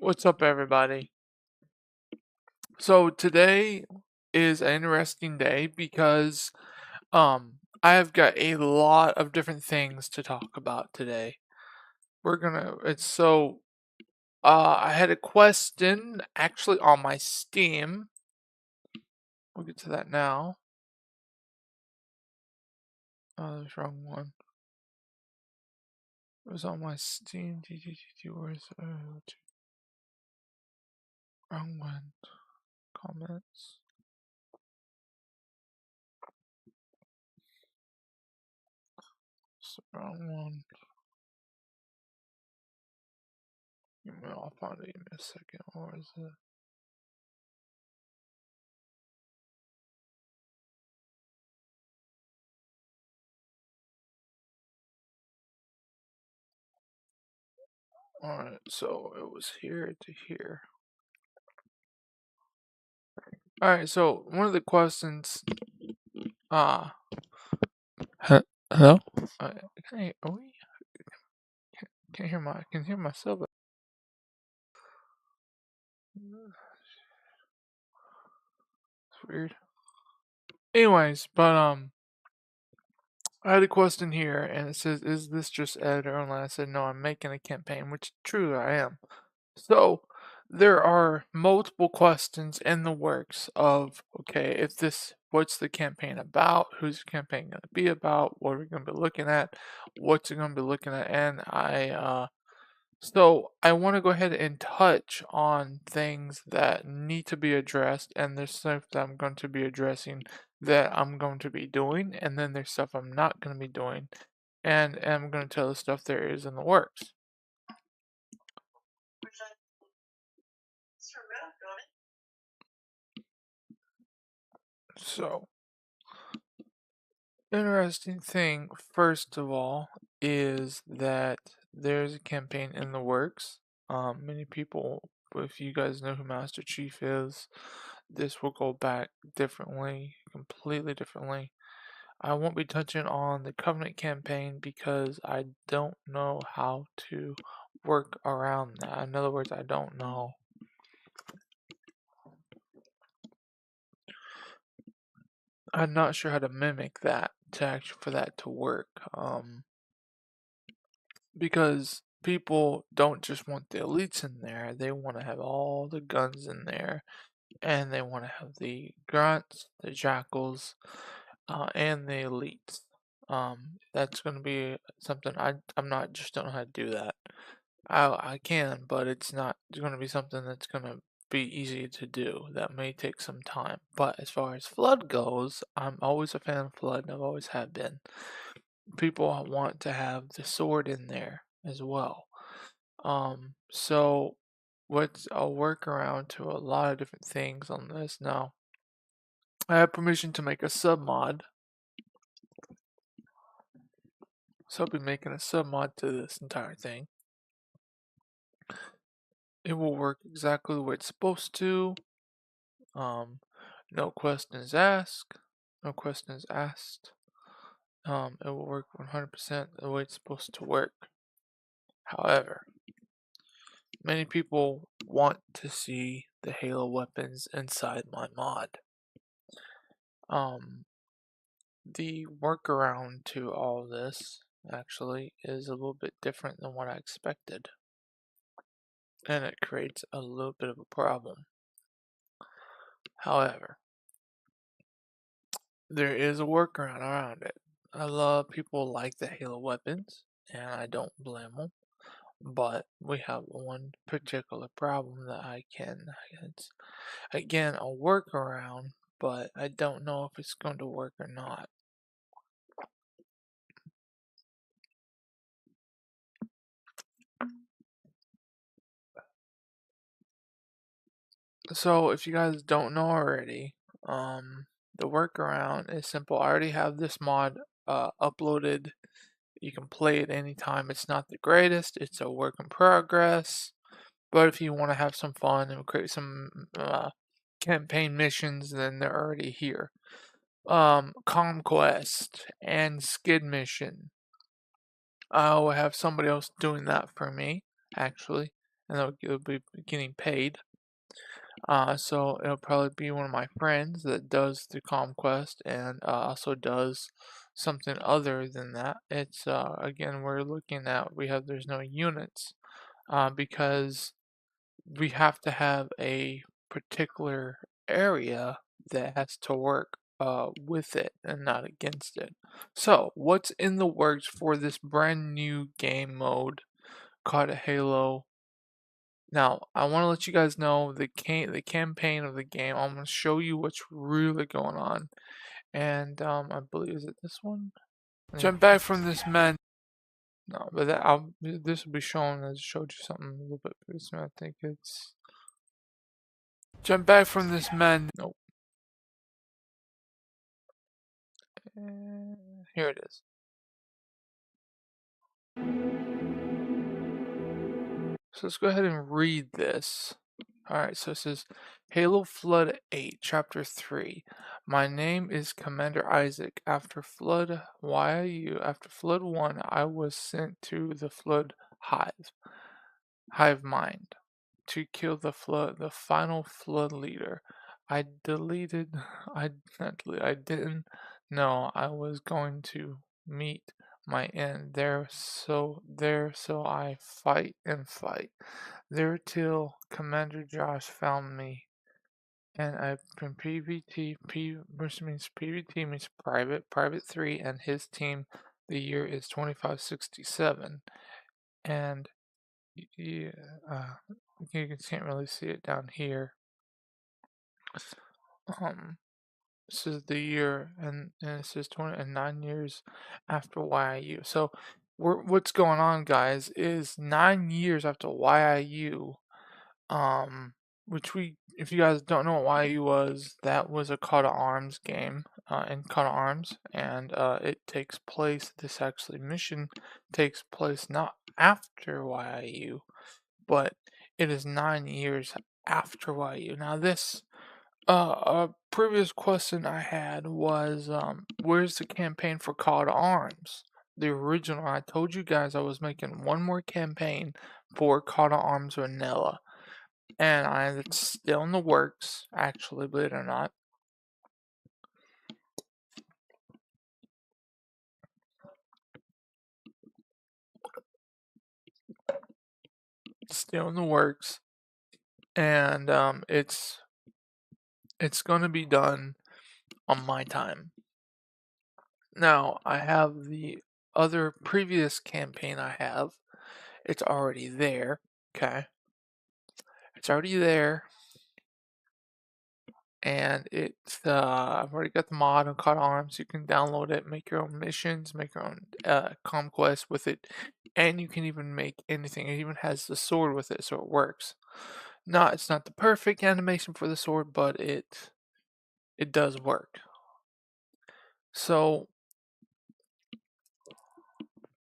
What's up, everybody? So today is an interesting day because I've got a lot of different things to talk about today. I had a question actually on my Steam. We'll get to that now. Oh, that's the wrong one. It was on my Steam. Where's wrong one? Comments. It's the wrong one. I'll find it in a second. Where is it? Alright, so it was here to here. Alright, so one of the questions, hello? Can hear myself. It's weird. Anyways, but I had a question here, and it says, "Is this just editor only?" I said, "No, I'm making a campaign," which truly I am. So there are multiple questions in the works of, okay, what's the campaign about? Who's the campaign going to be about? What are we going to be looking at? What's it going to be looking at? And so I want to go ahead and touch on things that need to be addressed, and there's stuff that I'm going to be addressing that I'm going to be doing, and then there's stuff I'm not going to be doing, and I'm going to tell the stuff there is in the works. So, interesting thing, first of all, is that there's a campaign in the works. Many people, if you guys know who Master Chief is, this will go back differently, completely differently. I won't be touching on the Covenant campaign because I don't know how to work around that. In other words, I don't know. I'm not sure how to mimic that for that to work. Because people don't just want the elites in there, they want to have all the guns in there, and they want to have the grunts, the jackals, and the elites. That's going to be something I'm not just don't know how to do that. I can, but it's not going to be something that's going to be easy to do. That may take some time. But as far as Flood goes, I'm always a fan of Flood, and I've always have been. People want to have the sword in there as well. So what's a workaround to a lot of different things on this now? I have permission to make a sub mod. So I'll be making a sub mod to this entire thing. It will work exactly the way it's supposed to. No questions asked. No questions asked. It will work 100% the way it's supposed to work. However, many people want to see the Halo weapons inside my mod. The workaround to all this actually is a little bit different than what I expected, and it creates a little bit of a problem. However, there is a workaround around it. I love people like the Halo weapons, and I don't blame them. But we have one particular problem that it's again a workaround, but I don't know if it's going to work or not. So if you guys don't know already, the workaround is simple. I already have this mod uploaded. You can play it anytime. It's not the greatest. It's a work in progress. But if you want to have some fun and create some campaign missions, then they're already here. Conquest and Skid Mission. I will have somebody else doing that for me, actually. and they'll be getting paid. So it'll probably be one of my friends that does the conquest and also does something other than that. It's again we're looking at there's no units because we have to have a particular area that has to work with it and not against it. So what's in the works for this brand new game mode called Halo? Now, I want to let you guys know the campaign of the game. I'm going to show you what's really going on. And I believe, is it this one? Jump back from this man. No, but this will be shown as showed you something a little bit pretty soon. I think it's jump back from this man. Nope. Here it is. So let's go ahead and read this. Alright, so it says Halo Flood 8, Chapter 3. My name is Commander Isaac. After Flood, why are you? After Flood 1, I was sent to the Flood Hive Mind, to kill the final Flood leader. I deleted, I not deleted, I didn't know I was going to meet my end so I fight and fight. There till Commander Josh found me, and I from which means PVT means Private 3, and his team, the year is 2567, and yeah, you can't really see it down here. This is the year, and it says 9 years after YIU. So, what's going on, guys, is 9 years after YIU. Which if you guys don't know what YU was, that was a Call to Arms game, in Call to Arms, and it takes place, this actually mission takes place not after YIU, but it is 9 years after YU. Now this, a previous question I had was, where's the campaign for Call to Arms? The original, I told you guys I was making one more campaign for Call to Arms Vanilla. And it's still in the works, actually, believe it or not. It's still in the works, and it's going to be done on my time. Now, I have the other previous campaign I have. It's already there, okay? It's already there, and I've already got the mod on Caught Arms. You can download it, make your own missions, make your own conquest with it, and you can even make anything. It even has the sword with it, so it works. It's not the perfect animation for the sword, but it does work. So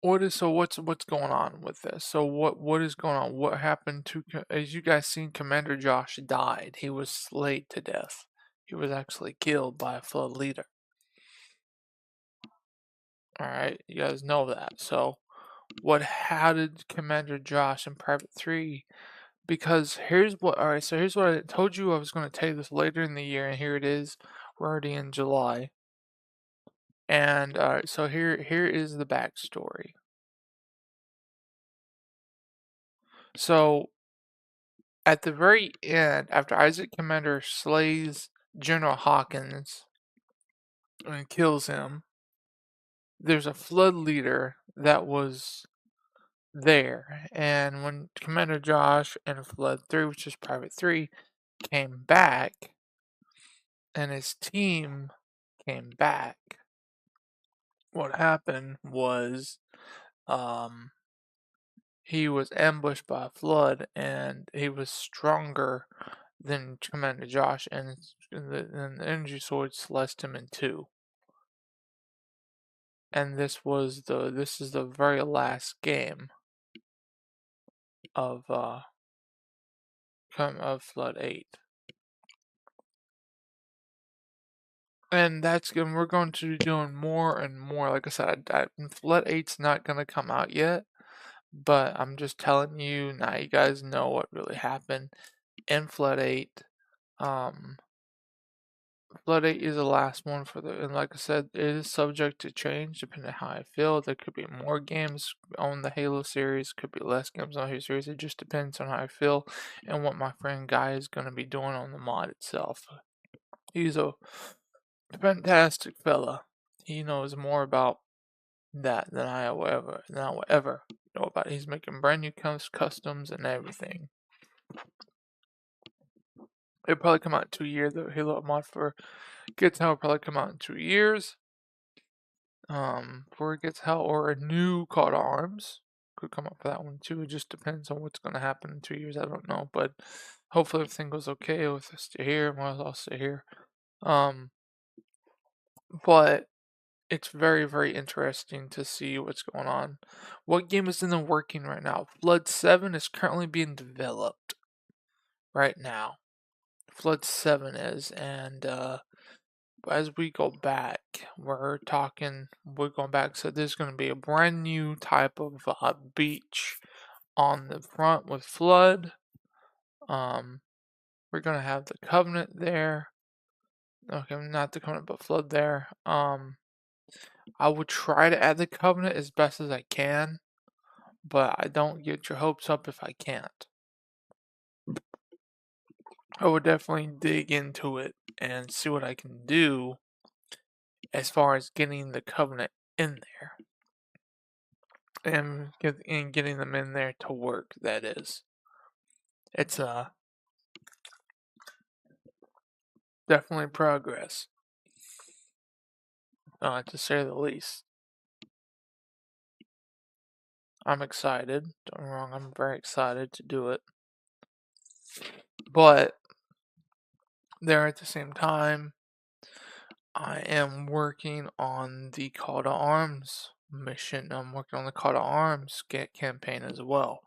what's going on with this? So what is going on? What happened to, as you guys seen, Commander Josh died. He was slayed to death. He was actually killed by a Flood leader. Alright, you guys know that. So how did Commander Josh in Private 3, because here's what I told you I was going to tell you this later in the year, and here it is. We're already in July. And so here is the backstory. So at the very end, after Isaac Commander slays General Hawkins and kills him, there's a Flood leader that was there. And when Commander Josh and Flood 3, which is Private 3, came back, and his team came back, what happened was he was ambushed by a Flood, and he was stronger than Commander Josh, and the energy sword sliced him in two. And this is the very last game of Flood 8. And we're going to be doing more and more. Like I said, Flood 8's not going to come out yet, but I'm just telling you now. You guys know what really happened in Flood 8. Um, Flood 8 is the last one for the, and like I said, it is subject to change depending on how I feel. There could be more games on the Halo series, could be less games on the Halo series. It just depends on how I feel and what my friend Guy is going to be doing on the mod itself. He's a fantastic fella. He knows more about that than I will ever know about. He's making brand new customs and everything. It'll probably come out in 2 years. The Halo mod for Gets How will probably come out in 2 years. For Gets How or a new Call to Arms could come up for that one too. It just depends on what's going to happen in 2 years. I don't know, but hopefully everything goes okay with us to here. I'll stay here. But it's very, very interesting to see what's going on. What game is in the working right now? Flood 7 is currently being developed right now. Flood 7 is, and as we go back, we're going back, so there's going to be a brand new type of beach on the front with Flood. We're going to have the Covenant there. Okay, not the Covenant, but Flood there. I would try to add the Covenant as best as I can, but I don't get your hopes up if I can't. I would definitely dig into it and see what I can do as far as getting the Covenant in there. And getting them in there to work, that is. It's definitely progress, to say the least. I'm excited. Don't get me wrong, I'm very excited to do it. But there at the same time, I am working on the Call to Arms mission. I'm working on the Call to Arms campaign as well,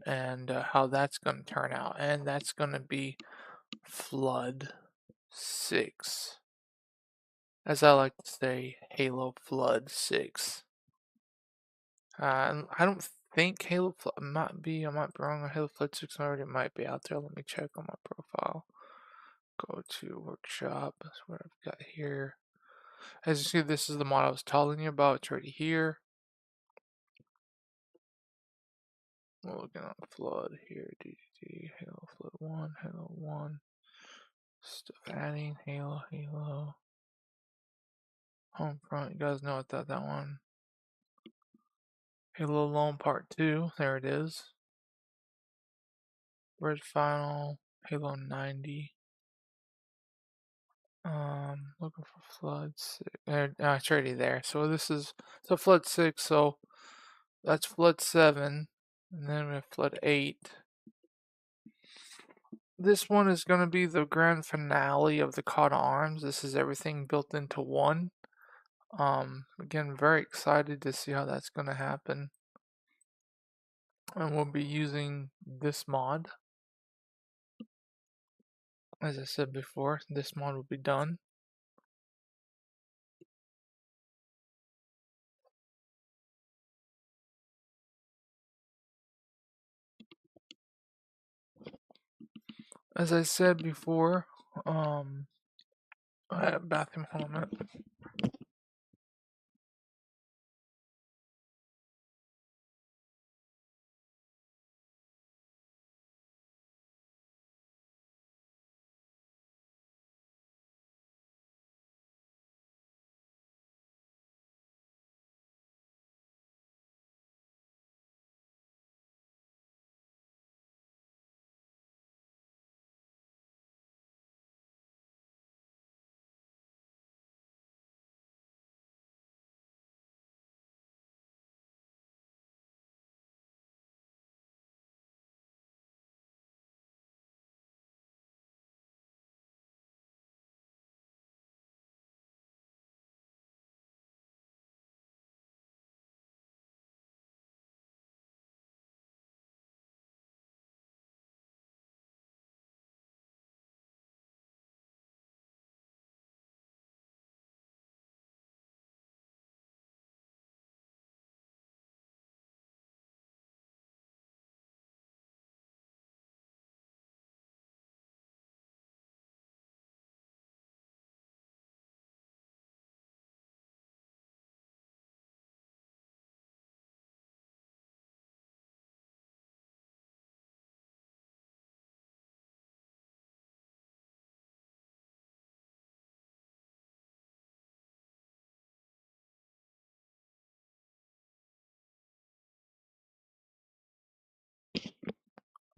and how that's going to turn out. And that's going to be Flood 6. As I like to say, Halo Flood 6. I don't think Halo Flood I might be wrong. Halo Flood 6 already might be out there. Let me check on my profile. Go to workshop. That's what I've got here. As you see, this is the mod I was telling you about. It's already here. We're looking at Flood here. DDD, Halo Flood 1, Halo 1. Stuff adding, Halo. Homefront, you guys know what that one. Halo Alone Part 2, there it is. Red Final, Halo 90. Looking for Flood 6. It's already there. So this is Flood 6, so that's Flood 7. And then we have Flood 8. This one is going to be the grand finale of the Call to Arms. This is everything built into one. Again, very excited to see how that's going to happen. And we'll be using this mod. As I said before, this mod will be done. As I said before, I had a bathroom, hold on a minute.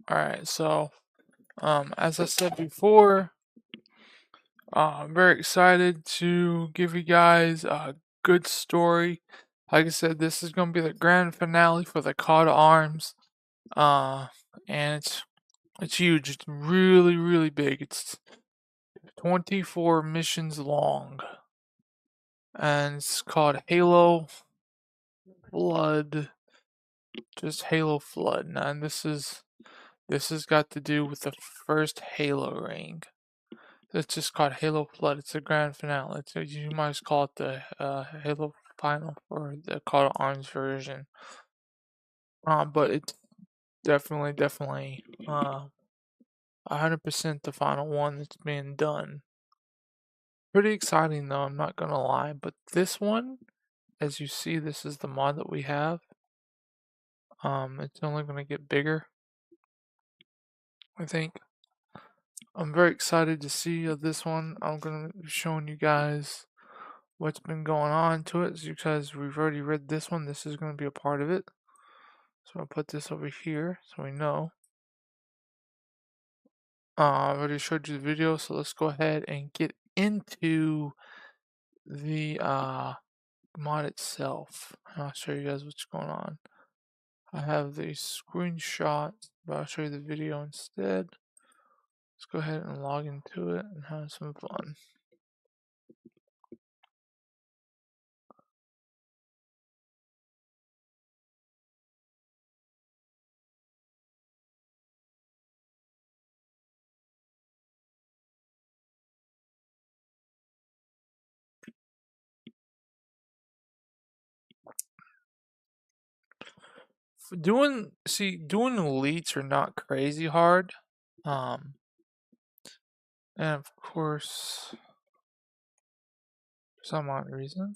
Alright, so as I said before, I'm very excited to give you guys a good story. Like I said, this is going to be the grand finale for the Call to Arms. And it's huge. It's really, really big. It's 24 missions long. And it's called Halo Flood. Just Halo Flood. And this has got to do with the first Halo ring. It's just called Halo Flood. It's the grand finale. You might just call it the Halo Final or the Call to Arms version. But it's definitely 100% the final one that's being done. Pretty exciting though, I'm not gonna lie. But this one, as you see, this is the mod that we have. It's only gonna get bigger, I think. I'm very excited to see this one. I'm gonna be showing you guys what's been going on to it, because we've already read this one. This is gonna be a part of it. So I'll put this over here so we know. I've already showed you the video, so let's go ahead and get into the mod itself. I'll show you guys what's going on. I have the screenshot, but I'll show you the video instead. Let's go ahead and log into it and have some fun. Doing elites are not crazy hard. And of course, for some odd reason,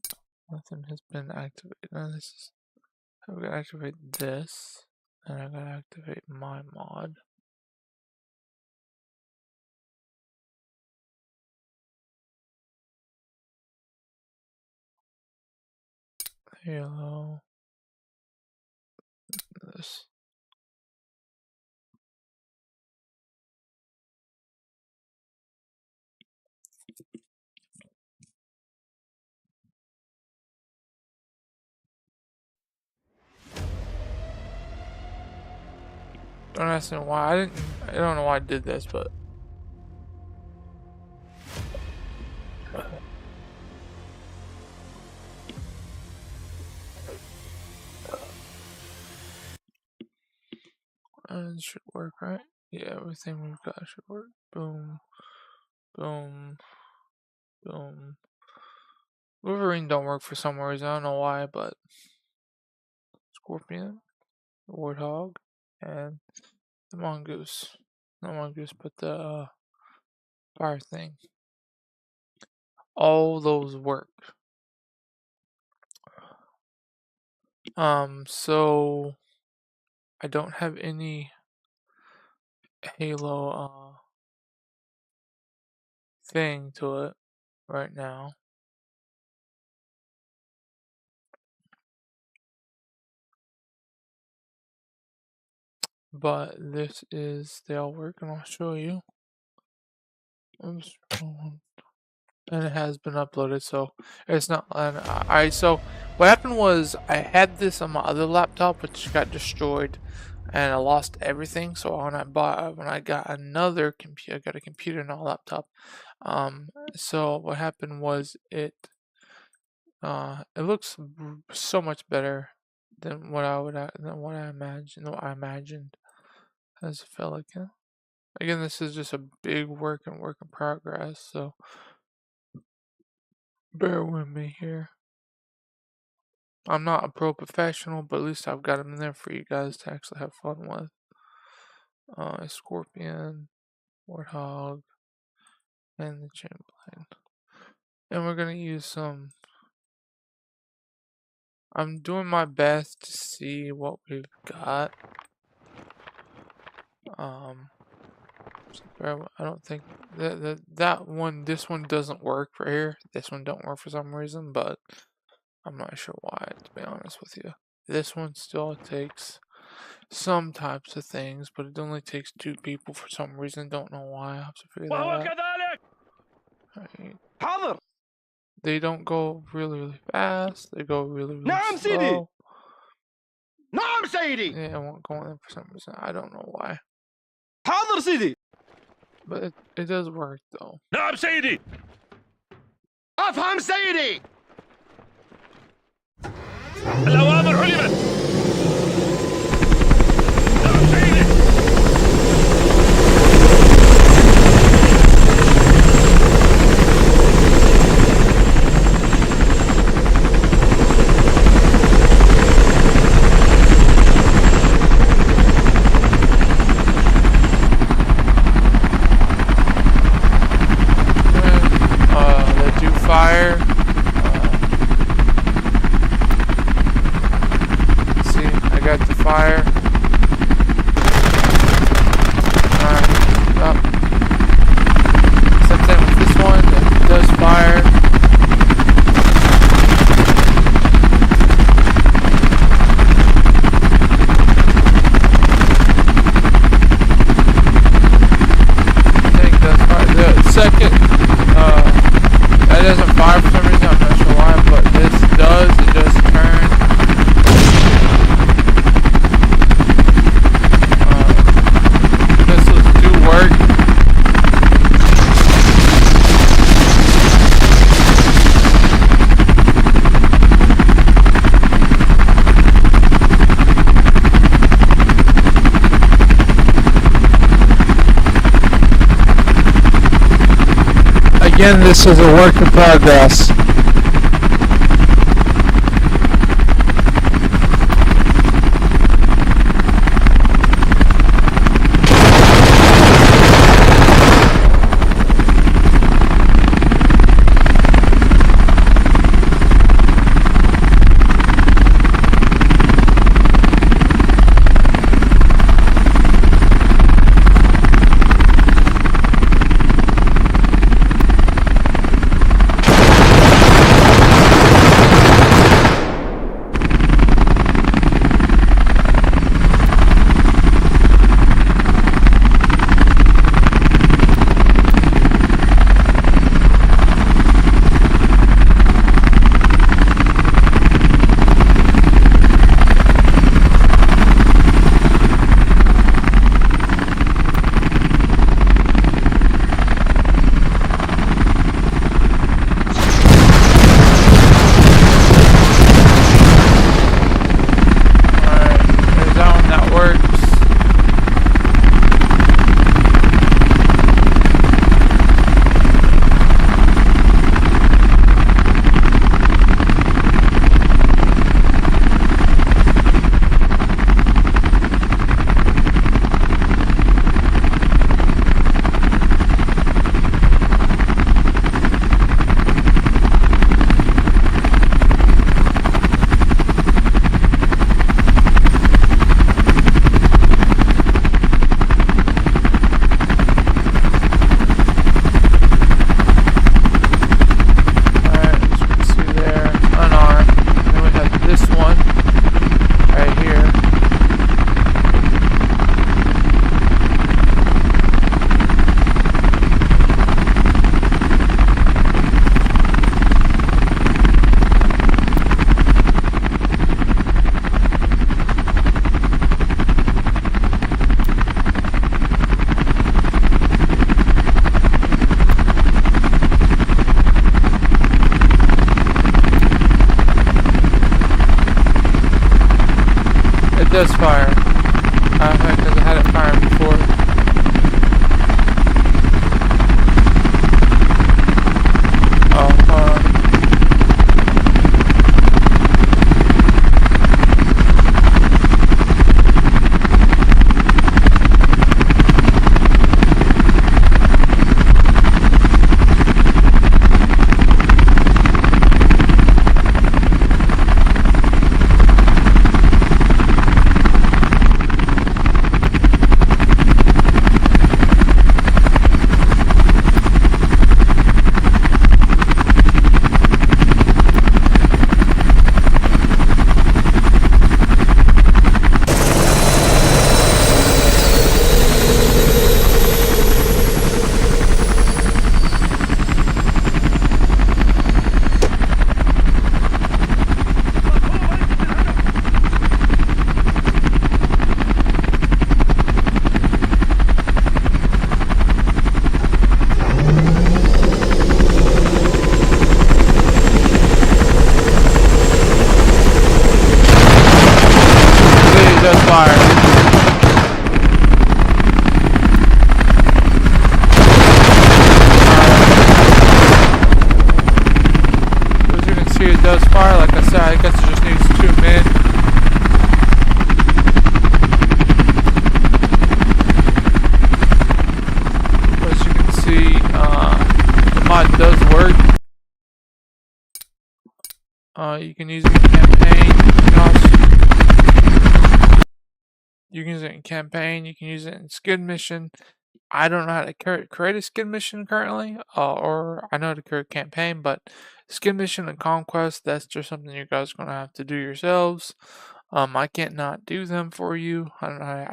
nothing has been activated. Now this is, I'm gonna activate this, and I'm gonna activate my mod. Halo. This. Don't ask me why. I don't know why I did this, but it should work, right? Yeah, everything we've got should work. Boom, boom, boom. Wolverine don't work for some reason. I don't know why, but Scorpion, Warthog, and the Mongoose. Not Mongoose, but the fire thing. All those work. So I don't have any Halo thing to it right now. But this is, they all work, and I'll show you. Oops. And it has been uploaded, so it's not. And so what happened was I had this on my other laptop, which got destroyed, and I lost everything. So when I got another computer, I got a computer and a laptop. So what happened was it looks so much better than what I imagined as it felt like it. Again, this is just a big work in progress, so bear with me here. I'm not a pro professional, but at least I've got them in there for you guys to actually have fun with. Scorpion, Warthog, and the Chamberlain. And we're gonna use some. I'm doing my best to see what we've got. I don't think this one doesn't work for here. This one don't work for some reason, but I'm not sure why, to be honest with you. This one still takes some types of things, but it only takes 2 people for some reason. Don't know why. I have to figure that out. Right. حاضر. They don't go really fast. They go really نعم سيدي. slow. نعم سيدي. Yeah, it won't go in for some reason. I don't know why. حاضر سيدي. But it does work though. نعم سيدي. أفهم سيدي. الأوامر علمت. نعم سيدي. They do fire. See, I got the fire. Alright, up. Same thing with this one, it does fire. I think that's fire. The second, that doesn't fire for some reason, I'm not sure why, but this does, it just turn. Missiles do work. Again, this is a work in progress. does fire. Because I had it firing before. As you can see, it does fire. Like I said, I guess it just needs 2 men. As you can see, the mod does work. You can use it in campaign. You can use it in campaign. You can use it in skid mission. I don't know how to create a skid mission currently, or I know how to create a campaign, but skid mission and conquest, that's just something you guys are gonna have to do yourselves. I can't not do them for you. I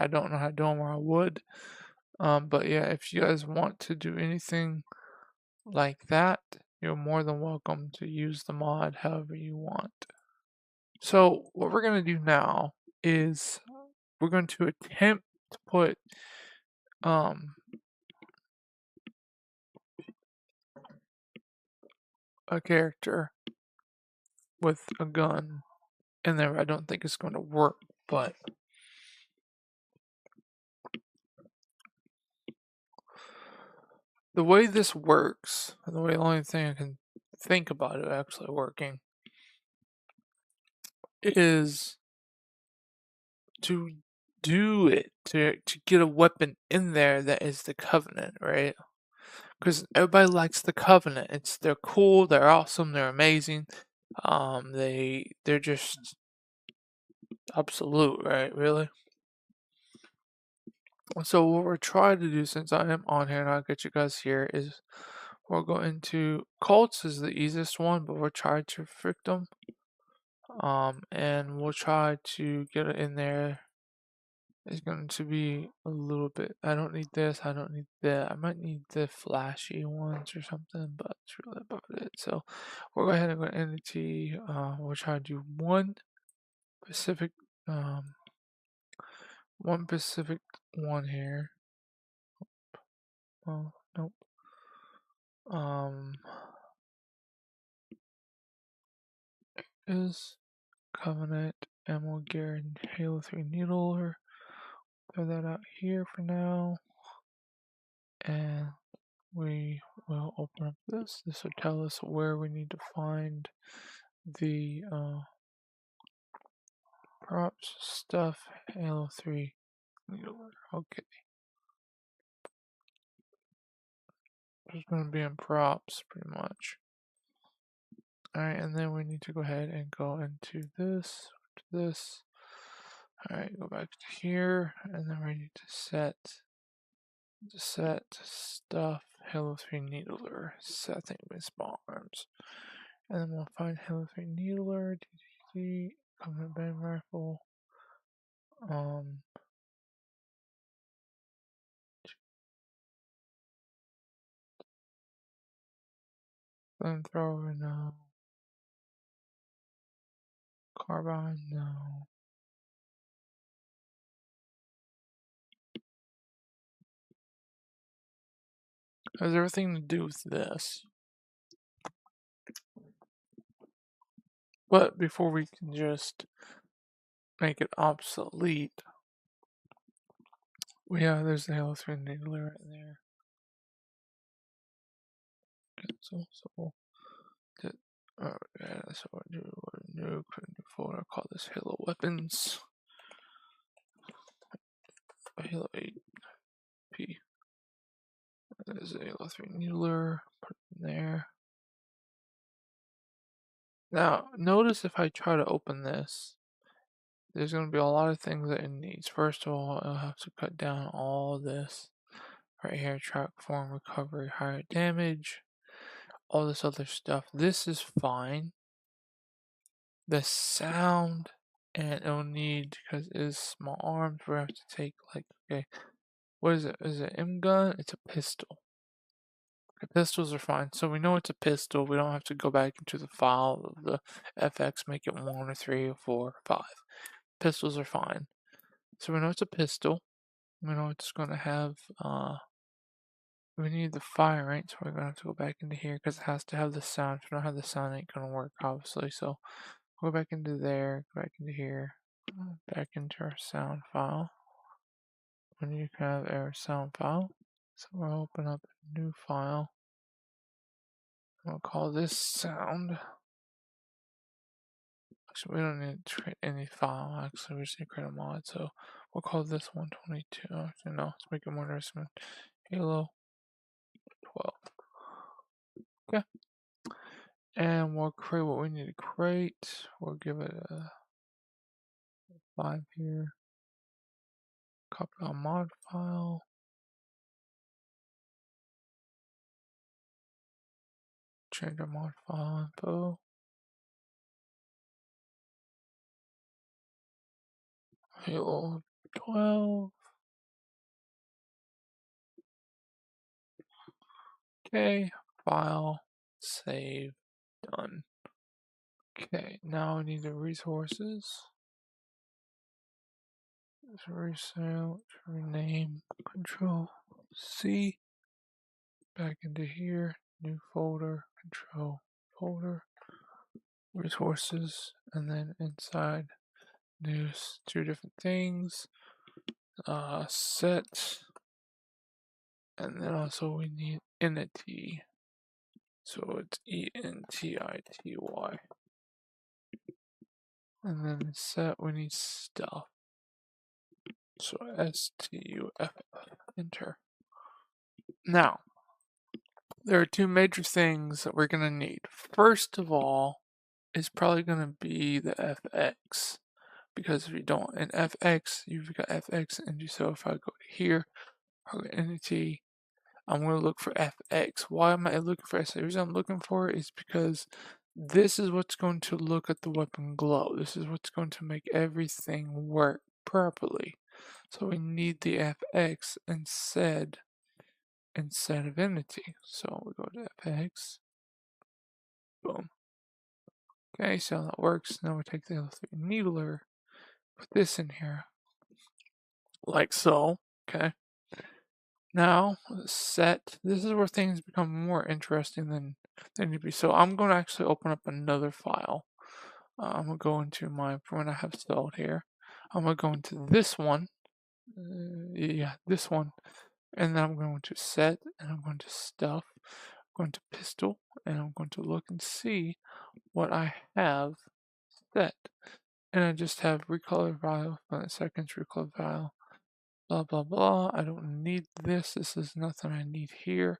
don't know how to do them, or I would. But yeah, if you guys want to do anything like that, you're more than welcome to use the mod however you want. So what we're gonna do now is we're going to attempt to put a character with a gun in there. I don't think it's going to work, but the way this works, and the only thing I can think about it actually working, is to do it, to get a weapon in there that is the Covenant, right? Because everybody likes the Covenant. They're cool, they're awesome, they're amazing. They're just absolute, right? Really. So what we're trying to do, since I am on here and I'll get you guys here, is we're going to cults is the easiest one, but we're trying to frick them. And we'll try to get it in there. It's going to be a little bit. I don't need this. I don't need that. I might need the flashy ones or something, but that's really about it. So we'll go ahead and go to entity. We'll try to do one specific one here. Oh, nope. Is Covenant Ammo Gear and Halo 3 Needler. Throw that out here for now. And we will open up this. This will tell us where we need to find the props stuff. Halo 3 Needler. Okay. It's going to be in props pretty much. Alright, and then we need to go ahead and go into this, Alright, go back to here, and then we need to set stuff, Halo 3 Needler, setting with spawn arms. And then we'll find Halo 3 Needler, DDD, Covenant Band Rifle, Flamethrower, no. Carbine, no. Has everything to do with this. But before we can just make it obsolete, yeah, there's the Halo 3 Needler right there. So yeah, so what do new folder, call this Halo Weapons. Halo 8P. There's a Halo 3 Needler, put it in there. Now, notice if I try to open this, there's going to be a lot of things that it needs. First of all, I'll have to cut down all this right here, track form, recovery, higher damage, all this other stuff. This is fine. The sound, and it'll need, because it is small arms, we have to take, like, okay, what is it? Is it M gun? It's a pistol. The pistols are fine. So we know it's a pistol. We don't have to go back into the file of the FX, make it 1 or 3 or 4 or 5. Pistols are fine. So we know it's a pistol. We know it's going to have, we need the fire rate, so we're going to have to go back into here because it has to have the sound. If we don't have the sound, it ain't going to work, obviously. So go back into there, go back into here. back into our sound file. When you can have our sound file, so we'll open up a new file. We'll call this sound. Actually, we don't need to create any file. Actually, we just need to create a mod. So we'll call this 122. Actually, no, let's make it more interesting. Halo 12. Okay. And we'll create what we need to create. We'll give it a 5 here. Copy our mod file. Change our mod file info. Halo 12. Okay, file, save, done. Okay, now we need the resources. Let's resale, rename, Control C. Back into here, new folder, Control folder, resources, and then inside news, 2 different things. Set, and then also we need entity. So it's entity. And then set, we need stuff. So stuff, enter. Now, there are 2 major things that we're going to need. First of all, is probably going to be the FX. Because if you don't, in FX, you've got FX entity. So if I go to here, I'll go entity, I'm going to look for FX. Why am I looking for FX? The reason I'm looking for it is because this is what's going to look at the weapon glow. This is what's going to make everything work properly. So we need the FX instead of entity. So we go to FX. Boom. Okay, so that works. Now we take the L3 needler, put this in here, like so. Okay. Now set. This is where things become more interesting than they need to be. So I'm going to actually open up another file. I'm going to go into my, when I have stalled here, I'm going to go into this one. Yeah, this one. And then I'm going to set, and I'm going to stuff, I'm going to pistol, and I'm going to look and see what I have set. And I just have recolor file, 5 seconds, recolor file, blah, blah, blah. I don't need this. This is nothing I need here.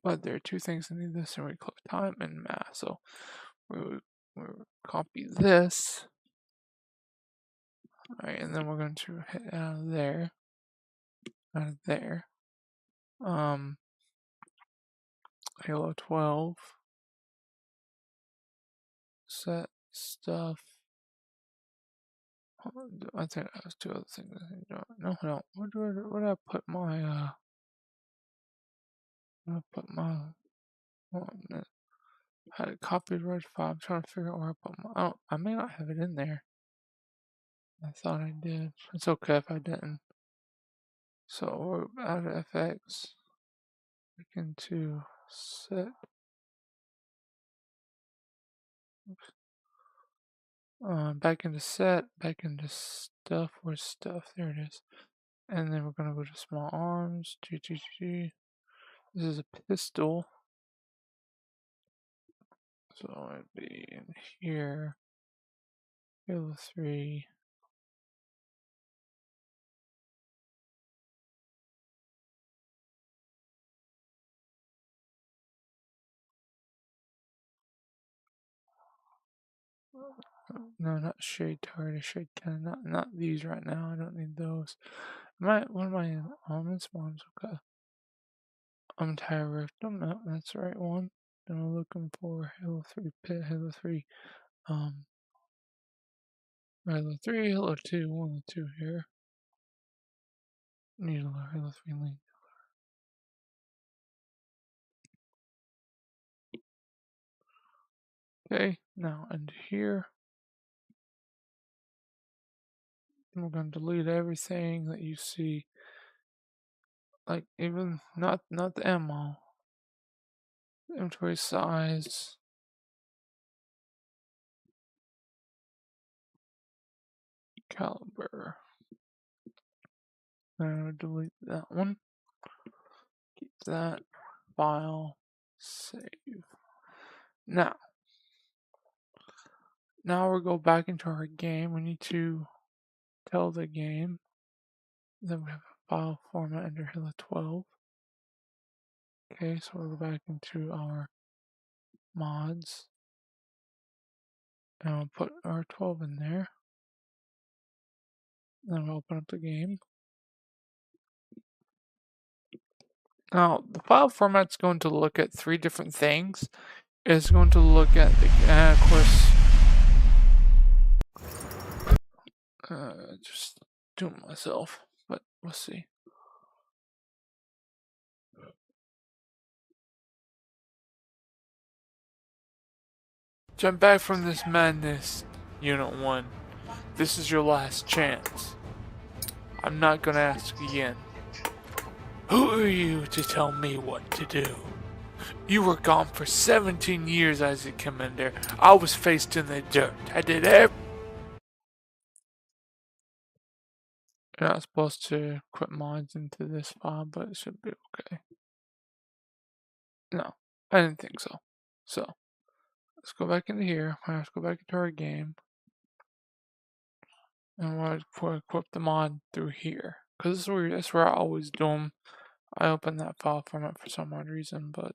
But there are 2 things I need, this and recolor time and math. So we'll copy this. Alright, and then we're going to hit out of there. Out of there. Halo 12. Set stuff. I think I was 2 other things. No. Where did I put my where did I put my I had it copied right file. I'm trying to figure out where I put my I may not have it in there. I thought I did. It's okay if I didn't. So we're out of FX. Back into set. Back into set, back into stuff. Where's stuff? There it is. And then we're gonna go to small arms. GGG. This is a pistol. So it'd be in here. Halo 3. No, not shade target, shade 10. Not these right now. I don't need those. What am I in? Almonds, moms, okay. Entire rift. No, that's the right one. Then we're looking for Halo 3 pit, Halo 3, Halo 3, Halo 2, 1 and 2 here. Needler, Halo 3 link. Okay, now into here. We're going to delete everything that you see. Like even not the ammo. Inventory size. caliber. Delete that one. Keep that. File. Save. Now we'll go back into our game. We need to tell the game that we have a file format under Halo 12. Okay, so we'll go back into our mods and we'll put our 12 in there. Then we'll open up the game. Now, the file format's going to look at 3 different things. It's going to look at the, of course, just doing myself, but we'll see. Jump back from this madness, Unit 1. This is your last chance. I'm not gonna ask again. Who are you to tell me what to do? You were gone for 17 years, Isaac Commander. I was faced in the dirt. I did everything. You're not supposed to put mods into this file, but it should be okay. No, I didn't think so. So, let's go back into here. Let's go back into our game. And we'll equip the mod through here. Because that's where I always do them. I opened that file format for some odd reason, but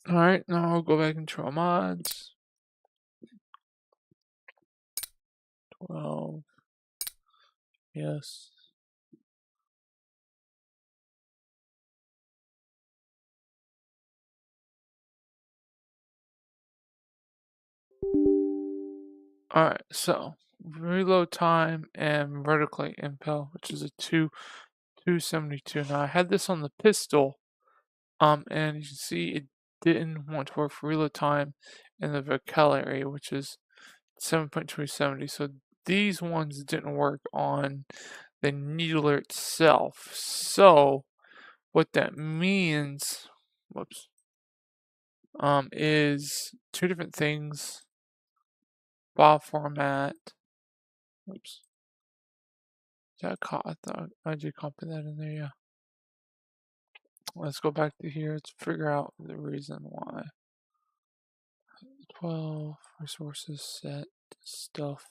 alright, now I'll go back into our mods. 12. Yes. Alright, so reload time and vertically impel, which is a 272. Now I had this on the pistol, and you can see it didn't want to work for reload time and the vocabulary, which is 7.270. So these ones didn't work on the needler itself. So what that means, whoops, is 2 different things. File format. Oops. I thought I did copy that in there, yeah. Let's go back to here. Let's figure out the reason why. 12 resources set stuff.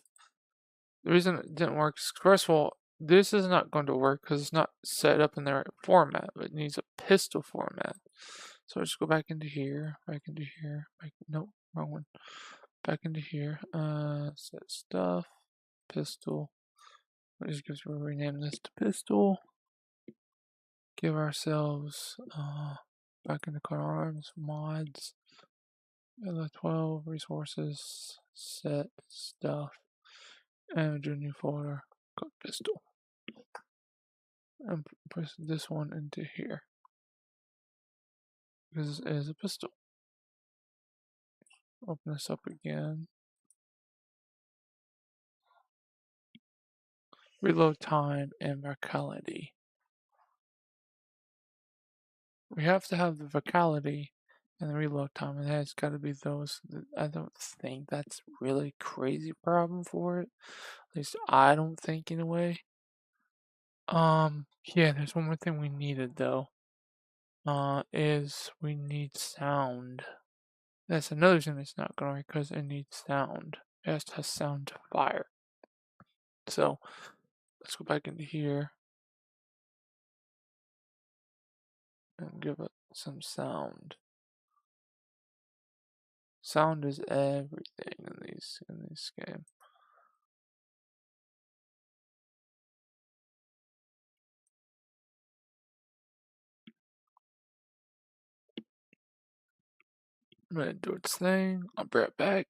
The reason it didn't work is, first of all, this is not going to work because it's not set up in the right format. It needs a pistol format. So let's go back into here, nope, wrong one. Back into here, set stuff, pistol. We'll rename this to pistol. Give ourselves back into Cut Arms, mods, 12 resources, set stuff, and do a new folder, cut pistol. And press this one into here. Because it is a pistol. Open this up again. Reload time and vocality. We have to have the vocality and the reload time, and that's got to be those. I don't think that's really crazy problem for it. At least I don't think in a way. Yeah, there's one more thing we needed though. Is we need sound. That's another thing that's not gonna work because it needs sound. It has to have sound to fire. So let's go back into here and give it some sound. Sound is everything in this game. I'm gonna do its thing. I'll be right back.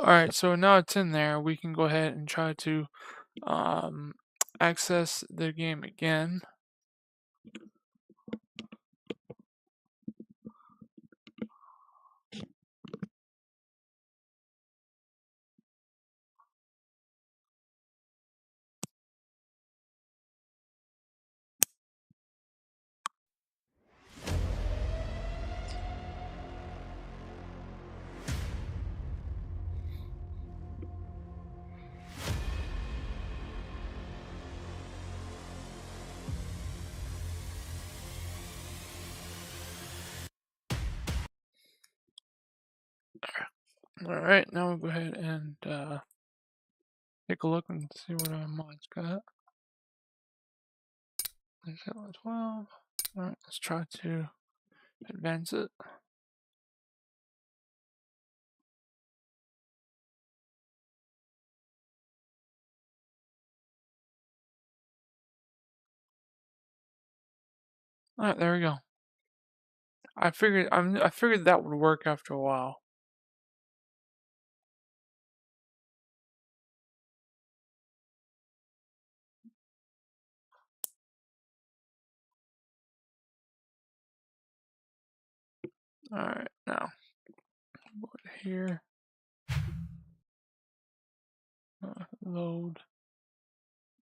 Alright, so now it's in there, we can go ahead and try to access the game again. Alright, now we'll go ahead and take a look and see what our mod's got. There's Halo 12. Alright, let's try to advance it. Alright, there we go. I figured that would work after a while. Alright, now go here. Load.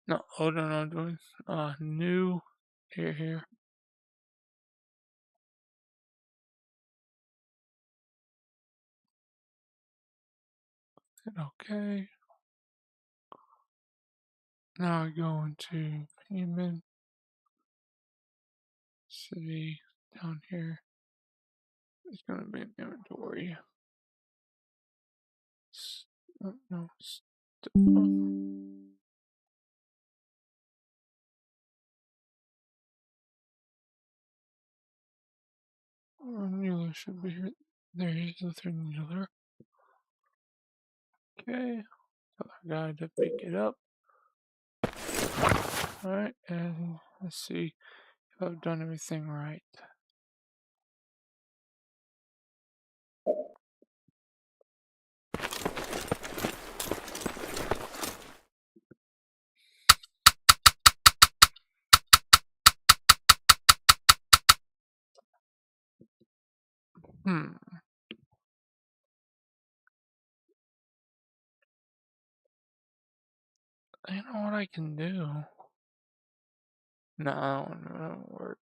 No, hold on, I'm doing new here. Hit OK. Now I go into payment. City down here. It's gonna be an inventory. No. Needler should be here. There he is, the third needler. Okay. Tell our guy to pick it up. Alright, and let's see if I've done everything right. You know what I can do? No, it won't work.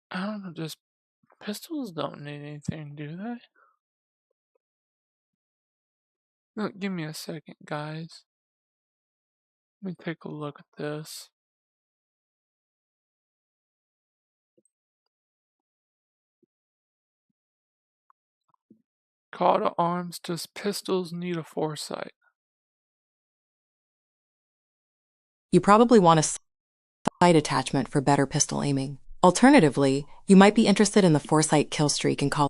I don't know, just pistols don't need anything, do they? Look, give me a second, guys. Let me take a look at this. Call to arms, does pistols need a foresight? You probably want a sight attachment for better pistol aiming. Alternatively, you might be interested in the Foresight kill streak and call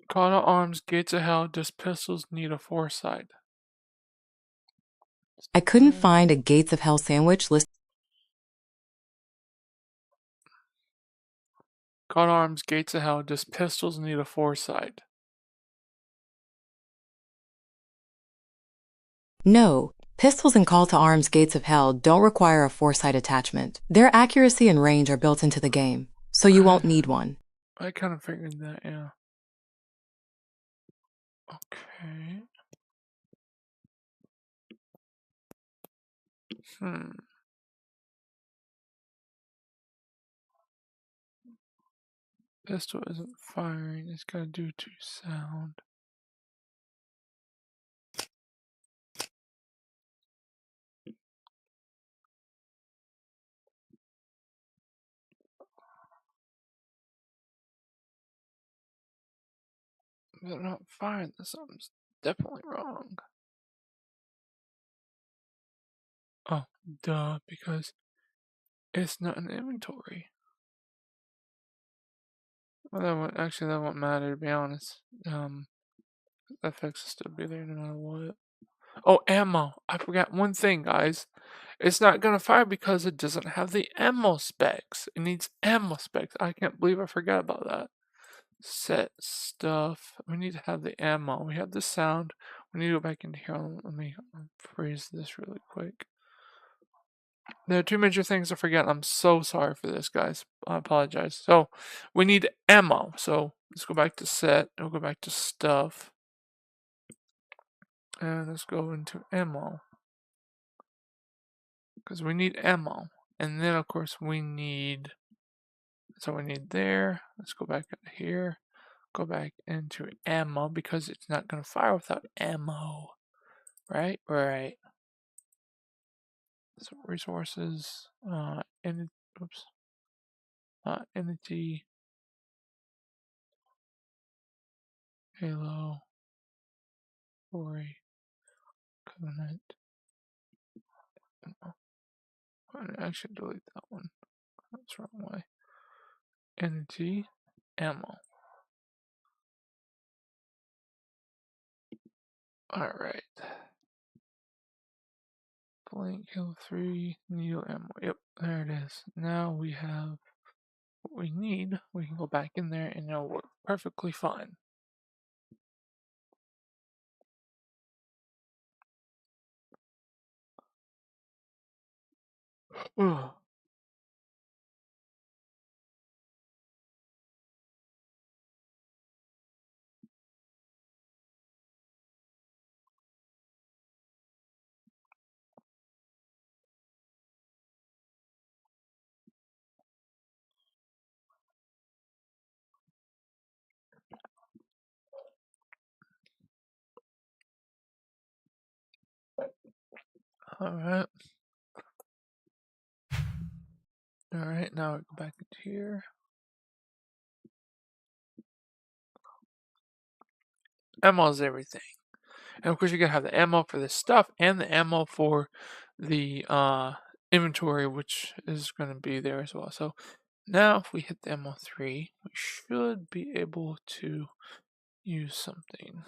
to arms, Gates of Hell, does pistols need a foresight? I couldn't find a Gates of Hell sandwich listed. Call to arms, Gates of Hell, does pistols need a foresight? No, pistols in Call to Arms Gates of Hell don't require a foresight attachment. Their accuracy and range are built into the game, so you won't need one. I kind of figured that, yeah. Okay. Pistol isn't firing, it's gotta do to sound. They're not firing, something's definitely wrong. Oh, duh, because it's not in inventory. Well, that won't matter, to be honest. FX will still be there no matter what. Oh, ammo. I forgot one thing, guys. It's not gonna fire because it doesn't have the ammo specs. It needs ammo specs. I can't believe I forgot about that. Set stuff. We need to have the ammo. We have the sound. We need to go back into here. Let me freeze this really quick. There are two major things I forget. I'm so sorry for this, guys. I apologize. So, we need ammo. So, let's go back to set. We'll go back to stuff. And let's go into ammo. Because we need ammo. And then, of course, we need... So, we need there. Let's go back here. Go back into ammo because it's not going to fire without ammo. Right? Right. So resources, entity, Halo, Glory, Covenant. I should delete that one. That's the wrong way. Entity, ammo. Alright. Blank Halo 3, Neo ammo. Yep, there it is. Now we have what we need. We can go back in there and it'll work perfectly fine. Ugh. Alright. Alright, now we go back into here. Ammo is everything. And of course you gotta have the ammo for the stuff and the ammo for the inventory, which is gonna be there as well. So now if we hit the ammo 3, we should be able to use something.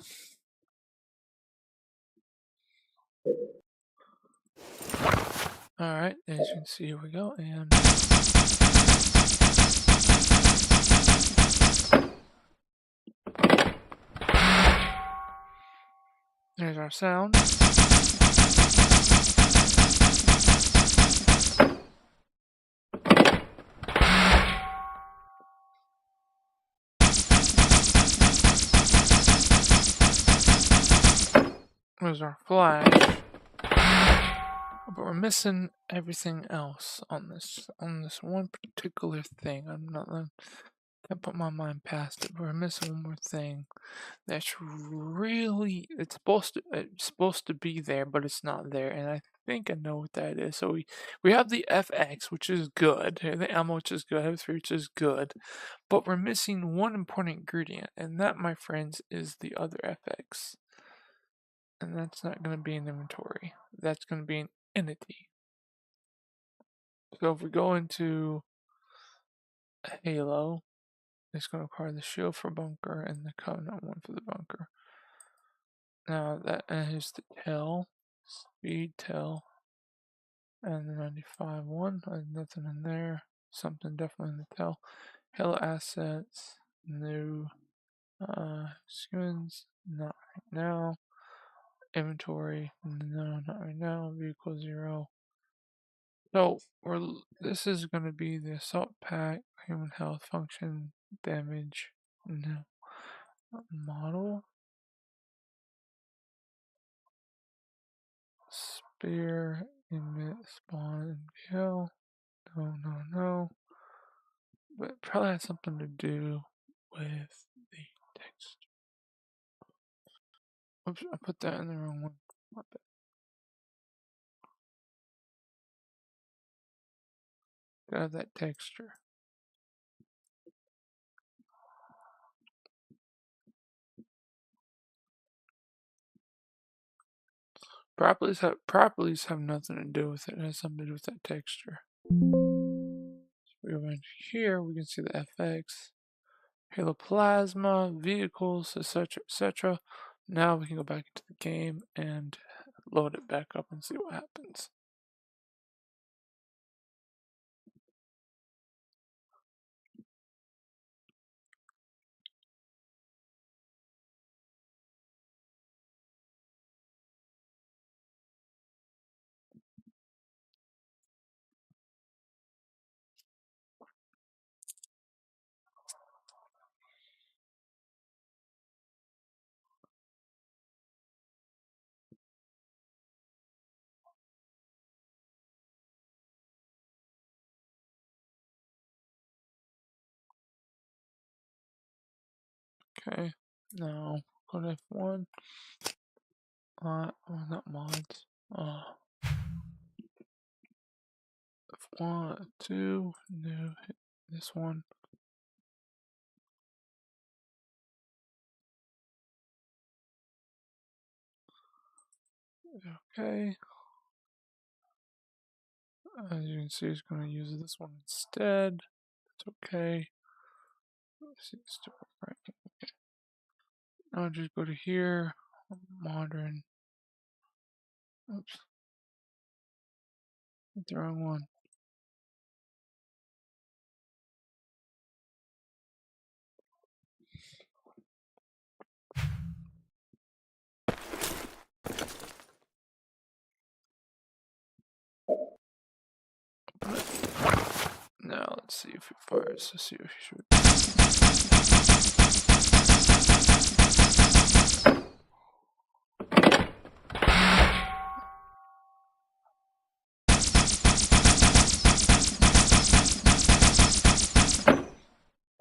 Alright, as you can see, here we go, and there's our sound. There's our flash. But we're missing everything else on this one particular thing. Can't put my mind past it, but we're missing one more thing that's really it's supposed to be there, but it's not there, and I think I know what that is. So we have the FX, which is good, the ammo, which is good, F3, which is good, but we're missing one important ingredient, and that, my friends, is the other FX, and that's not going to be in inventory. That's going to be an entity. So if we go into Halo, it's going to require the shield for bunker and the Covenant one for the bunker. Now that is the tail, speed tail, and the 95 one. There's nothing in there. Something definitely in the tail. Halo assets, new skins, not right now. Inventory, no, not right now. Vehicle 0. So this is going to be the assault pack, human health, function, damage, no. Model, spear, emit, spawn, kill. No. But it probably has something to do with the text. Oops, I put that in the wrong one. My bad. Got that texture. Properties have nothing to do with it. It has something to do with that texture. So we go into here, we can see the FX, Halo Plasma, vehicles, etc. Now we can go back into the game and load it back up and see what happens. Okay, now go to F1. Not mods. F1, F2, no, hit this one. Okay. As you can see, it's going to use this one instead. It's okay. Let's see, it's still right. Okay. Now just go to here, modern. Oops. Hit the wrong one. Now let's see if it fires. Let's see if you should.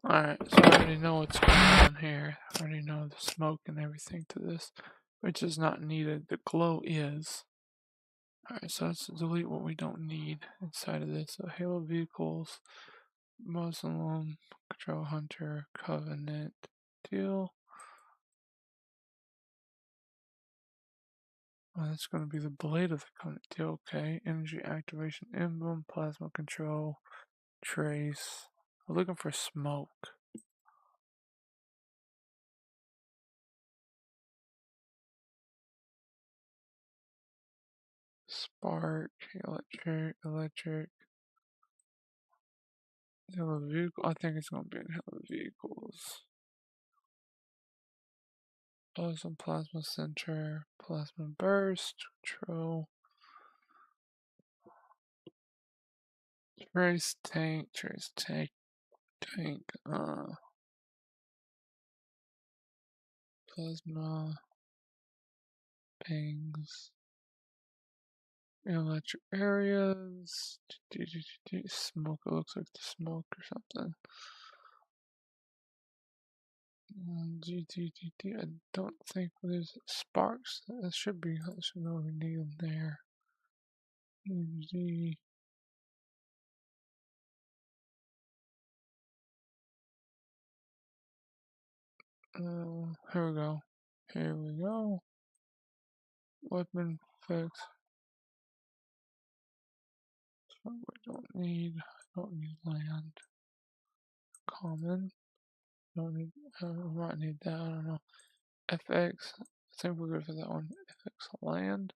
Alright, so I already know what's going on here. I already know the smoke and everything to this, which is not needed. The glow is. Alright, so let's delete what we don't need inside of this. So Halo vehicles, Muslim, Control Hunter, Covenant, Deal. That's going to be the blade of the Covenant Deal. Okay, energy activation emblem, plasma control, trace. We're looking for smoke. Spark, electric. Halo vehicle. I think it's going to be in Halo vehicles. Awesome plasma center, plasma burst, control. Trace tank, plasma, pings, electric areas, smoke, it looks like the smoke or something. GTTT, I don't think there's sparks, that should be what we need in there. EMG. Here we go. Weapon fix. So we don't need land. Common. I might need that, I don't know. FX. I think we're good for that one. FX land.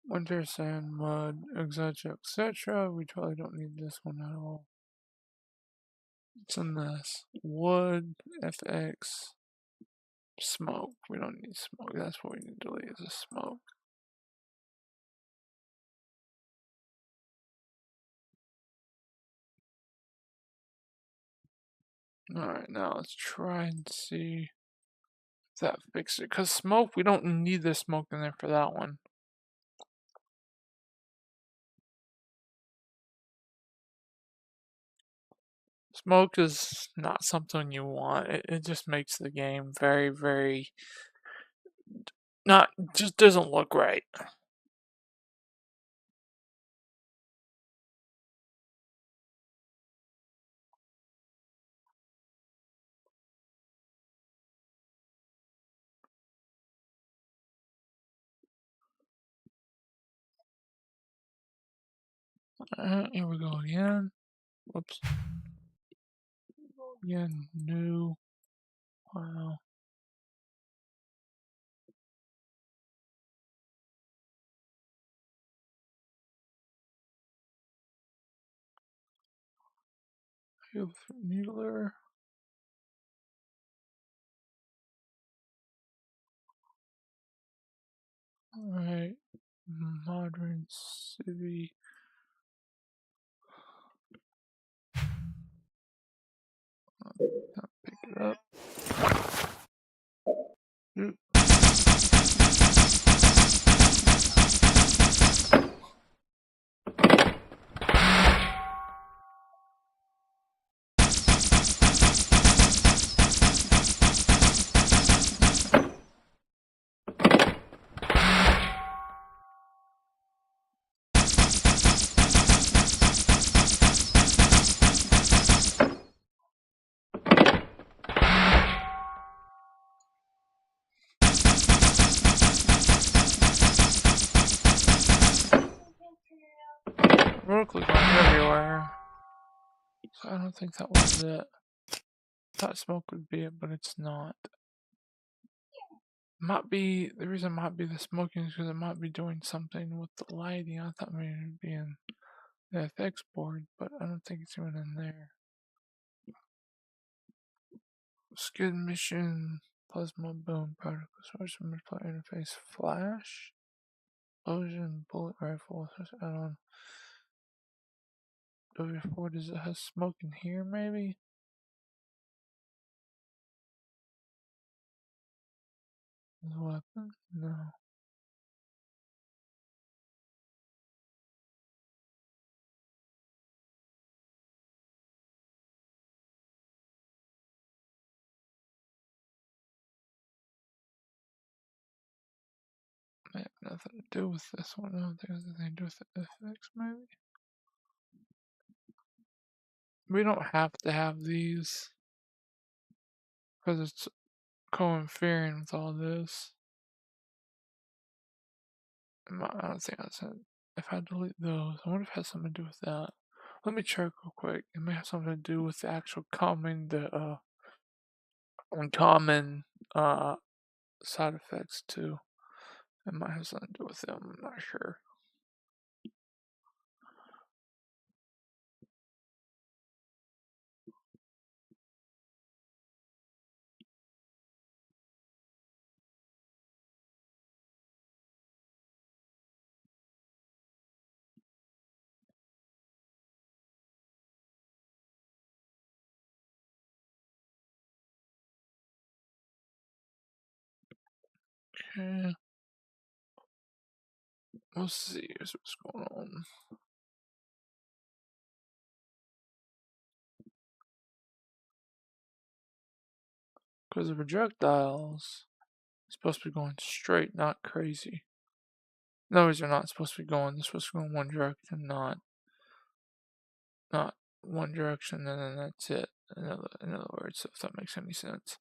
Winter, sand, mud, etc. We probably don't need this one at all. It's in this. Wood, FX, smoke. We don't need smoke. That's what we need to delete is the smoke. Alright, now let's try and see if that fixes it. Because smoke, we don't need the smoke in there for that one. Smoke is not something you want. It just makes the game very, very just doesn't look right. Here we go again. Whoops. Again, new. Wow. Mueller. Alright. Modern city. Pick it up. Oop. Vertical going everywhere. So I don't think that was it. I thought smoke would be it, but it's not. Might be the reason it might be the smoking is because it might be doing something with the lighting. I thought maybe it would be in the FX board, but I don't think it's even in there. Skid mission, plasma boom, particle source, multiplayer interface, flash, explosion, bullet rifle, add-on. W4, does it have smoke in here maybe? The weapon? No. May have nothing to do with this one. I don't think it has anything to do with the FX maybe. We don't have to have these because it's co-interfering with all this. I don't think I said if I delete those. I wonder if it has something to do with that. Let me check real quick. It may have something to do with the actual common, the uncommon side effects too. It might have something to do with them. I'm not sure. Okay. We'll see. Here's what's going on. Because the projectiles are supposed to be going straight, not crazy. No, they're not supposed to be going. They're supposed to go in one direction, not one direction, and then that's it. In other words, if that makes any sense.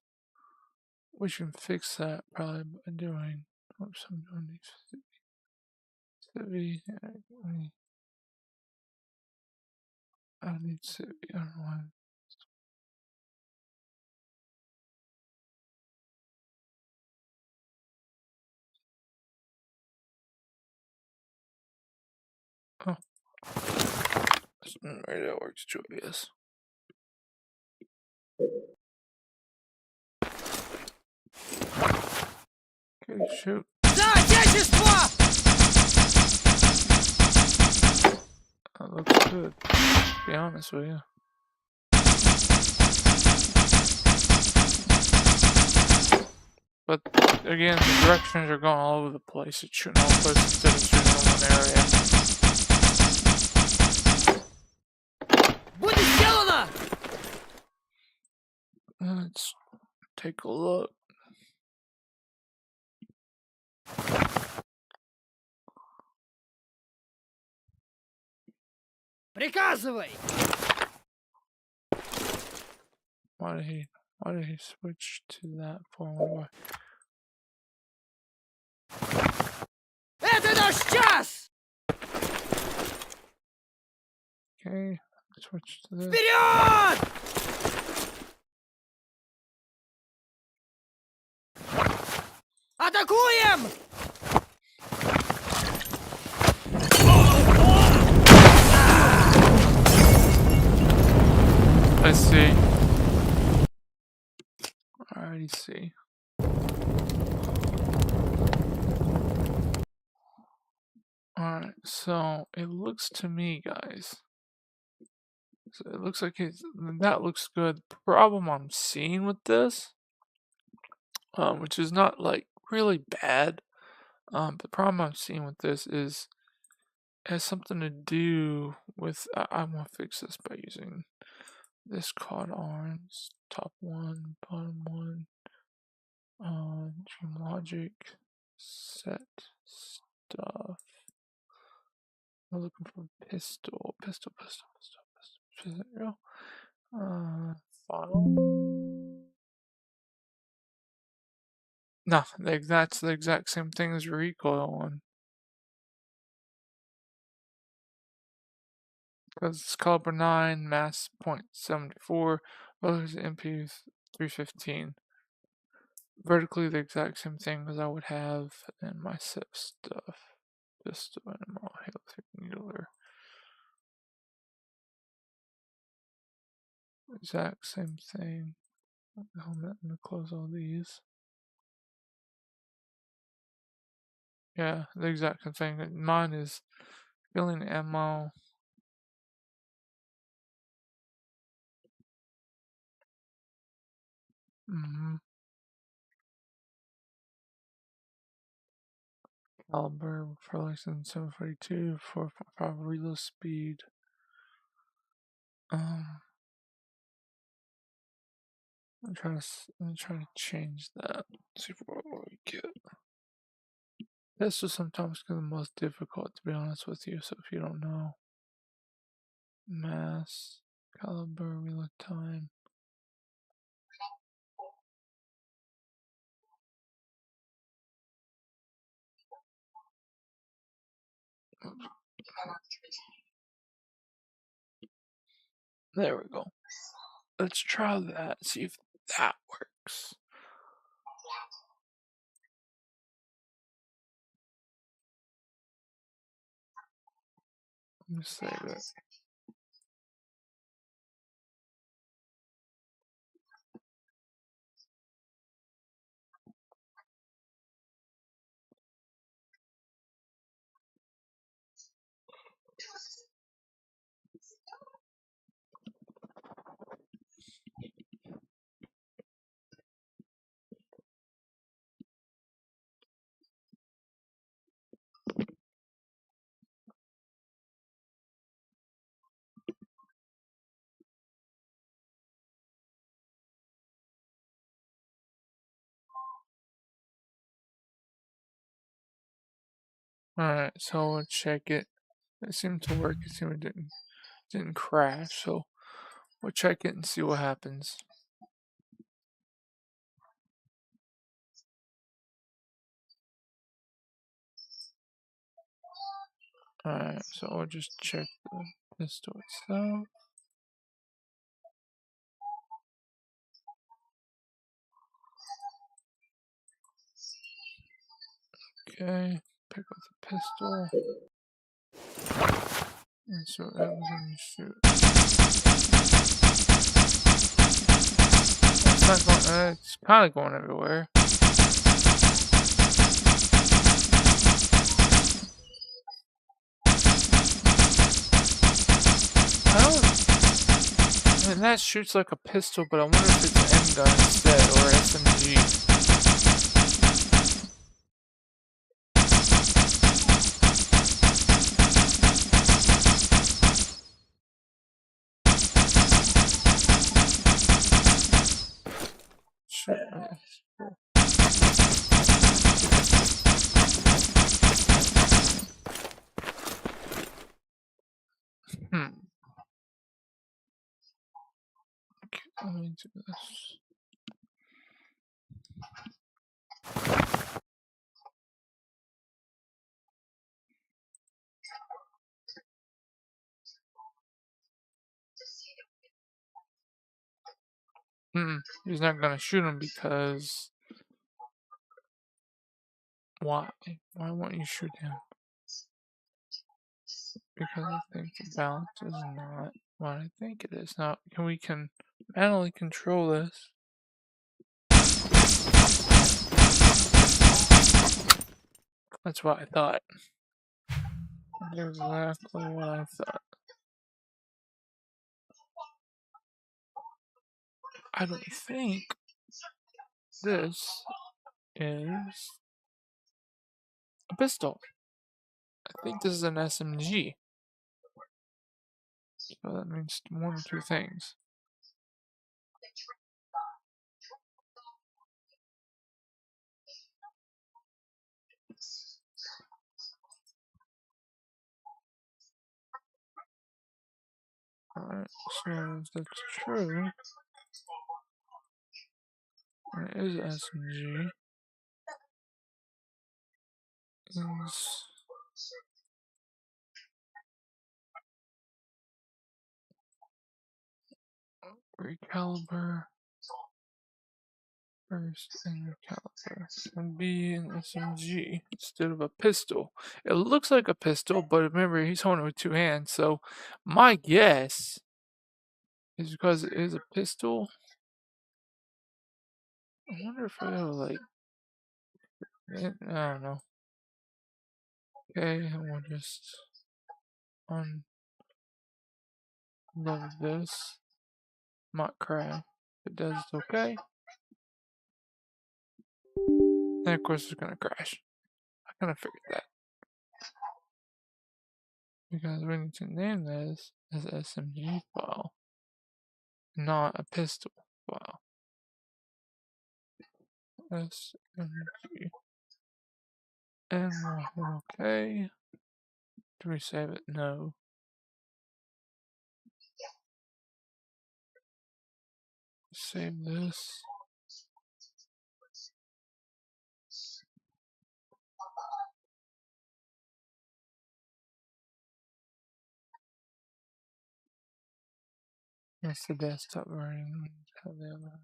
We can fix that probably by doing. Oops, I'm doing these. Civi. I need Civi. I don't know why. Oh. Maybe that works too, I guess. Okay, shoot. That looks good, to be honest with you. But again, the directions are going all over the place. It's shooting all over instead of shooting in one area. Let's take a look. Приказывай! Why did he switch to that for? Это наш час! Okay, switch to this. Вперед! Атакуем! I see. I already see. Alright, so it looks to me, guys. So it looks like that looks good. The problem I'm seeing with this, which is not like really bad, the problem I'm seeing with this is it has something to do with. I'm gonna fix this by using this card arms, top one, bottom one, Dream Logic, set stuff. We're looking for pistol. There we go. File. No, that's the exact same thing as recoil one. Because it's caliber 9, mass .74, others MP 315. Vertically the exact same thing as I would have in my set stuff. Pistol, animal, halo, needler. Exact same thing. Helmet, I'm gonna close all these. Yeah, the exact same thing. Mine is filling ammo. Caliber for license 742, 4.5 reload speed. I'm trying to change that. See what we get. This is sometimes the most difficult, to be honest with you. So if you don't know, mass, caliber, reload time. There we go. Let's try that. See if that works. Let me save it. Alright, so we'll check it. It seemed to work. It seemed it didn't crash. So we'll check it and see what happens. Alright, so we'll just check the pistol itself. Okay, pick up the pistol. And so that was when you shoot. It's not going, it's kind of going everywhere. I mean, that shoots like a pistol, but I wonder if it's an M gun instead, or SMG. Let me do this. He's not gonna shoot him because why? Why won't you shoot him? Because I think the balance is not what I think it is. Now, we can manually control this. That's what I thought. Exactly what I thought. I don't think this is a pistol. I think this is an SMG. So that means one or two things. Alright, so if that's true, and it is SMG, is recaliber first and recaliber would be an SMG instead of a pistol. It looks like a pistol, but remember he's holding it with two hands, so my guess is because it is a pistol. I wonder if it'll like I don't know. Okay, and we'll just unload this. Might crash. If it does, it's okay. And of course it's gonna crash. I kinda figured that. Because we need to name this as SMG file, not a pistol file. SMG. And we'll hit OK. Do we save it? No. Save this. That's the desktop version. Have the other version.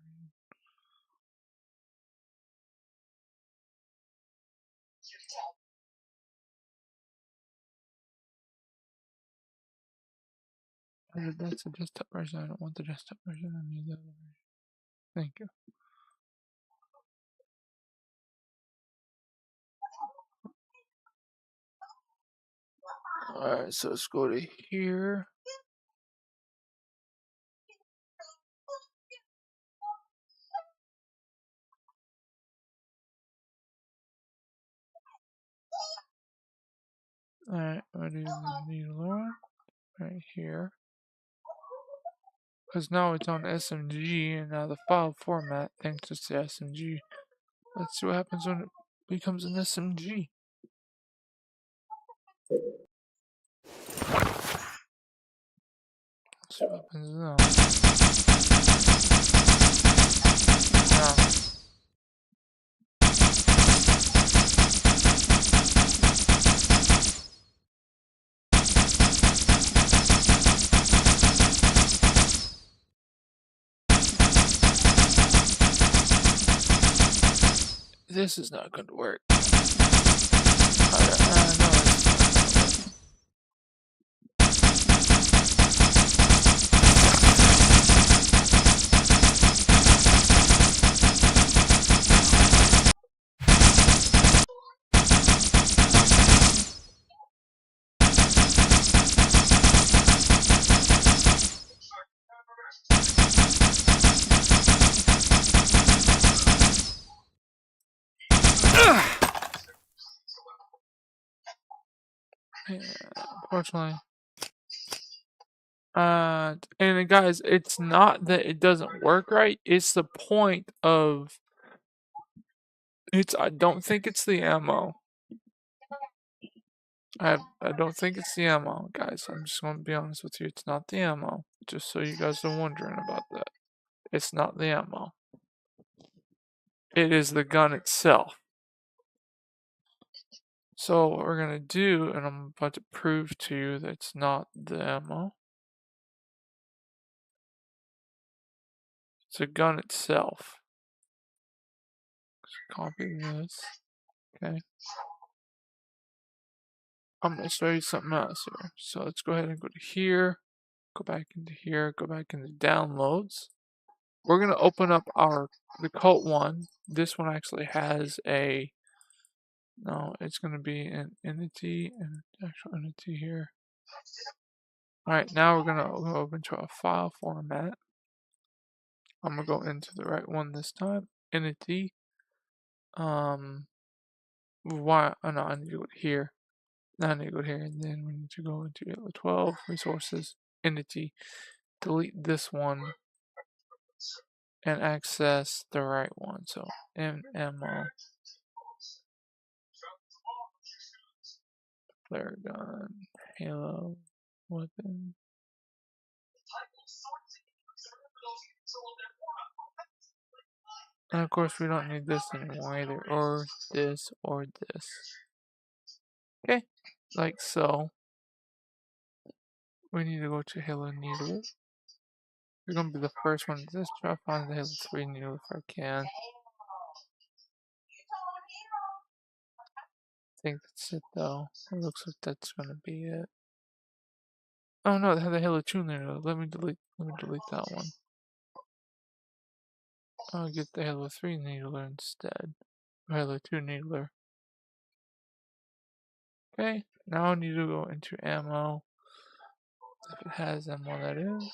That's the desktop version. I don't want the desktop version. I need the other version. Thank you. Alright, so let's go to here. Alright, what do we need to learn? Right here. Because now it's on SMG, and now the file format thinks it's the SMG. Let's see what happens when it becomes an SMG. Let's see what happens now. This is not going to work. I know it's not going to work. Yeah, unfortunately. And guys, it's not that it doesn't work right. It's the point of I don't think it's the ammo. I don't think it's the ammo, guys. I'm just gonna be honest with you. It's not the ammo. Just so you guys are wondering about that. It's not the ammo. It is the gun itself. So what we're going to do, and I'm about to prove to you that it's not the ammo. It's the gun itself. Let's copy this. Okay. I'm going to show you something else here. So let's go ahead and go to here. Go back into here. Go back into downloads. We're going to open up the Colt one. This one actually has a... No, it's going to be an entity and actual entity here. Alright, now we're going to go open to a file format. I'm going to go into the right one this time. Entity. Why? Oh no, I need to go here. Now I need to go here, and then we need to go into Halo 12 resources, entity, delete this one, and access the right one. So ammo, flare gun, Halo weapon. And of course, we don't need this anymore either, or this, or this. Okay, like so. We need to go to Halo Needler. We're gonna be the first one to just try to find the Halo 3 needle if I can. I think that's it though. It looks like that's gonna be it. Oh no, they have the Halo 2 needle. Let me delete that one. I'll get the Halo 3 needler instead. Or Halo 2 needler. Okay, now I need to go into ammo. If it has ammo, that is.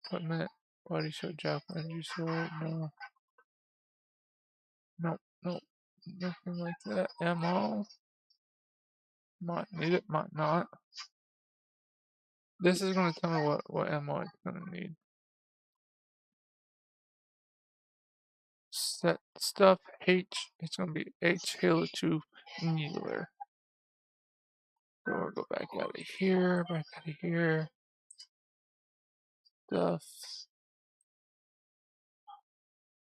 Equipment, body shot, jack, energy sword, no. Nope, nope, nothing like that. Ammo. Might need it, might not. This is going to tell me what ammo it's going to need. Set stuff H, it's going to be H Halo 2 needler. So we'll go back out of here, Stuff.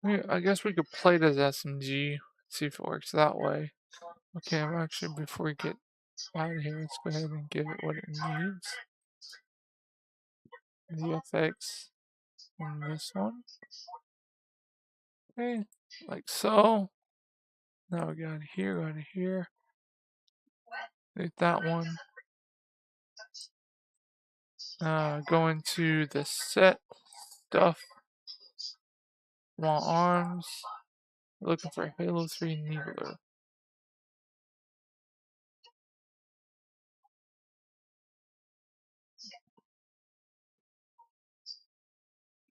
I guess we could play it as SMG, see if it works that way. Okay, well, actually, before we get out of here, let's go ahead and give it what it needs. The FX on this one. Okay, like so. Now we got here, Delete that one. Go into the set stuff. Small arms. Looking for Halo 3 needler.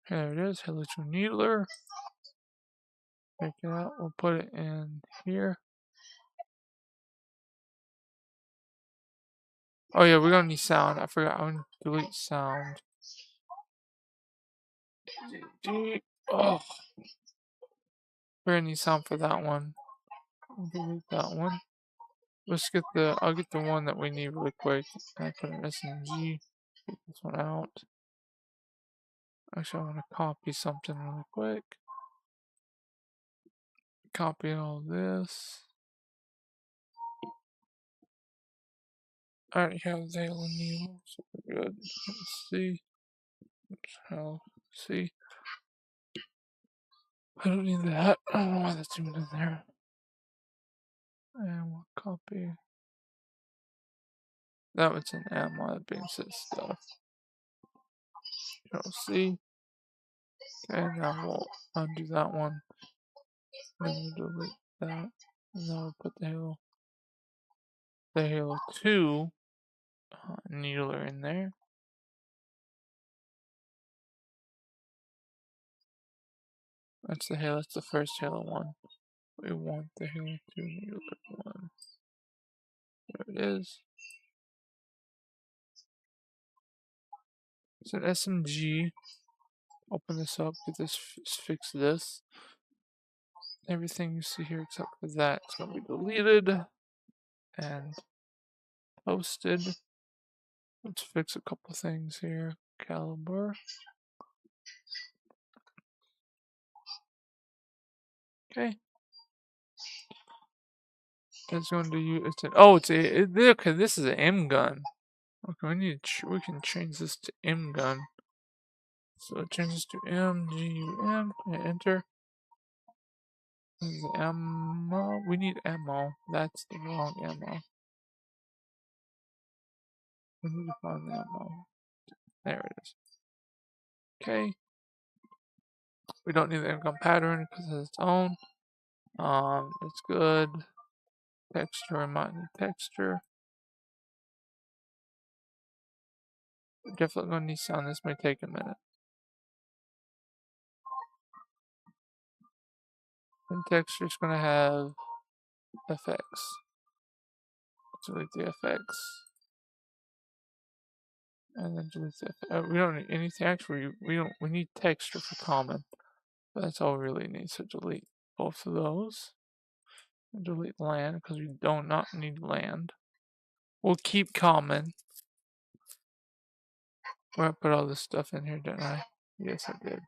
There it is, Halo 2 needler. Check it out. We'll put it in here. Oh yeah, we're gonna need sound. I forgot. I'm gonna delete sound. Oh, we're gonna need sound for that one. I'll delete that one. Let's get I'll get the one that we need really quick. I put an SMG. Get this one out. Actually, I want to copy something really quick. Copy all this. I already have the Halo needle, so we're good. Let's see. See. I don't need that. I don't know why that's even in there. And we'll copy. That was an ammo, that being said stuff. See. And now we'll undo that one. Then we'll delete that. And then we'll put the Halo 2 needler in there. That's the first Halo one. We want the Halo 2 needler one. There it is. It's an SMG. Open this up, fix this. Everything you see here except for that is going to be deleted and posted. Let's fix a couple things here. Caliber. Okay. It's going to use okay. This is an M gun. Okay, we can change this to M gun. So change this to MGUM. Enter. Ammo. We need ammo. That's the wrong ammo. We need to find the ammo. There it is. Okay. We don't need the M gun pattern because it's its own. It's good. Texture, I might need texture. We're definitely gonna need sound. This may take a minute. And texture is gonna have FX. Delete the FX. And then delete the FX. We don't need anything. Actually, we need texture for common. But that's all we really need. So delete both of those. And delete land because we do not need land. We'll keep common. Where I put all this stuff in here, didn't I? Yes, I did.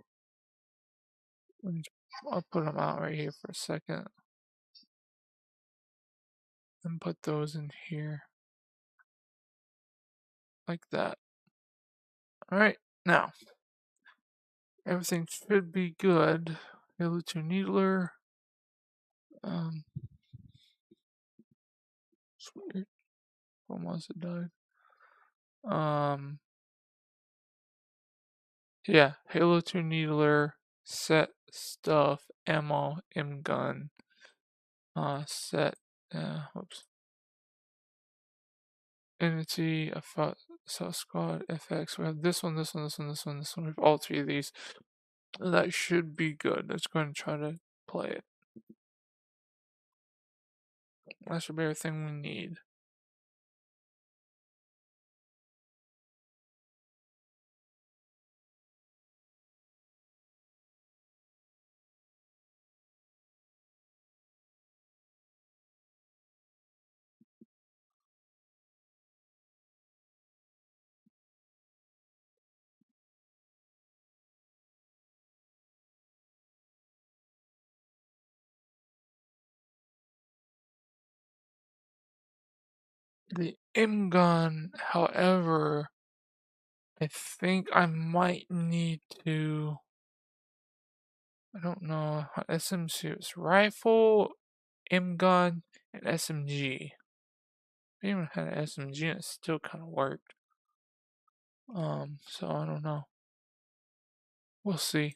I'll put them out right here for a second. And put those in here. Like that. Alright, now. Everything should be good. Halo 2 Needler. It's weird. Almost it died. Yeah, Halo 2 Needler, set stuff, ammo, M gun, set, whoops. Entity, Squad, FX. We have this one, this one, this one, this one, this one. We have all three of these. That should be good. Let's go ahead and try to play it. That should be everything we need. The M gun, however, I think I might need to. I don't know. SMG, it's rifle, M gun, and SMG. I even had an SMG and it still kind of worked. So I don't know. We'll see.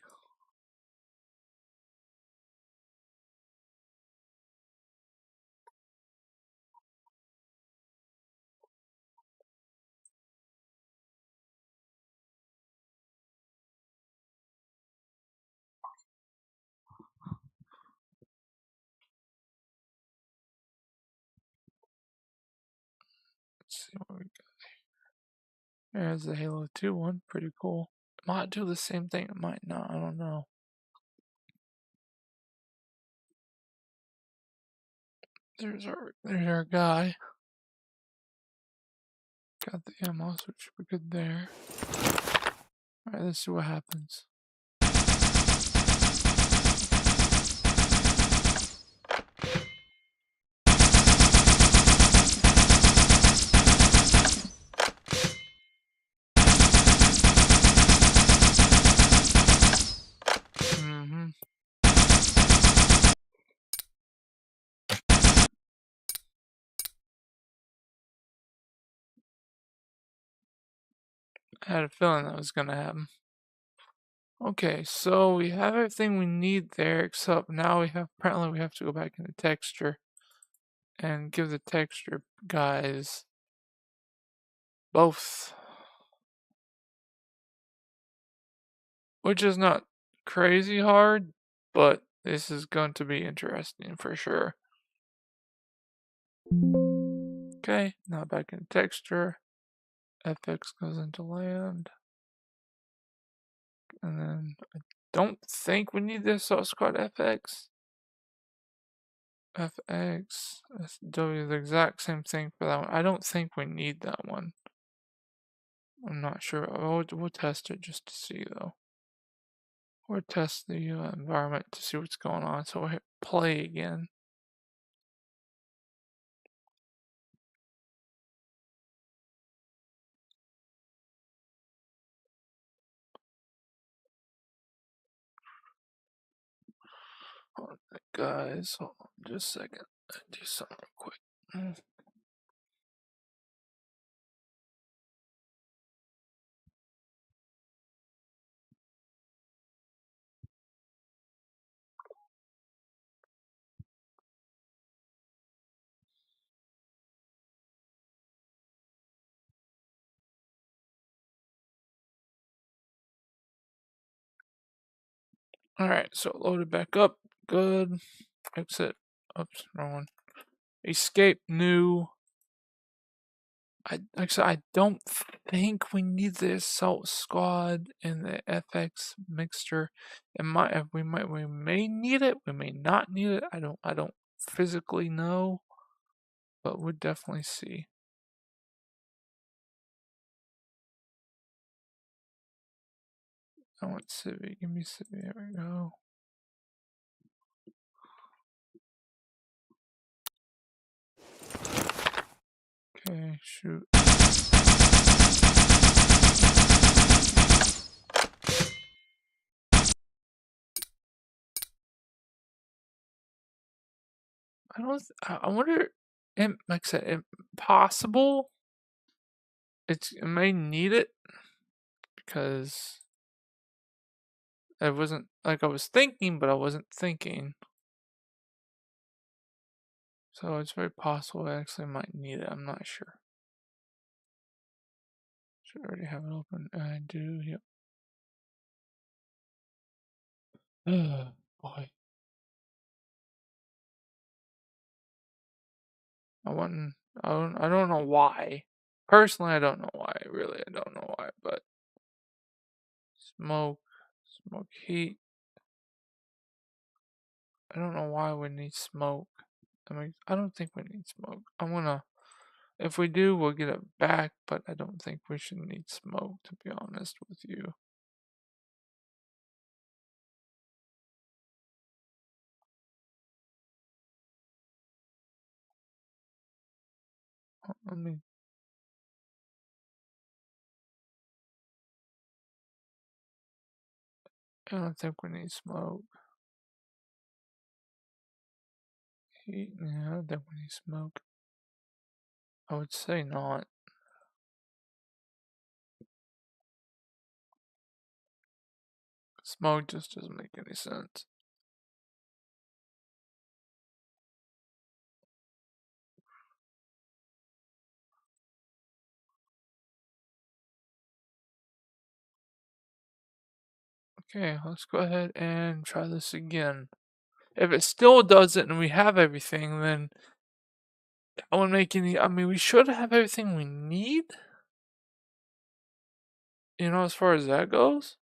Let's see what we got. There's the Halo 2 one, pretty cool. It might do the same thing, it might not, I don't know. There's our guy. Got the ammo, so it should be good there. Alright, let's see what happens. I had a feeling that was gonna happen. Okay, so we have everything we need there, except now apparently we have to go back into texture and give the texture guys both. Which is not crazy hard, but this is going to be interesting for sure. Okay, now back in texture. FX goes into land. And then I don't think we need this, so it's called FX. FX, SW, the exact same thing for that one. I don't think we need that one. I'm not sure. We'll test it just to see though. We'll test the environment to see what's going on. So we'll hit play again. Hold on, guys, hold on just a second. Do something real quick. Alright, so loaded back up. Good. Exit. Oops, wrong one. Escape new. Like I said, I don't think we need the assault squad and the FX mixture. We may need it, we may not need it. I don't physically know, but we'll definitely see. I want Civi. Give me Civi. There we go. Okay, shoot. I wonder, like I said, impossible. It may need it because it wasn't like I was thinking, but I wasn't thinking. So it's very possible I actually might need it. I'm not sure. Should already have it open. I do. Yep. Boy. I don't know why. Personally, I don't know why. Really, I don't know why. But smoke heat. I don't know why we need smoke. I mean, I don't think we need smoke. If we do, we'll get it back, but I don't think we should need smoke, to be honest with you. I don't think we need smoke. Heat, yeah, I don't think we need smoke. I would say not. Smoke just doesn't make any sense. Okay, let's go ahead and try this again. If it still doesn't and we have everything, then I wouldn't make any. I mean, we should have everything we need. You know, as far as that goes.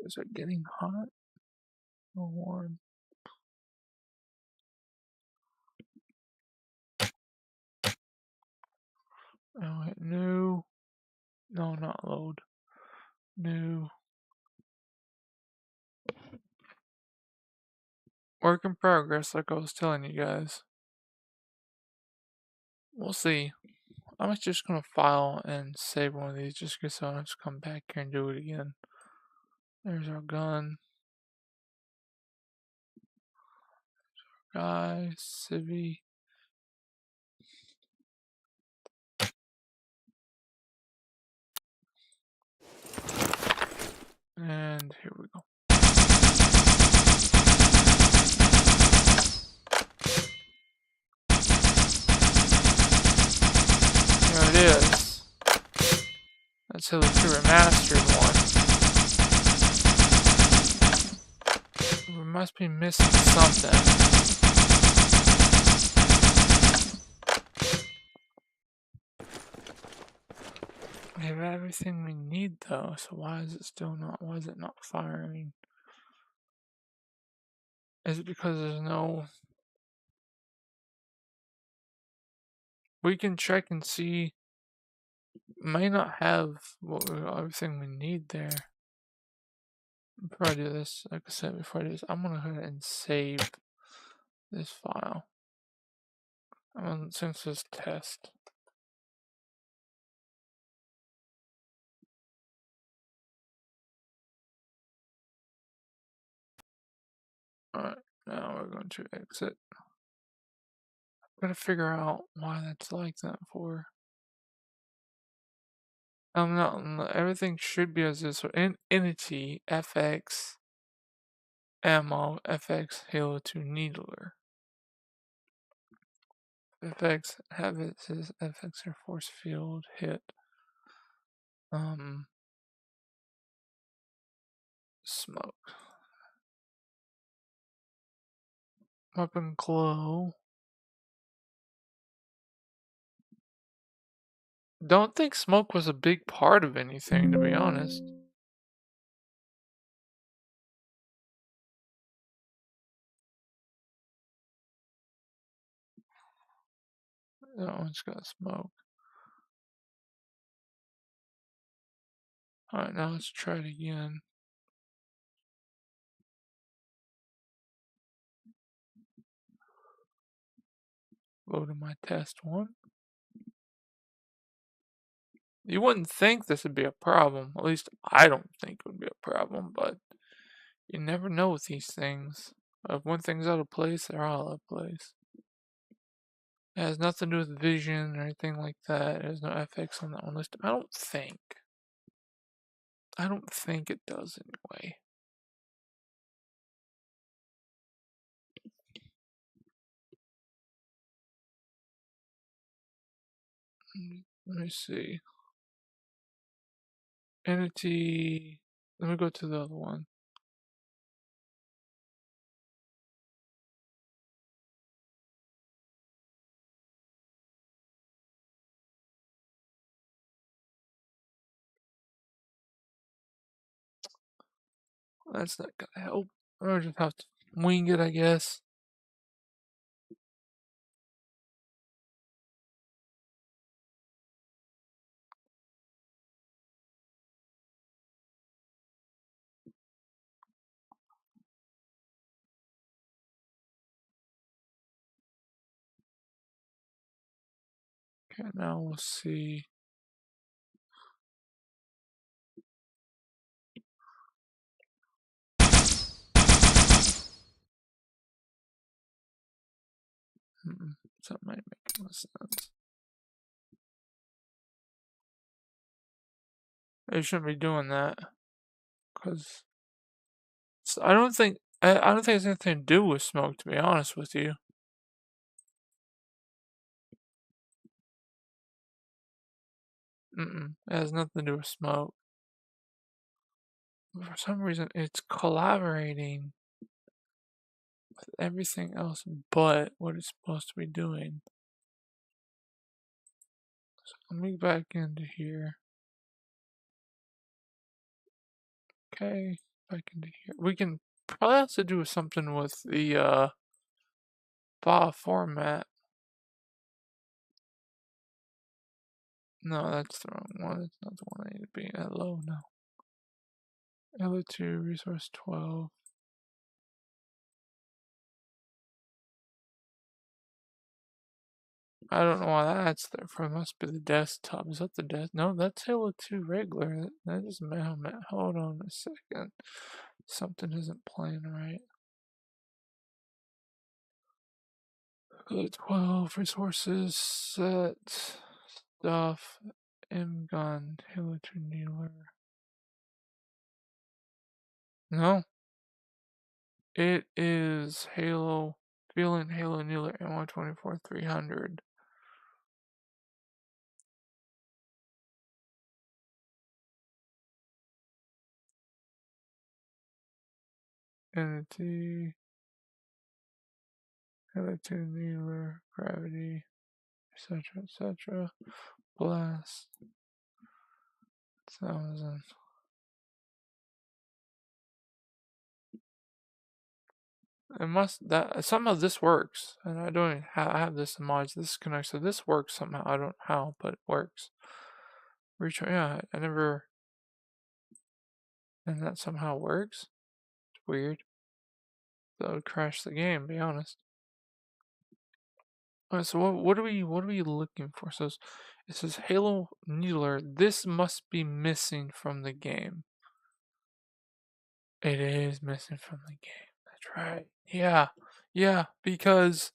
Is it getting hot or warm? Oh, hit new. No, not load. New. Work in progress, like I was telling you guys. We'll see. I'm just gonna file and save one of these just because I don't have to come back here and do it again. There's our gun. Guy, Civi. And here we go. There it is. That's Halo 2 Remastered one. We must be missing something. We have everything we need though, so why is it not firing? Is it because there's no... We can check and see. May not have everything we need there. Before I do this, like I said, before I do this, I'm gonna go ahead and save this file. Since it's test. Alright, now we're going to exit. I'm gonna figure out why that's like that for. No, everything should be as is. So entity FX ammo FX Halo 2 Needler. FX habits is FX Air Force Field hit. Smoke. Weapon glow. Don't think smoke was a big part of anything, to be honest. That one's got smoke. Alright, now let's try it again. Go to my test one. You wouldn't think this would be a problem. At least I don't think it would be a problem, but you never know with these things. If one thing's out of place, they're all out of place. It has nothing to do with vision or anything like that. There's no FX on that one list. I don't think. I don't think it does anyway. Let me see. Entity. Let me go to the other one. That's not gonna help. I'll just have to wing it, I guess. Okay, now we'll see. That might make more sense. They shouldn't be doing that, because I don't think it's anything to do with smoke. To be honest with you, it has nothing to do with smoke. For some reason, it's collaborating with everything else but what it's supposed to be doing. So let me back into here. Okay, back into here. We can probably have to do something with the file format. No, that's the wrong one. It's not the one I need to be at low now. L2 resource 12. I don't know why that's there for. It must be the desktop. Is that the desk? No, that's Halo 2 regular. That is Mahomet. Hold on a second. Something isn't playing right. Halo 12 resources set stuff M gun Halo 2 Needler. No. It is Halo Feeling Halo Needler ammo 24300. Entity, Halo 2 Needler, Gravity, etc., etc. Blast. 1,000. It must that somehow this works, and I don't even I have this in mods. This connects, so this works somehow. I don't know how, but it works. Retry, yeah, I never, and that somehow works. It's weird. That would crash the game. Be honest. Alright, so what are we looking for? So it says Halo Needler. This must be missing from the game. It is missing from the game. That's right. Yeah, because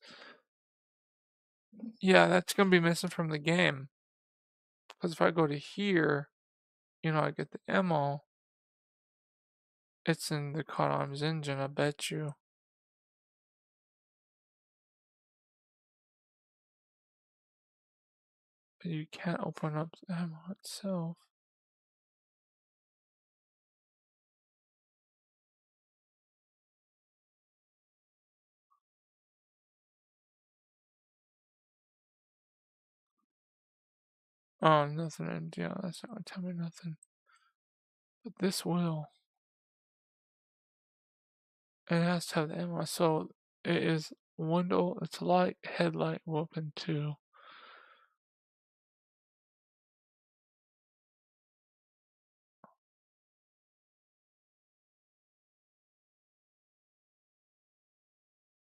yeah, that's gonna be missing from the game. Because if I go to here, I get the ammo. It's in the Cod Arms engine, I bet you. But you can't open up the ammo itself. Oh, nothing. Yeah, that's not gonna tell me nothing. But this will. It has to have the ammo. So it is window. It's light, headlight, weapon 2.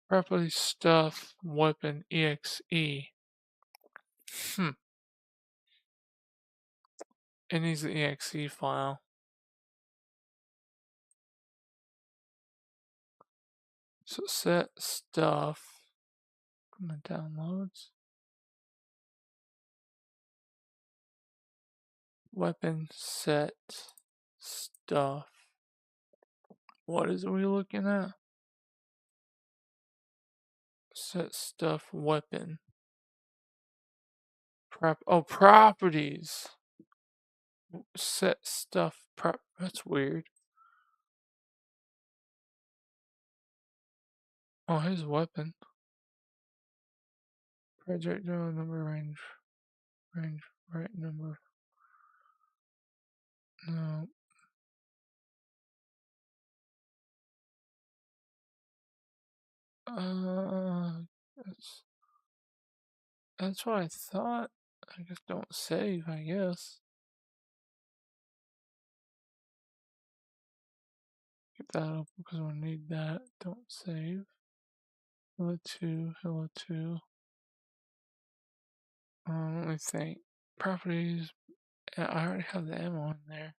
Property stuff, weapon, exe. It needs the exe file. So set stuff. Come on, downloads. Weapon set stuff. What is we looking at? Set stuff weapon. Properties. Set stuff that's weird. Oh, here's weapon. Projectile number range, right number. No. That's what I thought. I guess don't save, I guess. Get that up because we'll need that. Don't save. Hello 2, hello 2. Let me think. Properties. I already have the ammo in there.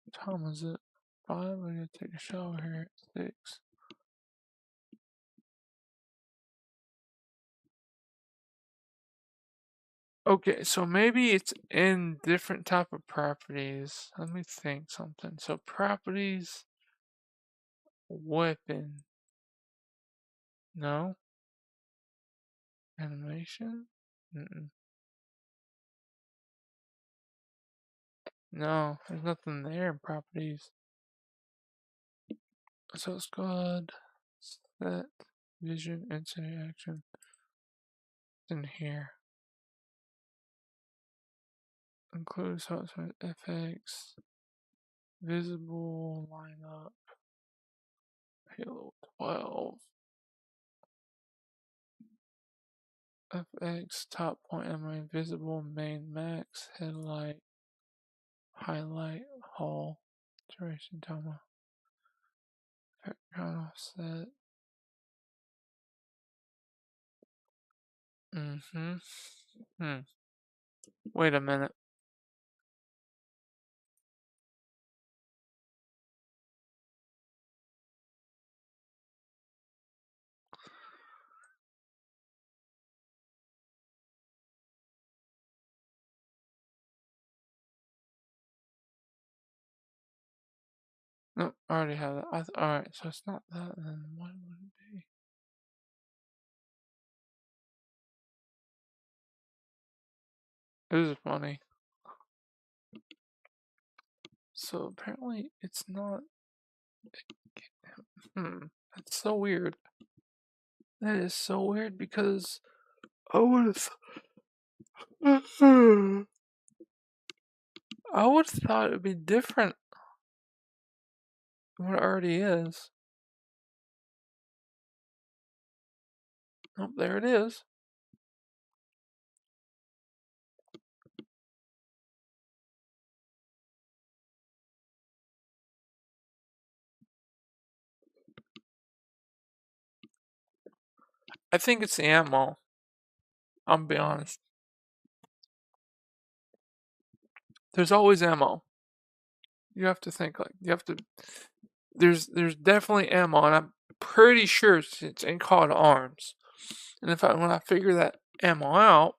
What time is it? 5? I gotta take a shower here at 6. Okay, so maybe it's in different type of properties. Let me think something. So properties, weapon. No. Animation? Mm-mm. No, there's nothing there in properties. So squad, set, vision, incident action. It's in here. Include software FX, visible lineup, Halo 12. FX, top point MA, visible, main max, headlight, highlight, hull, duration timer, background offset. Wait a minute. Nope, I already have that. Alright, so it's not that, then what would it be? This is funny. So apparently it's not That's so weird. That is so weird because I would have I would have thought it would be different than what it already is. Oh, there it is. I think it's the ammo. I'll be honest. There's always ammo. You have to think like you have to. There's definitely ammo, and I'm pretty sure it's in Call to Arms. And when I figure that ammo out,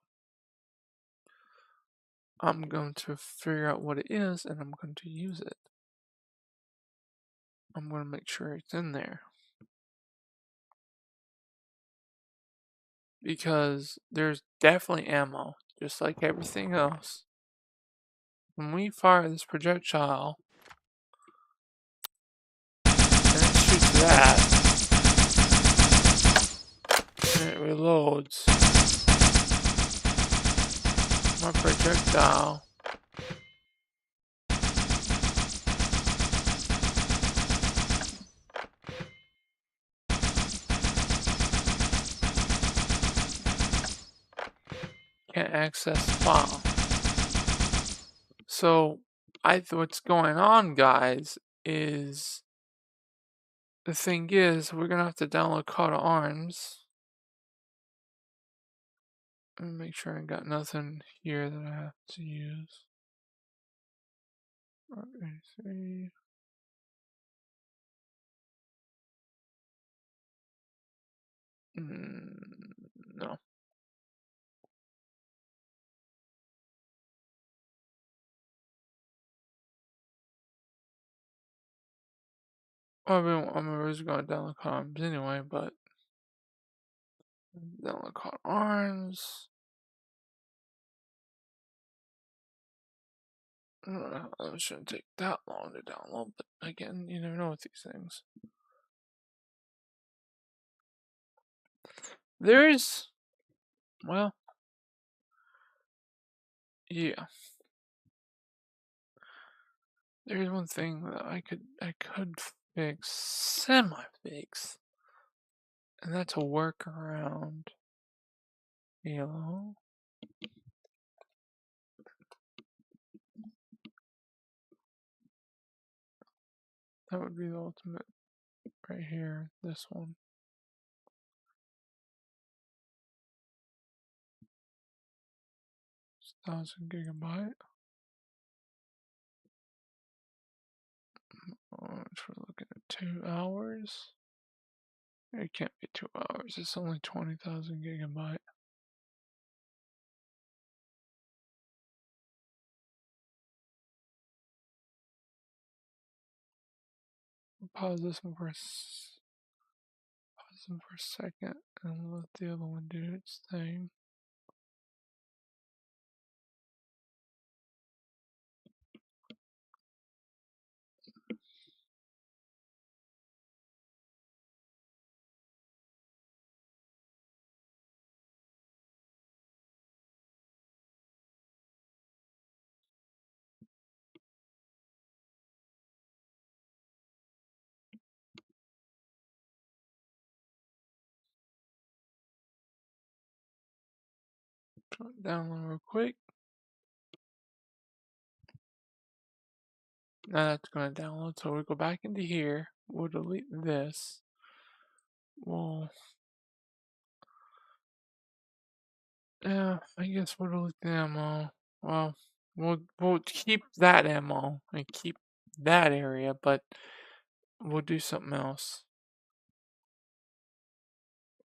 I'm going to figure out what it is, and I'm going to use it. I'm going to make sure it's in there. Because there's definitely ammo, just like everything else. When we fire this projectile, and it shoots that, and it reloads, my projectile can't access the file. So, what's going on, guys, is the thing is we're gonna have to download Call to Arms. Let me make sure I got nothing here that I have to use. RA3. No. I was going to download Call to Arms anyway, but download Call to Arms. It shouldn't take that long to download, but again, you never know with these things. There's, well, yeah. There's one thing that I could fix, semi-fix, and that's a workaround. Halo. That would be the ultimate right here, this one. It's 1,000 gigabyte. Which we're looking at 2 hours. It can't be 2 hours, it's only 20,000 gigabyte. Pause this one for a second and let the other one do its thing. Download real quick. Now that's going to download, so we'll go back into here. We'll delete this. Yeah, I guess we'll delete the ammo. Well, we'll keep that ammo and keep that area, but we'll do something else.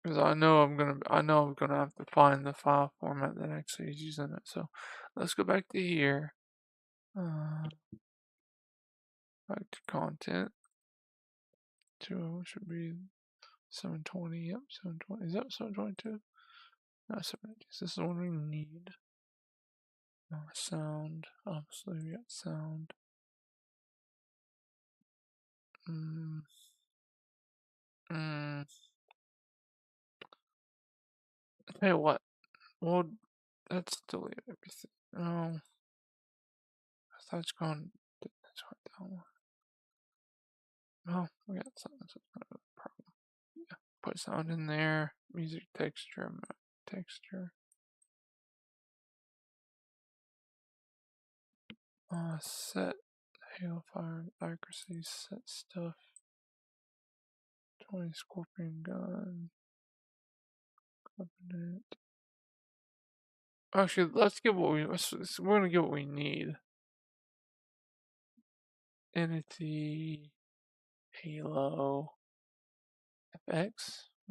Because I know I'm gonna have to find the file format that actually is using it. So let's go back to here. Back to content. Should be 720. Yep, 720. Is that 722? No, 720. This is the one we need. Sound. Obviously, we got sound. Tell you what, well, let's delete everything. No, I thought it's going. That's what that one. No, we got something. That's not a problem. Yeah, put sound in there. Music texture, texture. Set Halo Fire accuracy. Set stuff. 20 Scorpion gun. Covenant. Actually, let's get what we're gonna get what we need. Entity, Halo, FX.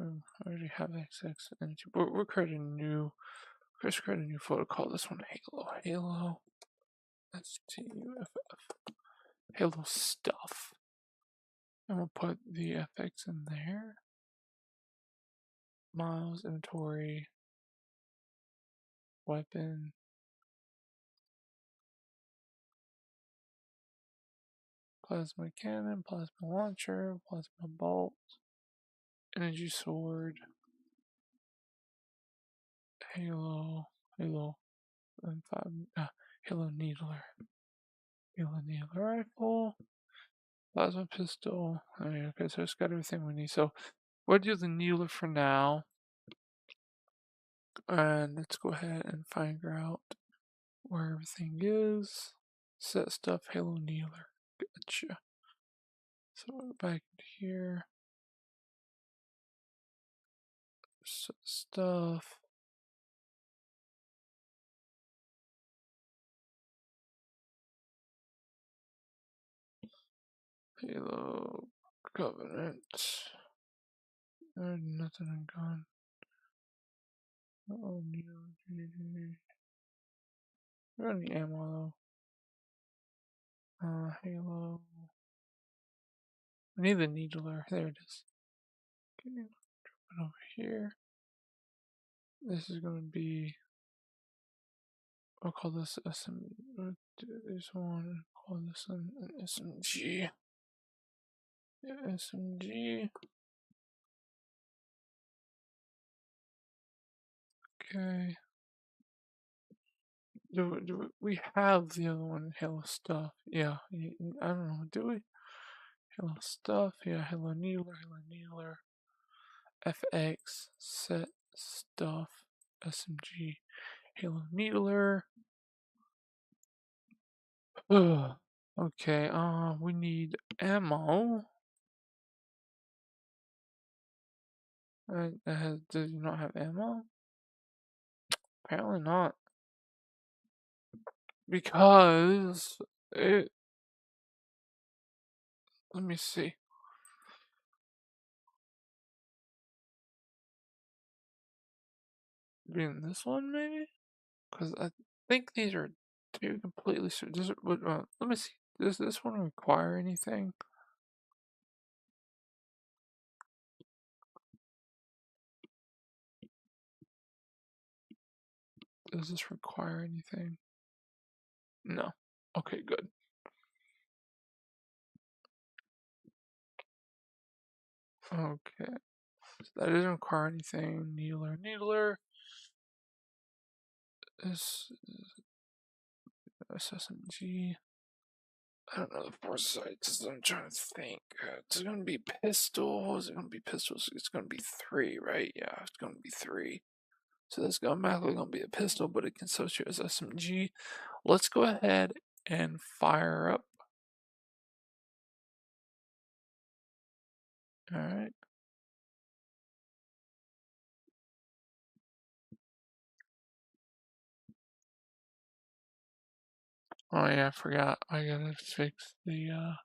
I already have XX Entity. We're creating a new. Let's create a new photo. Call this one Halo. Halo. STUFF. Halo stuff. And we'll put the FX in there. Miles, inventory, weapon. Plasma cannon, plasma launcher, plasma bolt, energy sword, Halo, and Halo needler, rifle, plasma pistol. Okay, so it's got everything we need. So we'll do the needler for now, and let's go ahead and figure out where everything is. Set stuff, Halo needler. Gotcha. So back here. Set stuff. Halo Covenant. There's nothing in gun. Oh, no. We don't need ammo though. Halo. We need the needler. There it is. Okay, drop it over here. This is gonna be. I'll call this SM. This one. Call this an SMG. Yeah, SMG. Okay. Do we have the other one, Halo stuff? Yeah, I don't know. Do we? Halo stuff. Yeah, Halo needler. FX set stuff. SMG. Halo needler. Ugh. Okay. We need ammo. Does it not have ammo? Apparently not. Because it. Let me see. Being this one maybe? Because I think these are two completely. Let me see. Does this one require anything? Does this require anything? No. Okay, good. Okay. So that doesn't require anything. Needler. This SMG. I don't know the four sights. I'm trying to think. It's gonna be pistols. Is it gonna be pistols? It's gonna be 3, right? Yeah, it's gonna be 3. So that's automatically gonna be a pistol, but it can associate as SMG. Let's go ahead and fire up. All right. Oh yeah, I forgot. I gotta fix the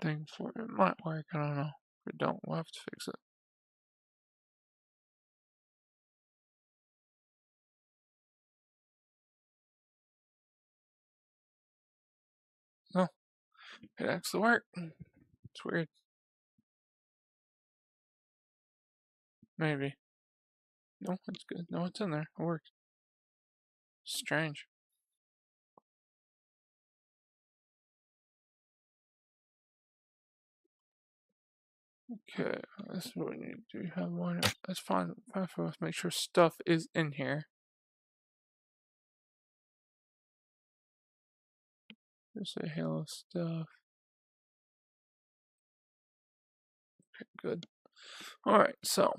thing for it. It might work. I don't know. If it don't, we'll have to fix it. No, it actually worked. It's weird. Maybe. No, it's good. No, it's in there. It works. Strange. Okay, this is what we need to do. We have one. Let's find for us. Make sure stuff is in here. There's a Halo stuff. Okay, good. Alright, so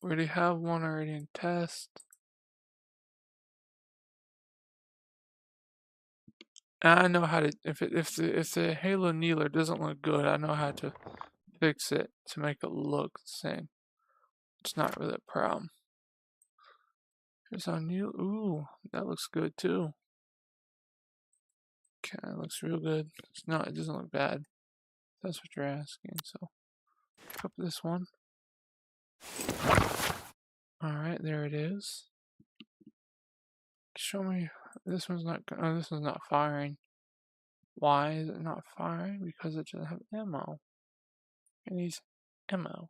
we already have one already in test. And I know how to if the Halo Kneeler doesn't look good, I know how to fix it to make it look the same. It's not really a problem. Here's our new ooh, that looks good too. Okay, that looks real good. It's not, it doesn't look bad. That's what you're asking, so pick up this one. Alright, there it is. Show me this one's not this one's not firing. Why is it not firing? Because it doesn't have ammo. It needs ammo.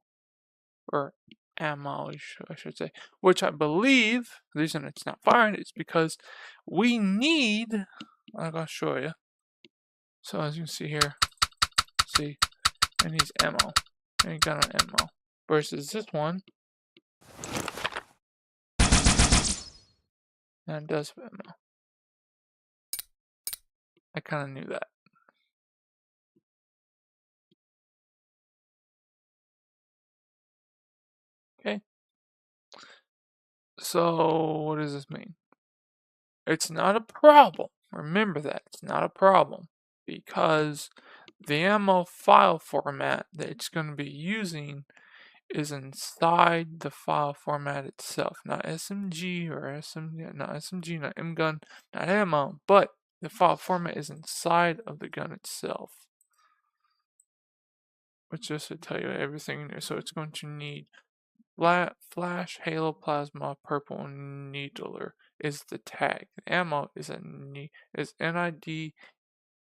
Or ammo, I should say. Which I believe the reason it's not firing is because we need, I'm gonna show you. So as you can see here, see, it needs ammo. And gun on ammo. Versus this one, that does have ammo. I kinda knew that. Okay. So what does this mean? It's not a problem. Remember that. It's not a problem. Because the ammo file format that it's going to be using is inside the file format itself. Not SMG or not SMG, not MGun, not ammo, but the file format is inside of the gun itself. Which just to tell you everything in there. So it's going to need Flash, Halo, Plasma, Purple, Needler is the tag. The ammo is NID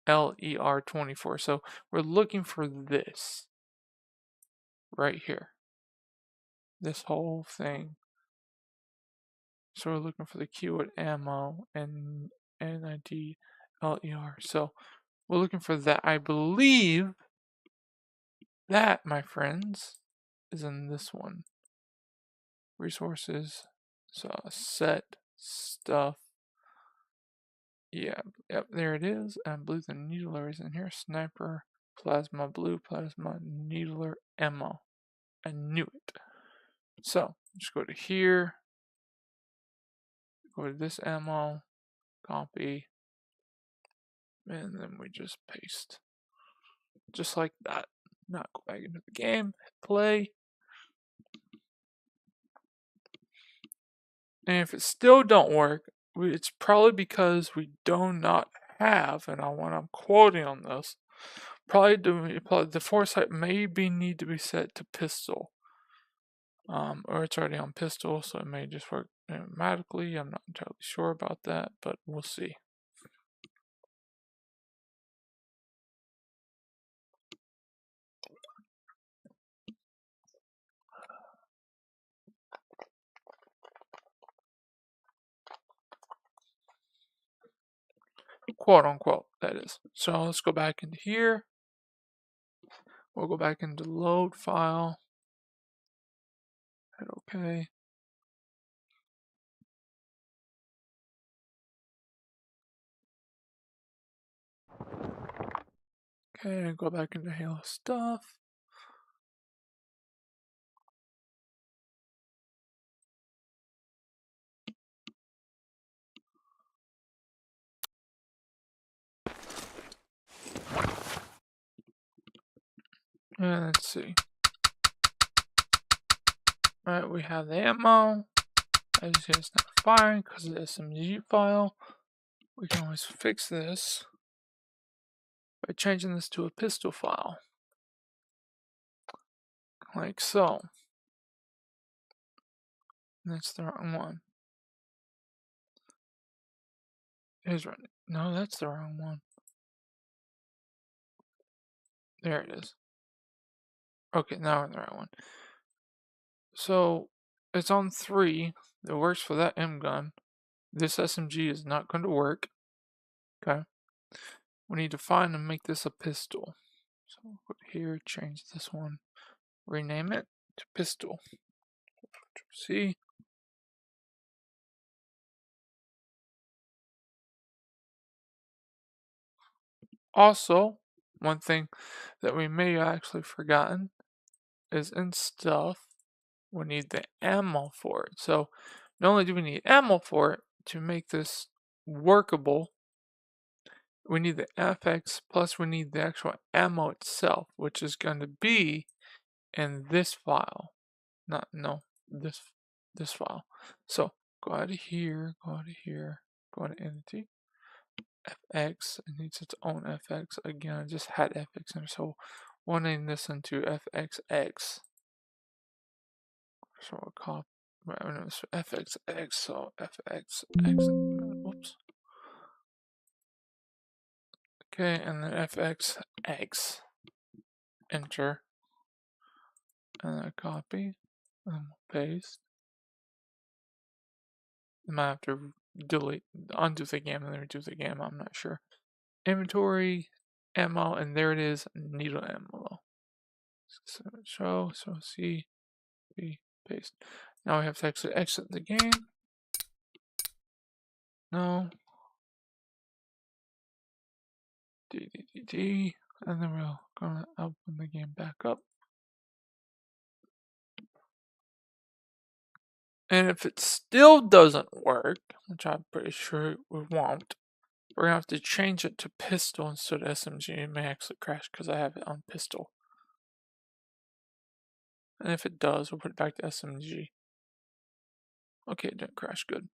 LER24. So we're looking for this right here. This whole thing. So we're looking for the keyword ammo and NID LER. So we're looking for that. I believe that, my friends, is in this one. Resources. So set stuff. Yeah, yep, there it is. And blue, the needler is in here. Sniper, plasma, blue, plasma, needler, ammo. I knew it. So just go to here. Go to this ammo. Copy. And then we just paste. Just like that. Now go back into the game. Play. And if it still don't work, it's probably because we do not have, and when I'm quoting on this, probably the foresight maybe need to be set to pistol. Or it's already on pistol, so it may just work automatically. I'm not entirely sure about that, but we'll see. Quote unquote, that is. So let's go back into here. We'll go back into load file. Hit OK. Okay, go back into Halo stuff. And let's see. Alright, we have the ammo. As you see, it's not firing because of the SMG file. We can always fix this by changing this to a pistol file. Like so. And that's the wrong one. Here's right. No, that's the wrong one. There it is. Okay, now we're in the right one. So it's on 3. It works for that M gun. This SMG is not going to work. Okay. We need to find and make this a pistol. So we'll go here, change this one, rename it to pistol. See? Also, one thing that we may have actually forgotten is in stuff, we need the ammo for it. So not only do we need ammo for it to make this workable, we need the FX plus we need the actual ammo itself, which is going to be in this file. This file. So go out of here, go to entity. FX, it needs its own FX. Again, I just had FX in there, so we'll name this into FXX. So we'll copy FXX, so FXX, whoops. Okay, and then FXX, enter, and then copy, and paste. I might have to undo the gamma, and then redo the gamma, I'm not sure. Inventory, ammo, and there it is, needle ammo. So C, B, paste. Now we have to actually exit the game. No. D, and then we're gonna open the game back up. And if it still doesn't work, which I'm pretty sure it won't, we're gonna have to change it to pistol instead of SMG. It may actually crash because I have it on pistol. And if it does, we'll put it back to SMG. Okay, it didn't crash, good.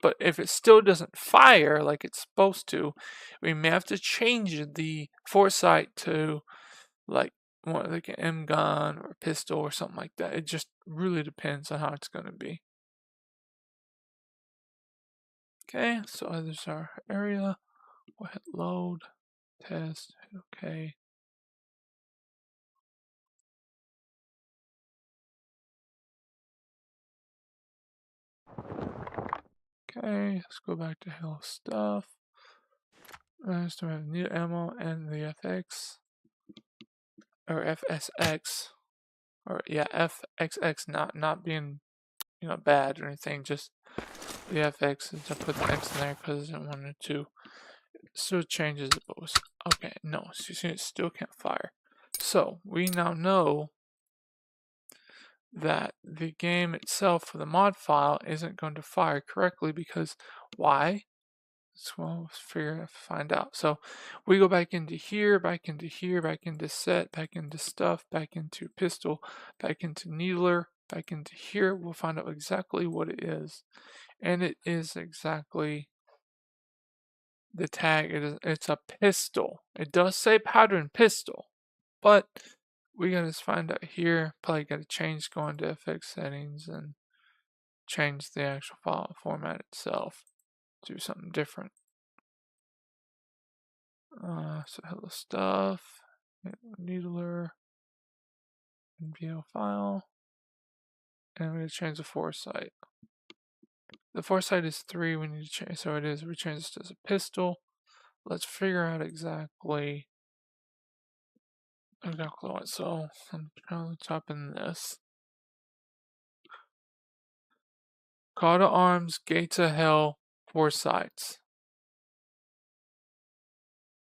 But if it still doesn't fire like it's supposed to, we may have to change the foresight to like an M gun or a pistol or something like that. It just really depends on how it's going to be. Okay, so there's our area. We'll hit load, test, hit OK. Okay, let's go back to Hello Stuff. So we have new ammo and the FX or FSX, or yeah, FXX, not being bad or anything, just the FX. I put the X in there because I didn't want it to. So it changes it, but okay, no, so you see it still can't fire. So we now know that the game itself for the mod file isn't going to fire correctly because why? Well, find out. So we go back into here, back into here, back into set, back into stuff, back into pistol, back into needler, back into here. We'll find out exactly what it is. And it is exactly the tag. It's a pistol. It does say powder and pistol, but we gotta find out here. Probably gotta change, go into FX settings and change the actual file format itself. Do something different. So hello stuff, needler, NVO file, and we're gonna change the foresight. The foresight is 3. We need to change, so it is. We change this as a pistol. Let's figure out exactly what. So I'm trying to type in this. Call to arms, gates of hell, foresights.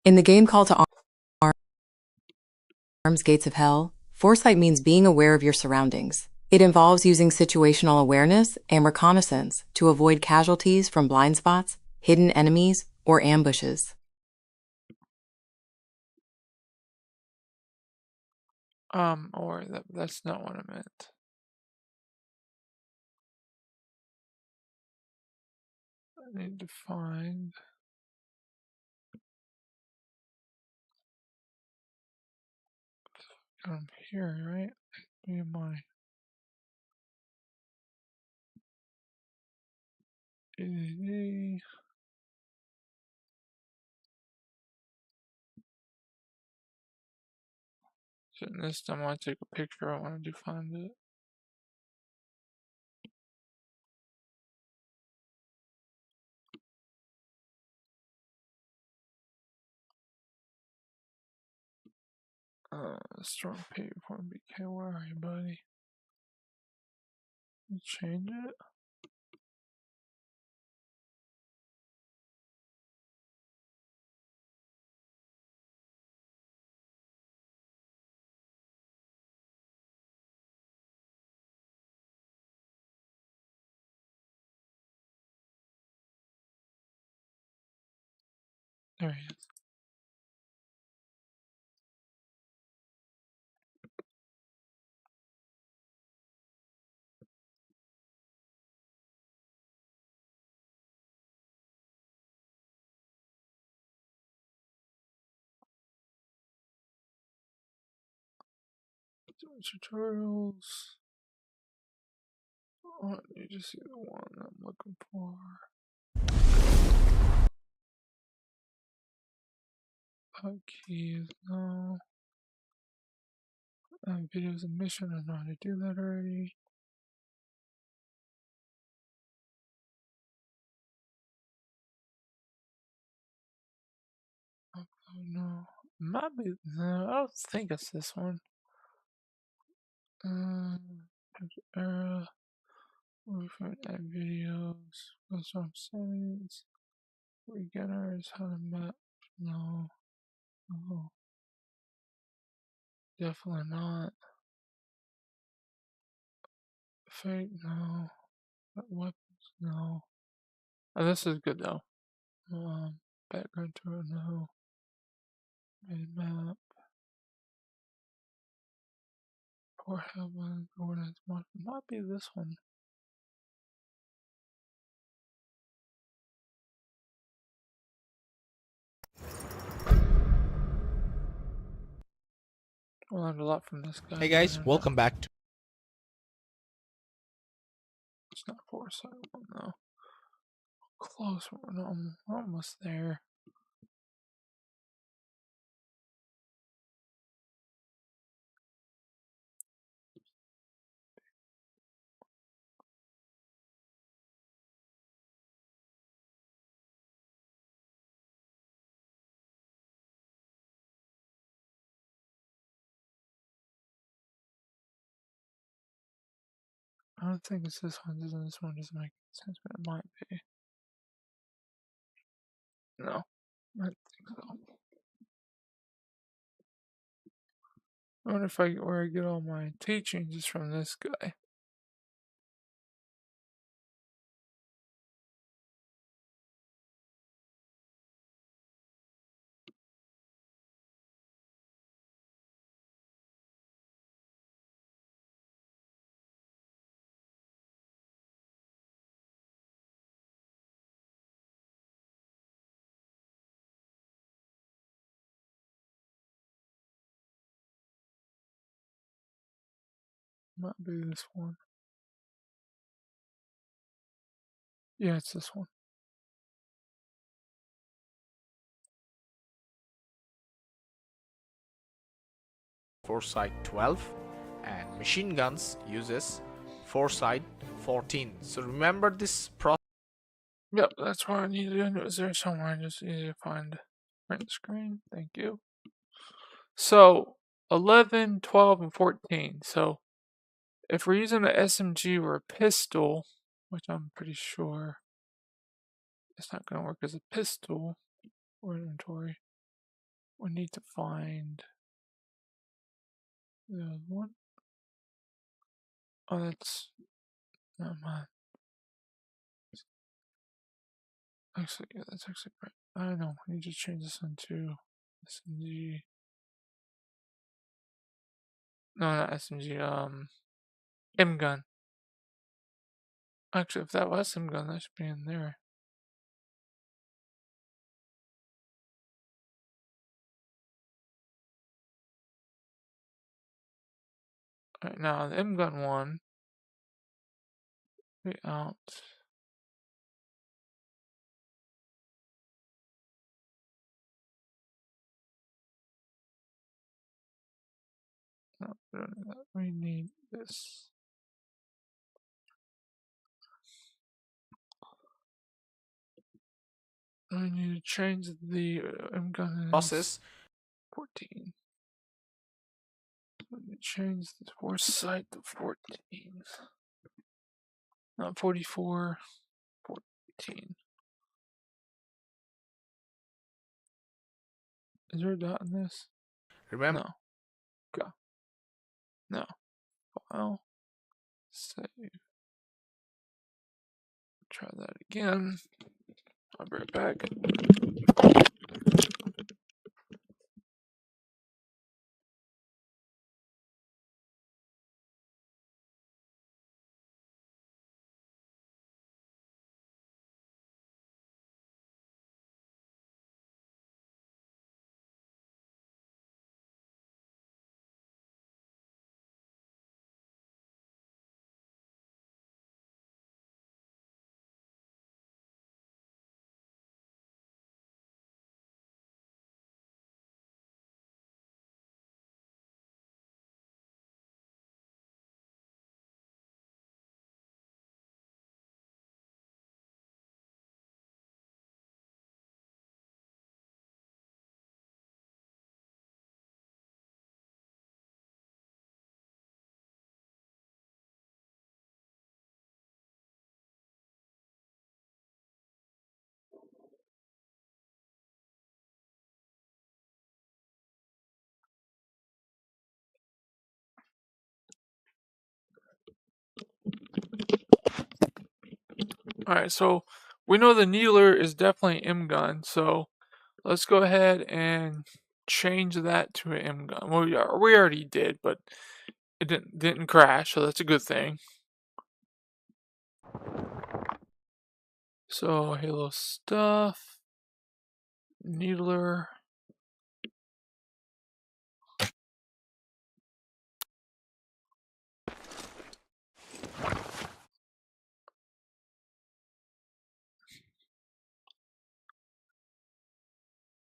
In the game Call to Arms Gates of Hell, foresight means being aware of your surroundings. It involves using situational awareness and reconnaissance to avoid casualties from blind spots, hidden enemies, or ambushes. Or that's not what I meant. I need to find. Here, right? Where am I? So this time I take a picture. I wanted to find it. Storm P4 BK, where are you, buddy? You change it? There he is. Tutorials. Oh, you just see the one I'm looking for. Keys, no. Videos and mission, I know how to do that already. Oh no. Might be, no, I don't think it's this one. Era. Movement and videos. What's on settings? Beginners, how to map. No. No. Definitely not. Fate, no. Weapons, no. Oh, this is good though. Background tour, no. Main map. Poor heaven, coordinates, might be this one. I learned a lot from this guy. Hey guys, welcome back to It's not foresight one though. Close one. I'm almost there. I don't think it's this one. This one doesn't make sense, but it might be. No, I don't think so. I wonder if where I get all my teachings is from this guy. Might be this one. Yeah, it's this one. Foresight 12 and machine guns uses Foresight 14. So remember this process. Yep, that's what I need to do. Is there somewhere just easy to find right on the screen? Thank you. So 11, 12, and 14. So if we're using an SMG or a pistol, which I'm pretty sure it's not going to work as a pistol or inventory, we need to find the other one. Oh, that's not mine. Actually, yeah, that's actually right. I don't know. I need to change this into SMG. No, not SMG. M gun. Actually, if that was M gun, that should be in there. Alright, now the M gun one. Be out. No, we don't need that. We need this. I need to change the M gun is Process 14. change the Foresight to 14. Not 44, 14. Is there a dot in this? Remember? No. Go. No. File. Save. Try that again. I'll be right back. Alright, so we know the Needler is definitely M gun, so let's go ahead and change that to an M gun. Well, we already did, but it didn't crash, so that's a good thing. So Halo stuff, Needler.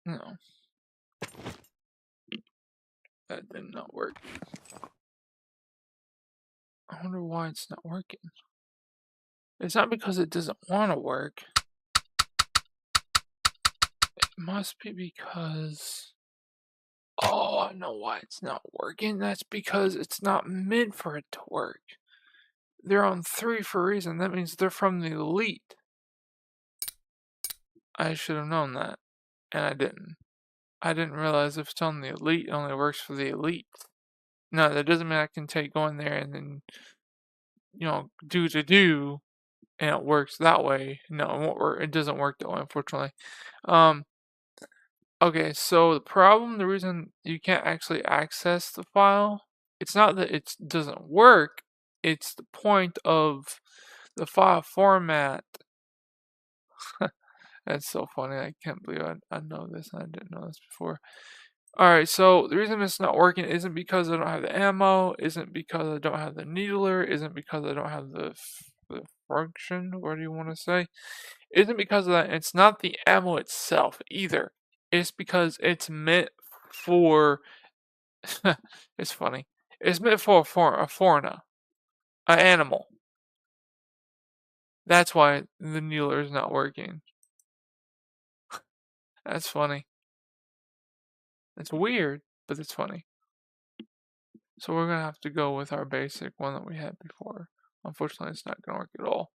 No. That did not work. I wonder why it's not working. It's not because it doesn't want to work. It must be because... Oh, I know why it's not working. That's because it's not meant for it to work. They're on 3 for a reason. That means they're from the elite. I should have known that. And I didn't. I didn't realize if it's on the elite, it only works for the elite. No, that doesn't mean I can go in there and then, do, and it works that way. No, it won't work. It doesn't work that way, unfortunately. Okay, so the reason you can't actually access the file, it's not that it doesn't work, it's the point of the file format. That's so funny. I can't believe I know this and I didn't know this before. Alright, so the reason it's not working isn't because I don't have the ammo, isn't because I don't have the Needler, isn't because I don't have the function, what do you want to say? Isn't because of that. It's not the ammo itself either. It's because it's meant for... it's funny. It's meant for a fauna. An animal. That's why the Needler is not working. That's funny. It's weird, but it's funny. So we're going to have to go with our basic one that we had before. Unfortunately, it's not going to work at all.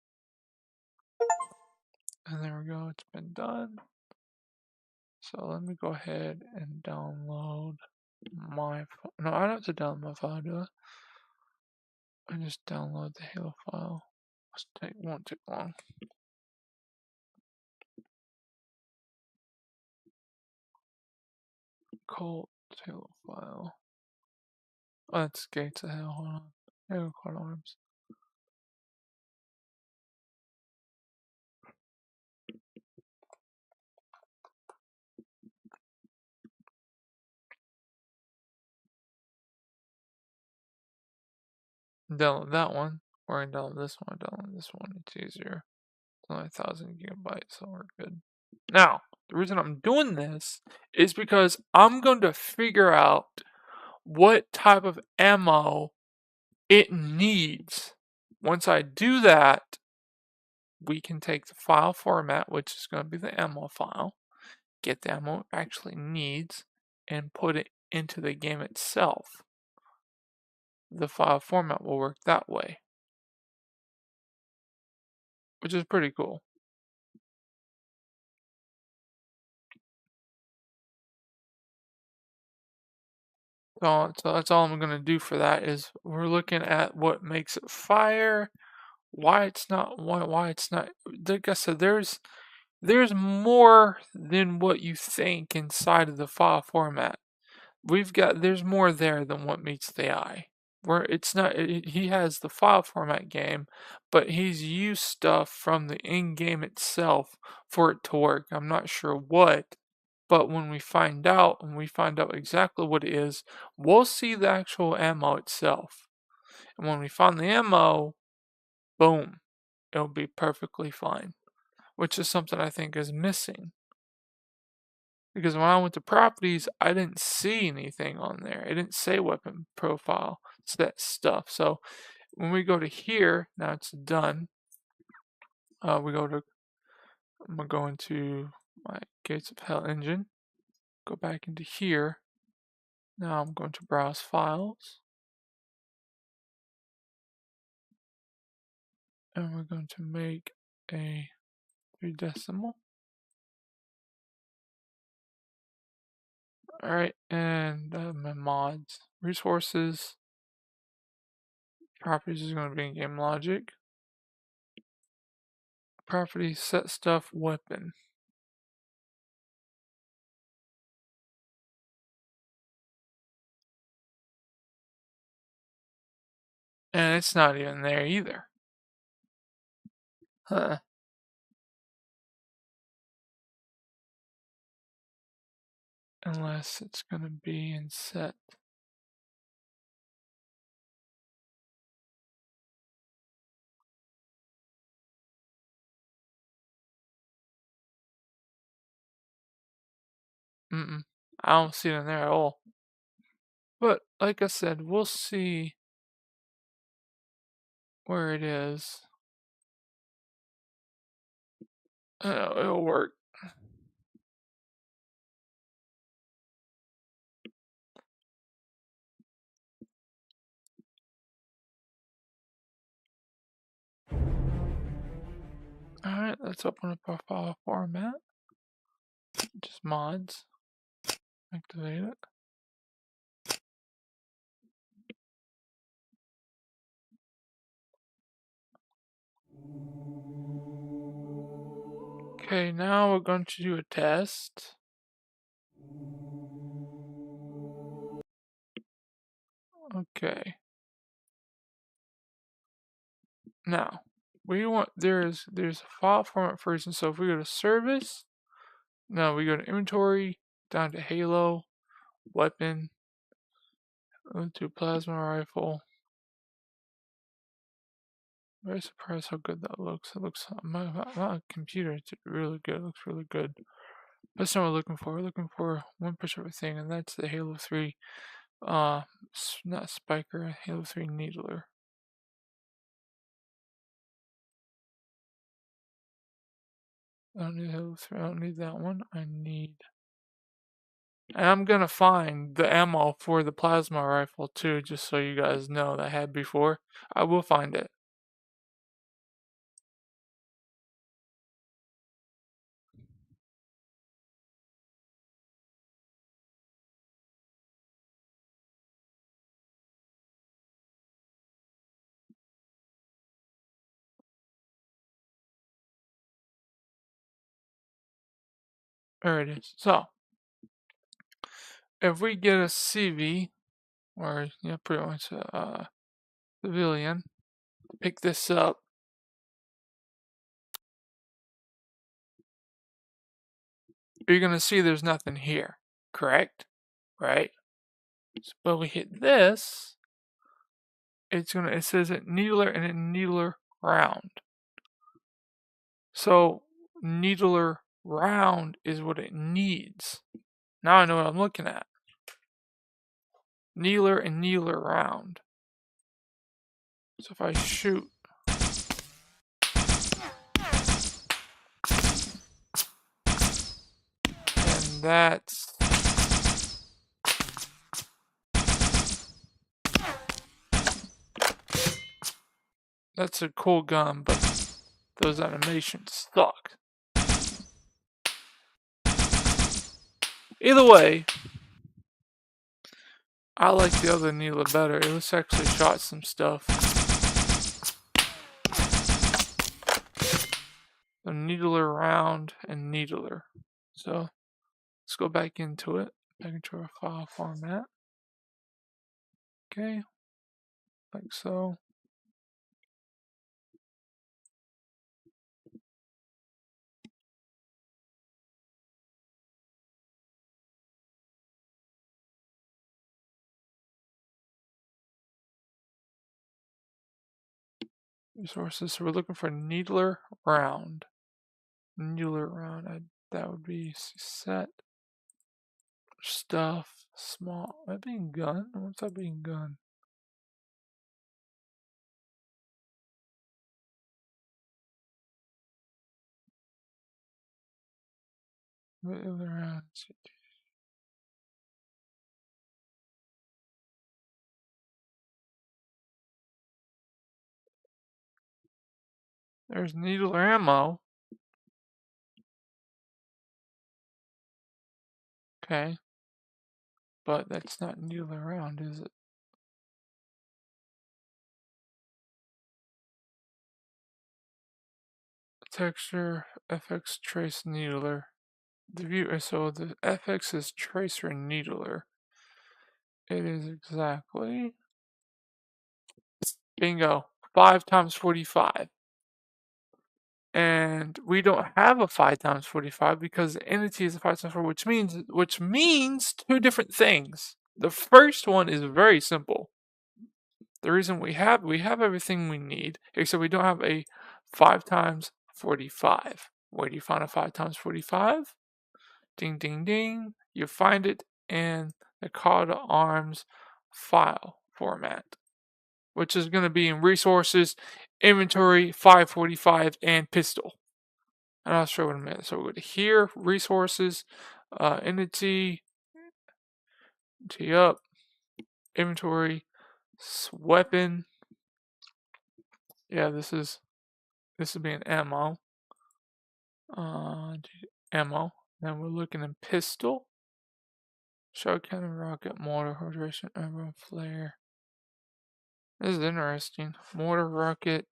And there we go. It's been done. So let me go ahead and download my... No, I don't have to download my file, do I? I just download the Halo file. Won't take long. Colt Halo file. Oh, that's Gates of Hell. Hold on. Halo Colt Arms. Download that one, or I download this one. I download this one. It's easier. It's only 1,000 gigabytes, so we're good. Now, the reason I'm doing this is because I'm going to figure out what type of ammo it needs. Once I do that, we can take the file format, which is going to be the ammo file, get the ammo it actually needs, and put it into the game itself. the file format will work that way, which is pretty cool. So that's all I'm going to do for that. Is we're looking at what makes it fire, why it's not. Like I said, there's more than what you think inside of the file format. There's more there than what meets the eye. Where it's not, he has the file format game, but he's used stuff from the in-game itself for it to work. I'm not sure what, but when we find out, exactly what it is, we'll see the actual ammo itself. And when we find the ammo, boom, it'll be perfectly fine, which is something I think is missing. Because when I went to properties, I didn't see anything on there. It didn't say weapon profile, it's that stuff. So when we go to here, now it's done. I'm gonna go into my Gates of Hell engine, go back into here. Now I'm going to browse files. And we're going to make a 3 decimal. Alright, and my mods. Resources. Properties is going to be in game logic. Properties, set stuff, weapon. And it's not even there either. Huh. Unless it's going to be in set. I don't see it in there at all. But like I said, we'll see where it is. It'll work. Alright, let's open up our file format. Just mods. Activate it. Okay, now we're going to do a test. Okay. Now, there's a file format version. So if we go to service, now we go to inventory, down to Halo, weapon, to plasma rifle. Very surprised how good that looks. It looks my computer. It's really good. It looks really good. That's not what we're looking for. We're looking for one push everything, and that's the Halo 3. Not Spiker, Halo 3 Needler. I don't need Halo 3. I don't need that one. And I'm gonna find the ammo for the plasma rifle too, just so you guys know that I had before. I will find it. There it is. So, if we get a CV, or pretty much a civilian, pick this up. You're gonna see there's nothing here, correct? Right? So, but we hit this, it says it needler and a needler round. So needler round is what it needs. Now I know what I'm looking at. Needler and needler round. So if I shoot, and That's a cool gun, but those animations suck. Either way, I like the other needler better. It was actually shot some stuff. The needler round and needler. So let's go back into it. Back into our file format. Okay. Like so. Resources. So we're looking for needler round. Needler round. That would be set. Stuff. Small. That being gun? What's that being gun? Round. There's needler ammo. Okay. But that's not needler round, is it? Texture, FX trace needler. The view, so the FX is tracer needler. It is exactly, bingo, 5 times 45. And we don't have a 5 times 45 because the entity is a 5 times 4, which means two different things. The first one is very simple. The reason we have everything we need, except we don't have a 5 times 45. Where do you find a 5 times 45? Ding, ding, ding. You find it in the call to arms file format, which is going to be in resources, inventory, 545, and pistol. And I'll show it in a minute. So we'll go to here, resources, entity, tee up, inventory, weapon. Yeah, this is being ammo. Ammo. Then we're looking in pistol. Shot cannon, rocket, mortar, hydration, arrow, flare. This is interesting. Mortar, rocket,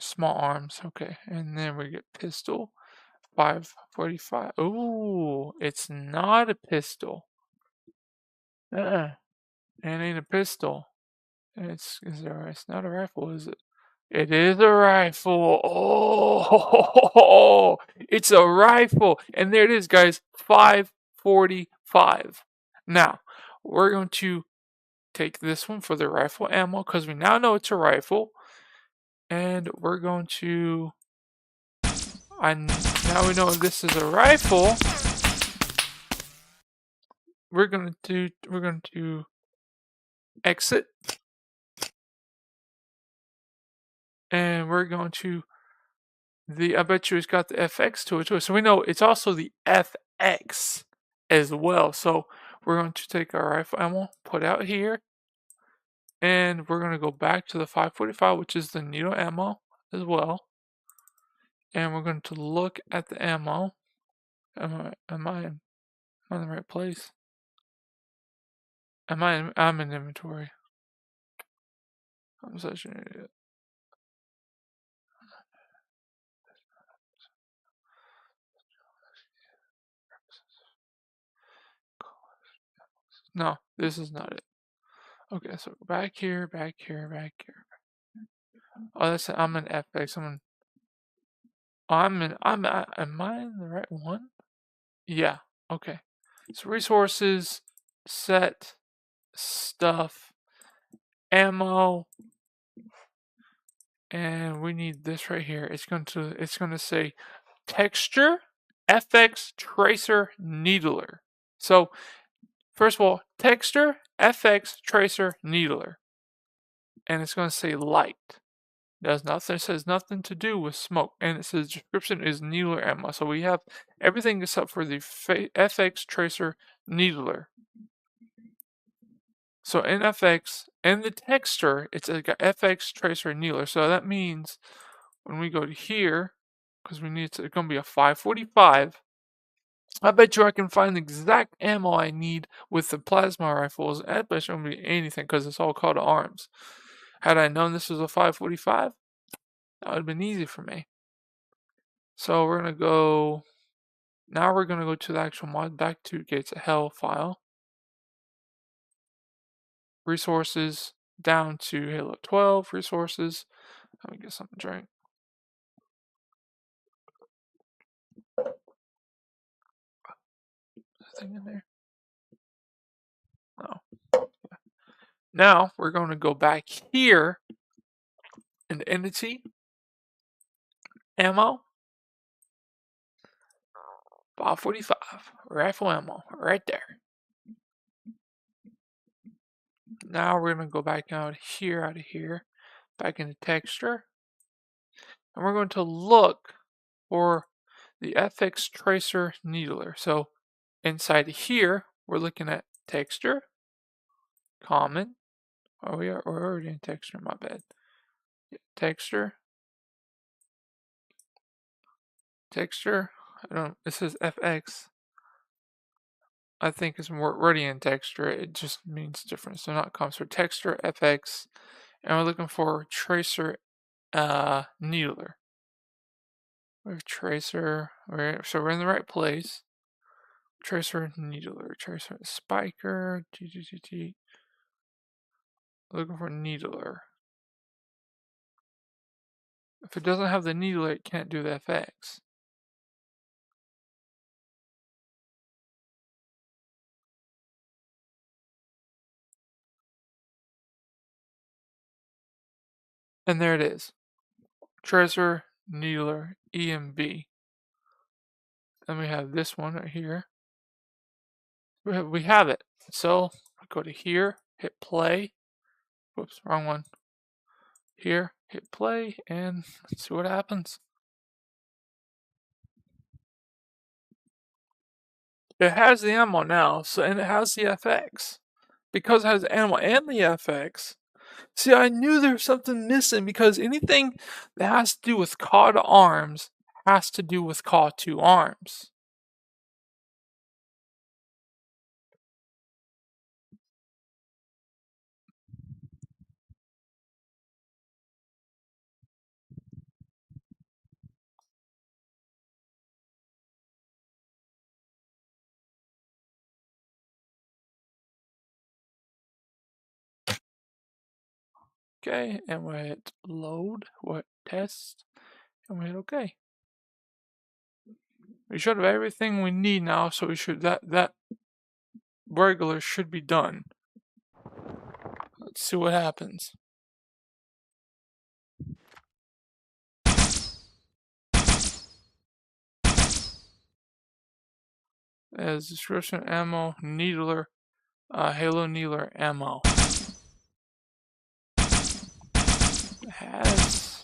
small arms. Okay, and then we get pistol. 545. Ooh, it's not a pistol. It ain't a pistol. It's not a rifle, is it? It is a rifle. Oh, it's a rifle. And there it is, guys. 545. Now, we're going to take this one for the rifle ammo because we now know it's a rifle. And we're going to... now we know this is a rifle. We're going to exit. And we're going to... I bet you it's got the FX to it too. So we know it's also the FX as well. So we're going to take our rifle ammo, put out here, and we're going to go back to the 545, which is the needle ammo as well. And we're going to look at the ammo. Am I in the right place? I'm in inventory. I'm such an idiot. No, this is not it. Okay, so back here. Oh, that's I'm in FX. Am I in the right one? Yeah. Okay. So resources, set, stuff, ammo, and we need this right here. It's going to say texture, FX tracer needler. So first of all, texture, FX tracer needler, and it's going to say light. It says nothing to do with smoke, and it says description is needler ammo. So we have everything except for the FX tracer needler. So in FX, and the texture, it's like a FX tracer needler. So that means when we go to here, because we need to, it's going to be a 545. I bet you I can find the exact ammo I need with the plasma rifles. I bet you it won't be anything because it's all call to arms. Had I known this was a 545, that would have been easy for me. So we're going to go, now we're going to go to the actual mod, back to Gates of Hell file. Resources, down to Halo 12 resources. Let me get something to drink. Thing in there? No. Now we're going to go back here in Entity, Ammo, 545, rifle ammo, right there. Now we're going to go back out of here, back into texture, and we're going to look for the FX Tracer Needler. So inside here, we're looking at texture, common. Oh, we're already in texture, my bad. Texture. It says FX. I think it's more already in texture. It just means different. So not common. So texture, FX, and we're looking for tracer needler. We have tracer. So we're in the right place. Tracer needler. Tracer spiker. Looking for needler. If it doesn't have the needler, it can't do the FX. And there it is. Tracer needler EMB. Then we have this one right here. We have it. So go to here, hit play. Whoops, wrong one. Here, hit play, and let's see what happens. It has the ammo now, and it has the FX. Because it has the ammo and the FX. See, I knew there was something missing because anything that has to do with CAW to arms has to do with CAW to arms. Okay, and we hit load, what test, and we hit OK. We should have everything we need now, so we should that regular should be done. Let's see what happens. As description ammo needler, Halo needler ammo. It has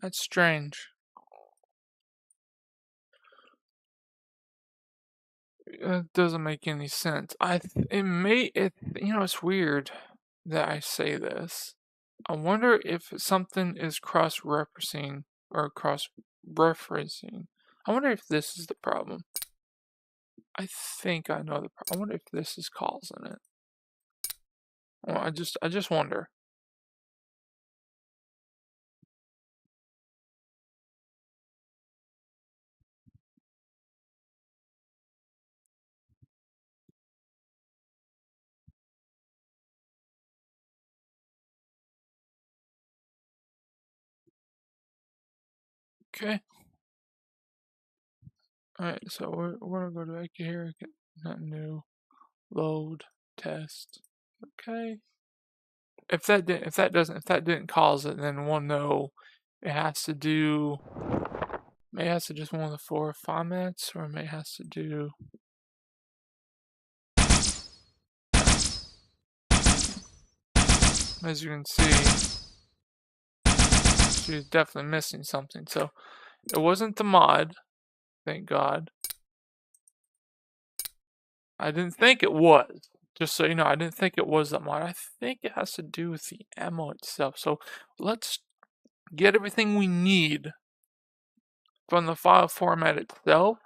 that's strange. It doesn't make any sense. It's weird that I say this. I wonder if something is cross-referencing or cross-referencing. I wonder if this is the problem. I think I know the problem. I wonder if this is causing it. Well, I just wonder. Okay. Alright, so we're gonna go back here, get that new load test. Okay. If that didn't cause it, then we'll know it has to do. May has to just one of the 4 formats, or may has to do. As you can see, she was definitely missing something. So it wasn't the mod, thank God. I didn't think it was. Just so you know, I didn't think it was the mod. I think it has to do with the ammo itself. So let's get everything we need from the file format itself,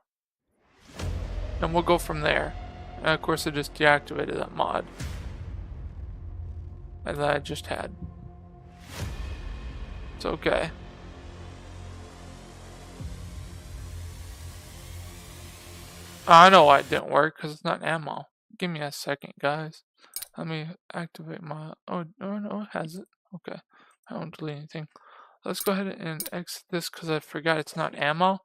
and we'll go from there. And of course, I just deactivated that mod that I just had. It's okay. I know why it didn't work, because it's not ammo. Give me a second, guys. Let me activate my... Oh, no, it has it. Okay. I won't delete anything. Let's go ahead and exit this, because I forgot it's not ammo.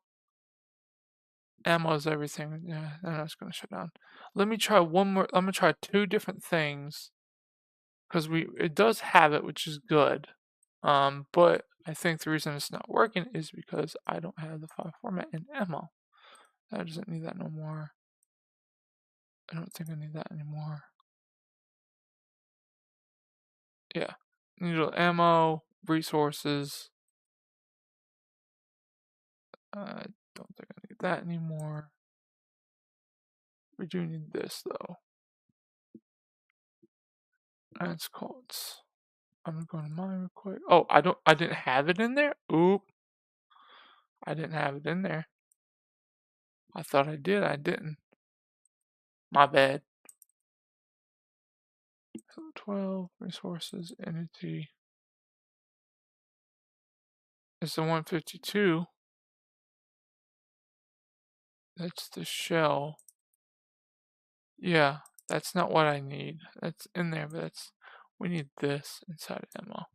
Ammo is everything. Yeah, then it's going to shut down. Let me try one more. I'm going to try 2 different things, because it does have it, which is good. But I think the reason it's not working is because I don't have the file format in ammo. I doesn't need that no more. I don't think I need that anymore. Yeah. Needle ammo, resources. I don't think I need that anymore. We do need this though. That's called. I'm going to mine real quick. Oh, I didn't have it in there? Oop. I didn't have it in there. I thought I did. I didn't. My bad. So 12 resources, entity. It's the 152. That's the shell. Yeah, that's not what I need. That's in there, but we need this inside ammo.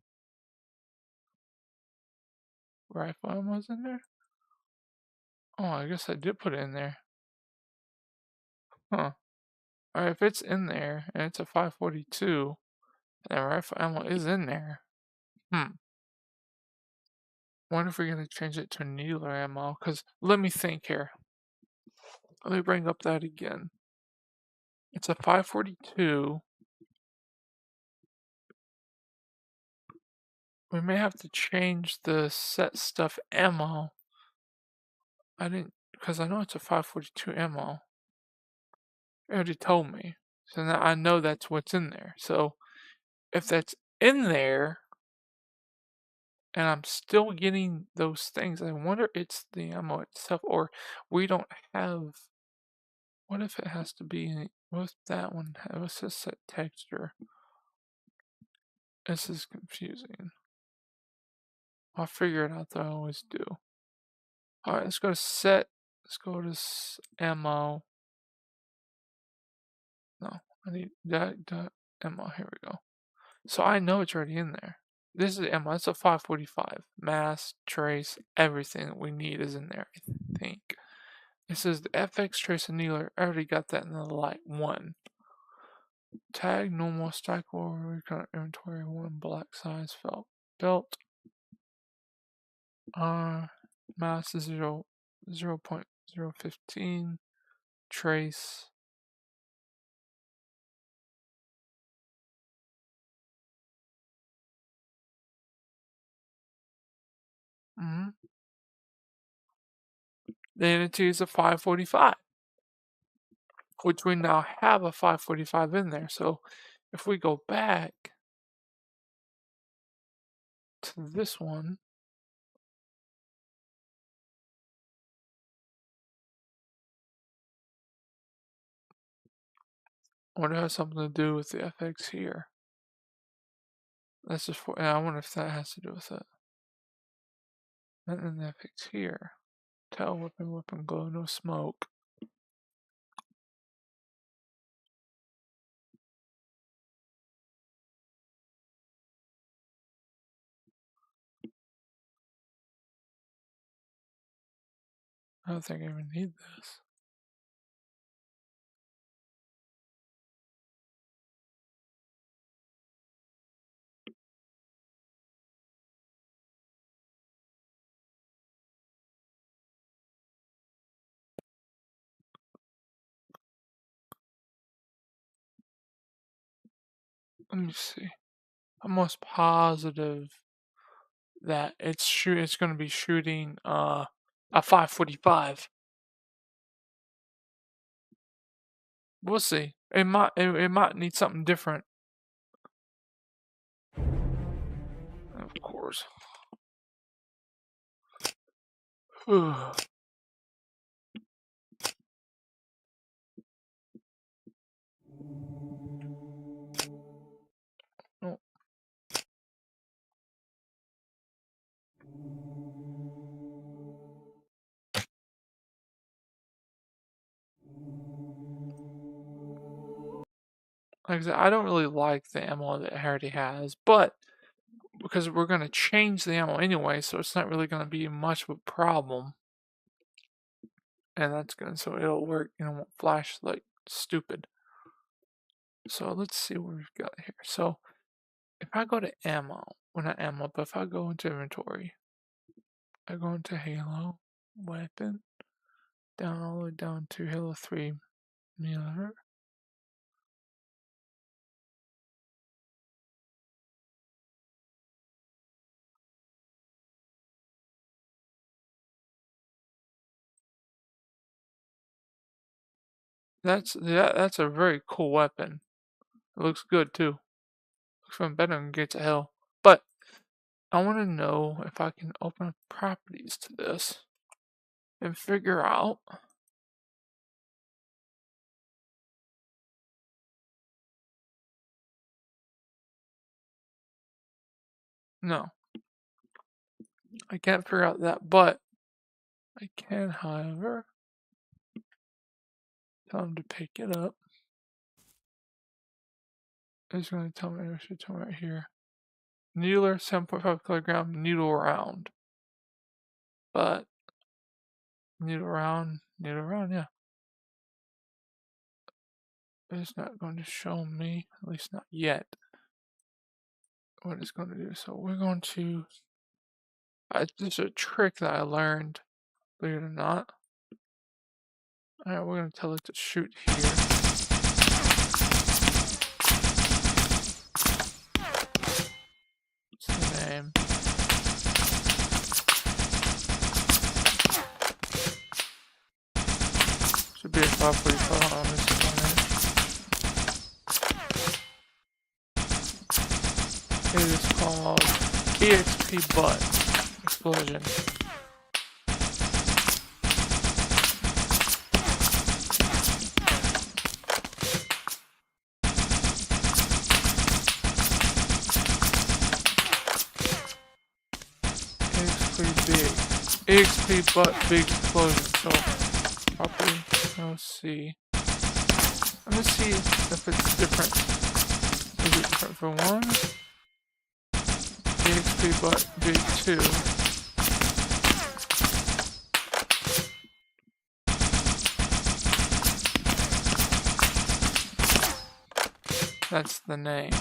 Rifle ammo's in there? Oh, I guess I did put it in there. Huh. Alright, if it's in there, and it's a 542, and rifle ammo is in there. Wonder if we're gonna change it to needler ammo, because let me think here. Let me bring up that again. It's a 542. We may have to change the set stuff ammo. I didn't, because I know it's a 542 ammo. It already told me. So now I know that's what's in there. So if that's in there, and I'm still getting those things, I wonder it's the ammo itself, or we don't have. What if it has to be? What's that one? What's this set texture? This is confusing. I'll figure it out though, I always do. Alright, let's go to set. Let's go to ammo. No, I need that ammo. Here we go. So I know it's already in there. This is ammo. It's a 545. Mass, trace, everything that we need is in there, I think. It says the FX trace and needler. I already got that in the light 1. Tag, normal, stackable, recurrent inventory, 1 black size felt. Belt. Mass is 0.015. Trace. The entity is a 545, which we now have a 545 in there. So if we go back to this one, I wonder if it has something to do with the FX here. That's just for, I wonder if that has to do with it. And then the FX here. Tail weapon, glow, no smoke. I don't think I even need this. Let me see. I'm most positive that it's going to be shooting a 545. We'll see. It might need something different. Of course. Oh. Like I said, I don't really like the ammo that it already has, but because we're going to change the ammo anyway, so it's not really going to be much of a problem. And that's good, so it'll work, and it won't flash like stupid. So let's see what we've got here. So if I go to ammo, well, not ammo, but if I go into inventory, I go into Halo, weapon, down all the way down to Halo 3 millimeter. That's a very cool weapon. It looks good too. Looks even better than Gates of Hell. But I want to know if I can open up properties to this and figure out no. I can't figure out that, but I can, however, tell them to pick it up. It's going to tell me, it should tell me right here. Needler, 7.5 kilogram, needle round. But, needle round, yeah. It's not going to show me, at least not yet, what it's going to do. So we're going to, this is a trick that I learned, believe it or not. Alright, we're going to tell it to shoot here. What's the name? Should be a 545 on this one. It is called EXP Butt Explosion. EXP Butt Big Explosion. So probably let's see. Let me see if it's different. Is it different for 1? EXP Butt Big 2. That's the name.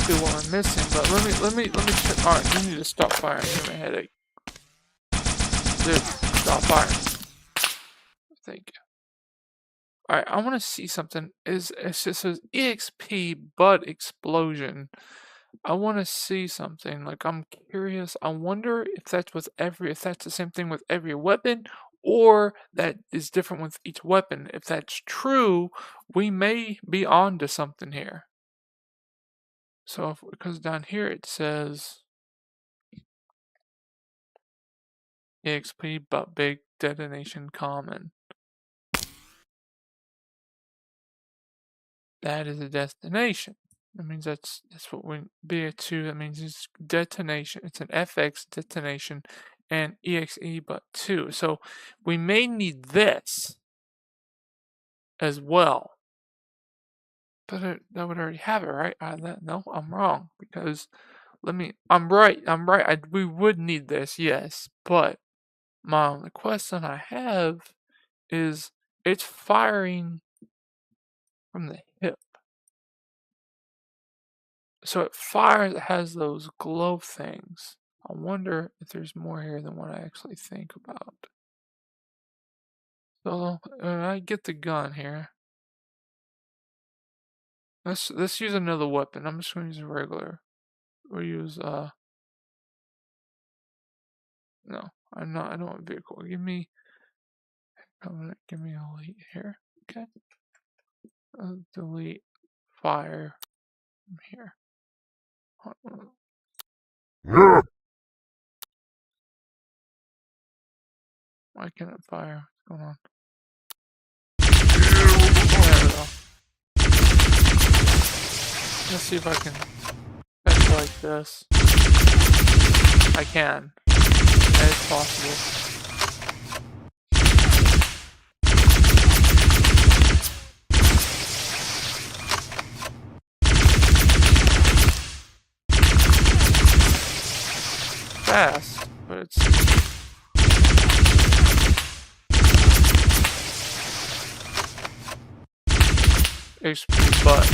What I'm missing, but let me check. Alright, you need to stop firing. Give me a headache. Dude, stop firing. Thank you. Alright, I want to see something. It says EXP Butt Explosion. I want to see something. Like, I'm curious. I wonder if that's with if that's the same thing with every weapon, or that is different with each weapon. If that's true, we may be on to something here. So, because down here it says EXP Butt Big Detonation Common. That is a destination. That means that's what we BA2. That means it's detonation. It's an FX detonation and EXE Butt 2. So we may need this as well. But that would already have it, right? No, I'm wrong because I'm right. We would need this, yes, but the question I have is it's firing from the hip. So it fires, it has those glow things. I wonder if there's more here than what I actually think about. So I get the gun here. Let's use another weapon. I'm just gonna use a regular. We'll use no, I don't want vehicle. Give me elite here. Okay. Delete fire from here. Why can't it fire? What's going on? There we go. Let's see if I can fetch like this. I can. It's possible. Fast, but it's HP butt.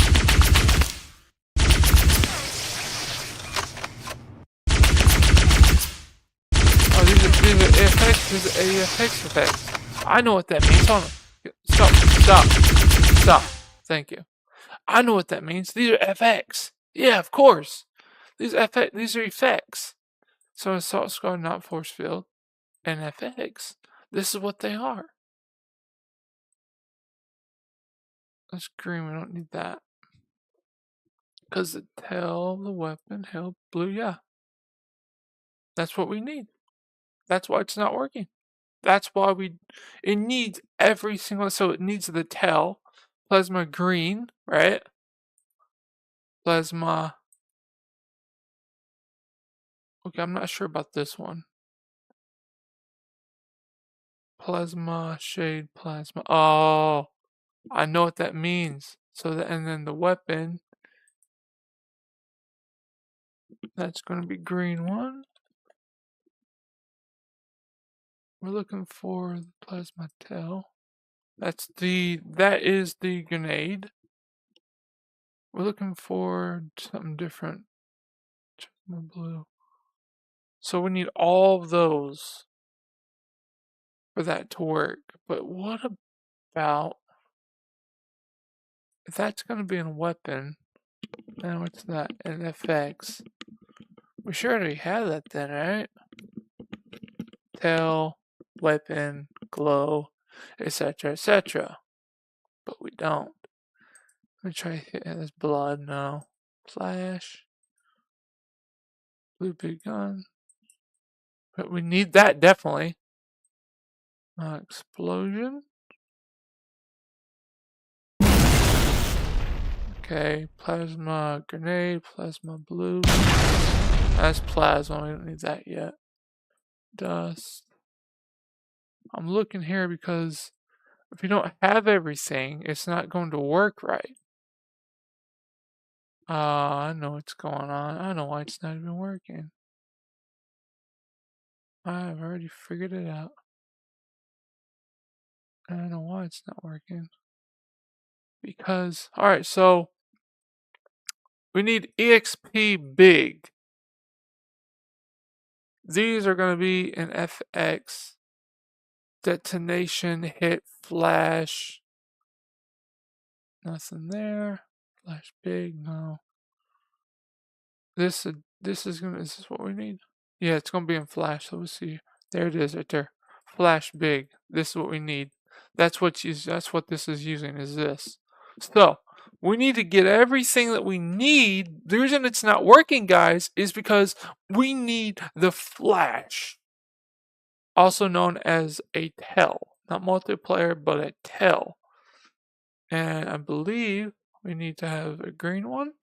Oh, these are effects. These are AFX effects. I know what that means. Hold on. Stop. Thank you. I know what that means. These are FX. Yeah, of course. These are effects. So assault squad, not force field, and FX. This is what they are. That's green. We don't need that. Because the tail, the weapon, held blue. Yeah. That's what we need. That's why it's not working. That's why it needs every single, so it needs the tail, plasma green, right? Plasma. Okay, I'm not sure about this one. Plasma, shade, plasma. Oh, I know what that means. And then the weapon, that's going to be green one. We're looking for the plasma tail. That is the grenade. We're looking for something different. Blue. So we need all of those for that to work. But what about if that's going to be a weapon? Now what's that? An FX. We sure already have that then, right? Tail, weapon, glow, etc., etc. But we don't. Let me try this blood. No. Flash. Blue big gun. But we need that definitely. Explosion. Okay, plasma grenade, plasma blue. That's plasma, we don't need that yet. Dust. I'm looking here because if you don't have everything, it's not going to work right. I know what's going on. I know why it's not even working. I've already figured it out. I don't know why it's not working. Because, alright, so we need EXP big. These are going to be an FX. Detonation, hit, flash. Nothing there. Flash big, no. This is what we need? Yeah, it's gonna be in flash, so we'll see. There it is right there. Flash big. This is what we need. That's what this is using, is this. So we need to get everything that we need. The reason it's not working, guys, is because we need the flash. Also known as a tail. Not multiplayer, but a tail. And I believe we need to have a green one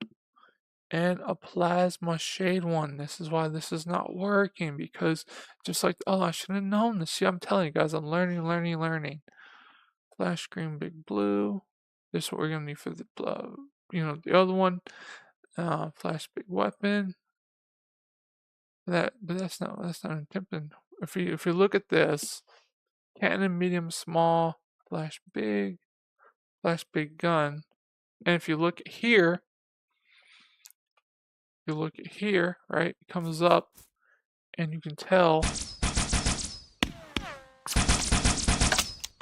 and a plasma shade one. This is why this is not working, because just like, oh, I should have known this. See, I'm telling you guys, I'm learning. Flash green, big blue. This is what we're going to need for the the other one. Flash big weapon. But that's not attempting. If you look at this, cannon, medium, small, flash big gun, and if you look at here, right, it comes up, and you can tell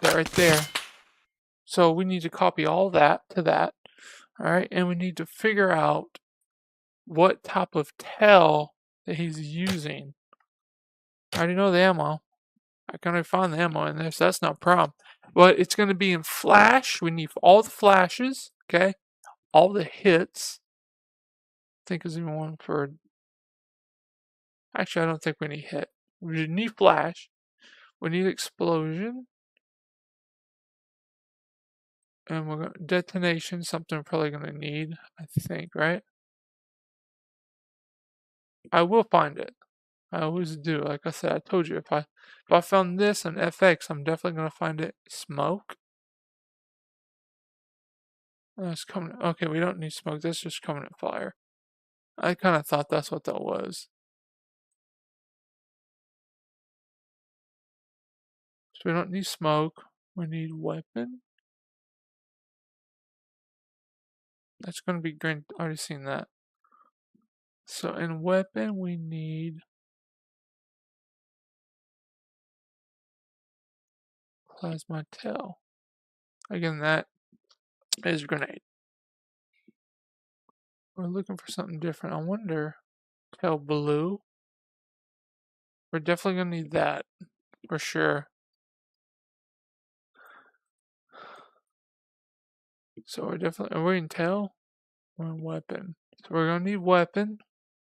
that right there. So we need to copy all that to that, all right, and we need to figure out what type of tail that he's using. I already know the ammo. I can already find the ammo in there, so that's not a problem. But it's going to be in flash. We need all the flashes, okay? All the hits. I think there's even one for... Actually, I don't think we need hit. We need flash. We need explosion. And we're going to... Detonation, something we're probably going to need, I think, right? I will find it. I always do. Like I said, I told you, if I found this on FX, I'm definitely going to find it. Smoke. It's coming. Okay, we don't need smoke. That's just coming at fire. I kind of thought that's what that was. So we don't need smoke. We need weapon. That's going to be green. Already seen that. So in weapon, we need plasma tail. Again, that is grenade. We're looking for something different. I wonder, tail blue. We're definitely going to need that for sure. So we're definitely, are we in tail? We're in weapon. So we're going to need weapon.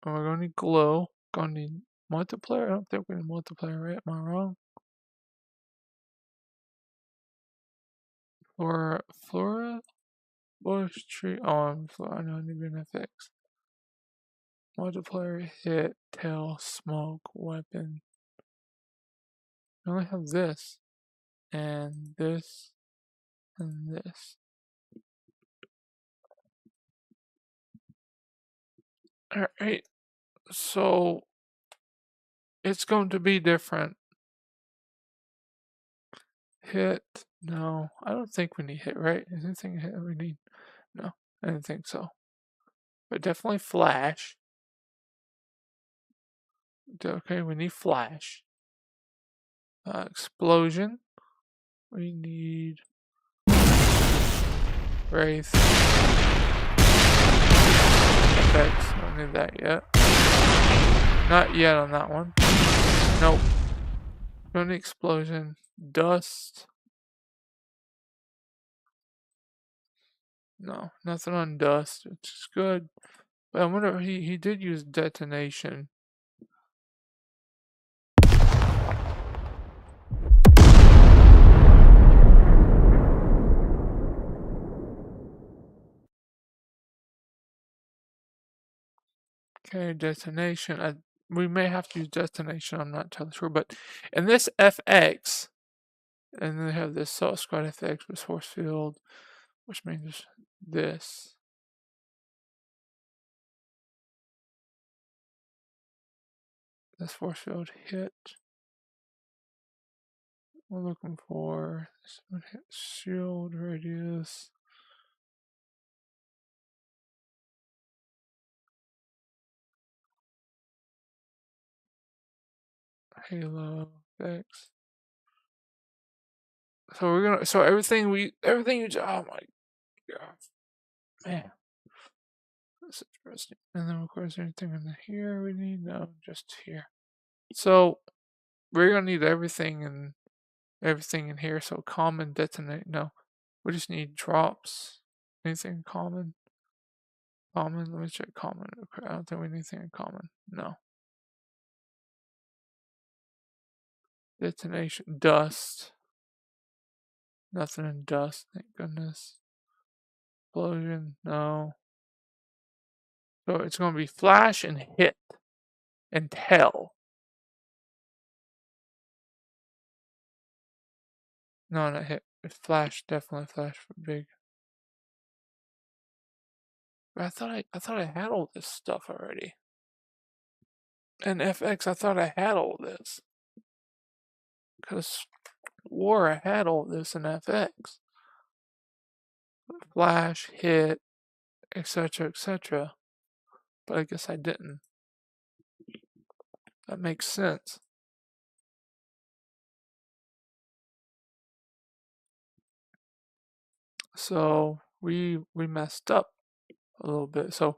And we're going to need glow. Going to need multiplayer. I don't think we need multiplayer, right? Am I wrong? For flora, bush, tree. Oh, I know I need an FX. Multiplayer, hit, tail, smoke, weapon. I only have this, and this, and this. Alright, so it's going to be different. Hit, no, I don't think we need hit, right? Is anything hit we need? No, I didn't think so. But definitely flash. Okay, we need flash. Explosion. We need Wraith. Effects. I don't need that yet. Not yet on that one. Nope. Don't need explosion. Dust. No, nothing on dust, which is good. But I wonder if he did use detonation. Okay, detonation. We may have to use detonation, I'm not entirely sure. But in this FX, and then they have this Assault Squad FX with force field, which means this. This force field hit. We're looking for this one hit shield radius. Halo effects. So we're gonna everything you oh my god. Man. That's interesting. And then of course anything in here we need? No, just here. So we're gonna need everything in here. So common, detonate, no. We just need drops. Anything common? Common, let me check common. Okay, I don't think we need anything in common. No. Detonation, dust. Nothing in dust, thank goodness. Explosion, no. So it's gonna be flash and hit and tail. No, not hit. It's flash, definitely flash for big. But I thought I had all this stuff already. And FX, I thought I had all this. Because War, I had all this in FX. Flash, hit, etc., etc. But I guess I didn't. That makes sense. So we messed up a little bit. So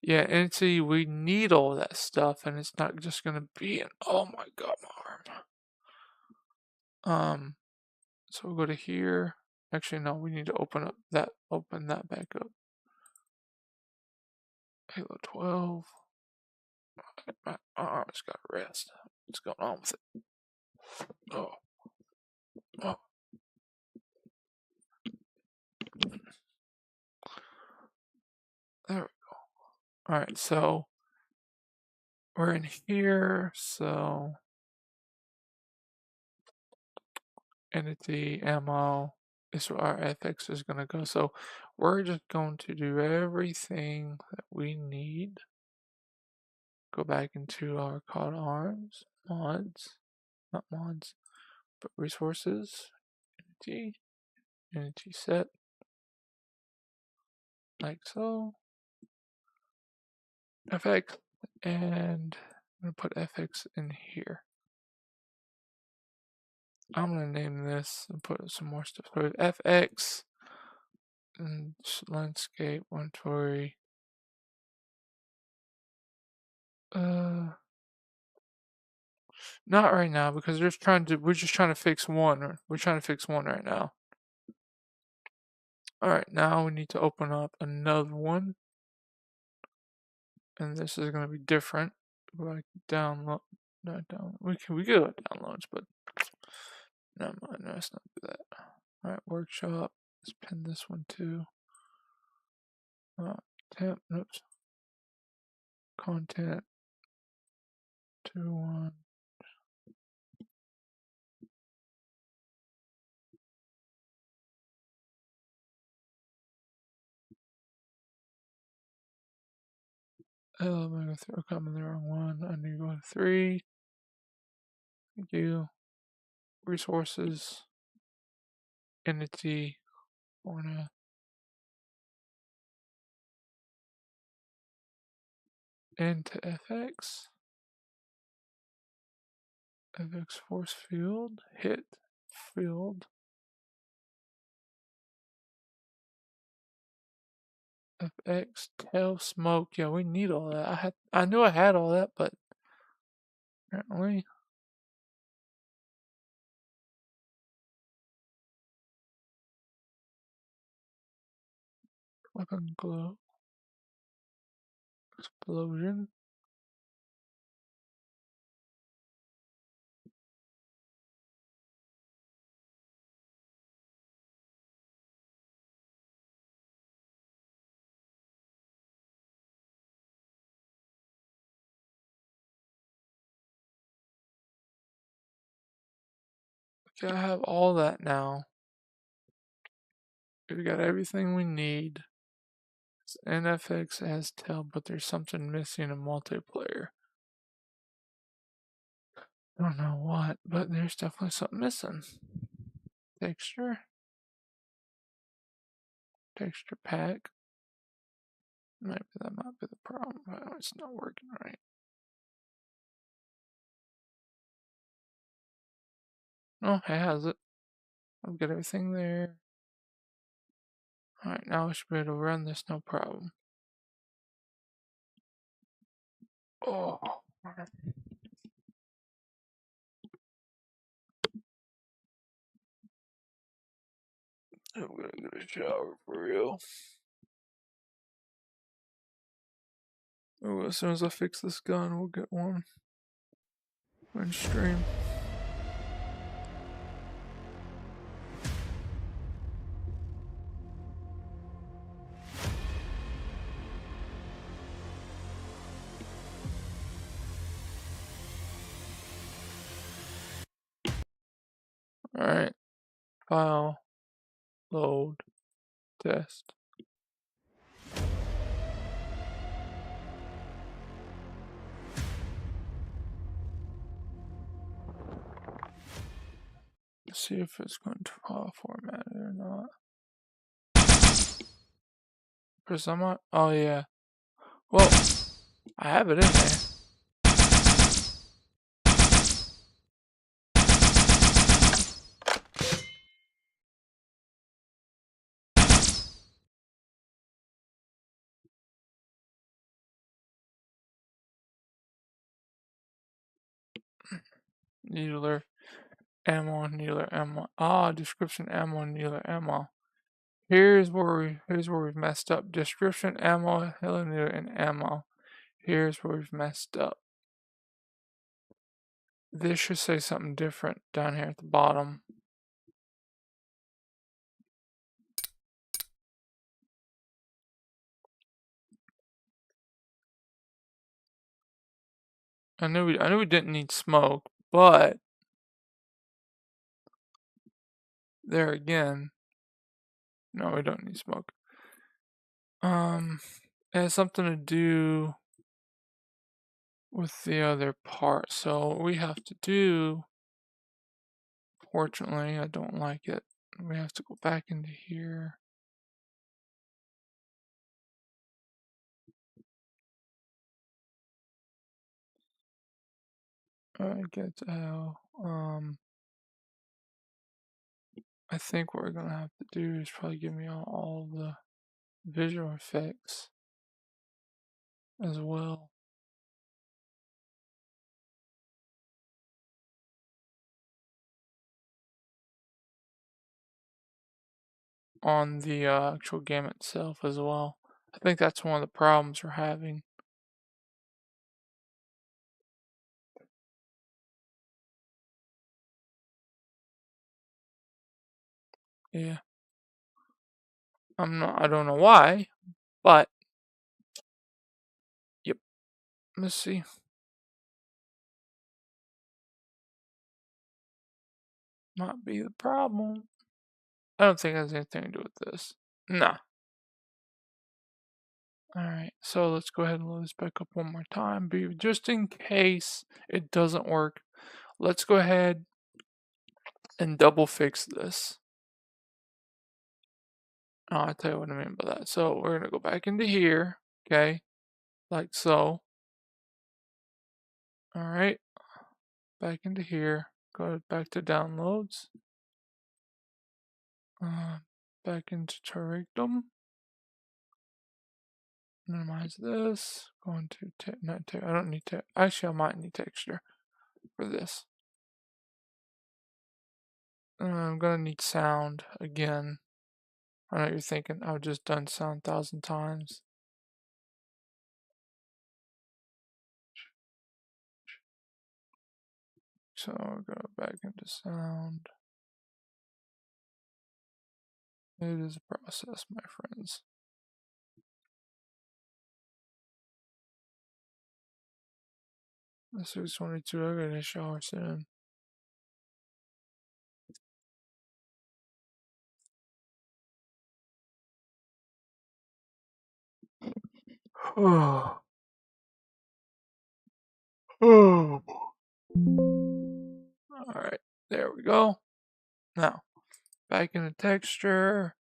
yeah, entity, we need all that stuff, and it's not just gonna be an, oh my god, my arm. So we'll go to here. Actually, no, we need to open that back up. Halo 12. My arm's got to rest. What's going on with it? Oh. There we go. Alright, so we're in here, so entity, ammo, is where our FX is going to go. So we're just going to do everything that we need. Go back into our COD arms, mods, not mods, but resources, entity set, like so, FX, and I'm going to put FX in here. I'm going to name this and put some more stuff. So FX and landscape inventory. Not right now because we're just trying to fix one. We're trying to fix one right now. Alright, now we need to open up another one. And this is going to be different. Like download, not download. We could go downloads, but never mind. Let's not do that. Alright, workshop. Let's pin this one too. Temp, oops. Content. 2-1. I'm coming the wrong one. I need to go to 3. Thank you. Resources. Entity. Orna. Into FX. FX force field. Hit field. FX tail smoke. Yeah, we need all that. I knew I had all that, but apparently. Weapon glow. Explosion. Okay, I have all that now. We got everything we need. It's NFX has tail, but there's something missing in multiplayer. I don't know what, but there's definitely something missing. Texture pack. Maybe that might be the problem. It's not working right. Oh, it has it. I've got everything there. Alright, now we should be able to run this no problem. Oh. I'm gonna get a shower for real. Oh, as soon as I fix this gun, we'll get one. And stream. Alright. File. Load. Test. See if it's going to format it or not. Press on. Oh yeah. Well, I have it in there. Needler, ammo. Ah, description, ammo, needler, ammo. Here's where we've messed up. Description, ammo, needler, and ammo. Here's where we've messed up. This should say something different down here at the bottom. I knew we didn't need smoke, but there again, no, we don't need smoke. It has something to do with the other part. So what we have to do, fortunately, I don't like it. We have to go back into here. Get how, I think what we're gonna have to do is probably give me all the visual effects as well. On the actual game itself as well. I think that's one of the problems we're having. Yeah. I don't know why, but yep. Let's see. Might be the problem. I don't think it has anything to do with this. Nah. Alright, so let's go ahead and load this back up one more time. But just in case it doesn't work, let's go ahead and double fix this. I'll tell you what I mean by that. So we're going to go back into here, okay, like so. Alright, back into here. Go back to downloads. Back into Terrarium. Minimize this. Go into I don't need to. Actually, I might need texture for this. I'm gonna need sound again. I know what you're thinking. I've just done sound 1,000 times. So I'll go back into sound. It is a process, my friends. This is 22. I gotta shower soon. Oh. Oh. Alright, there we go. Now, back into texture.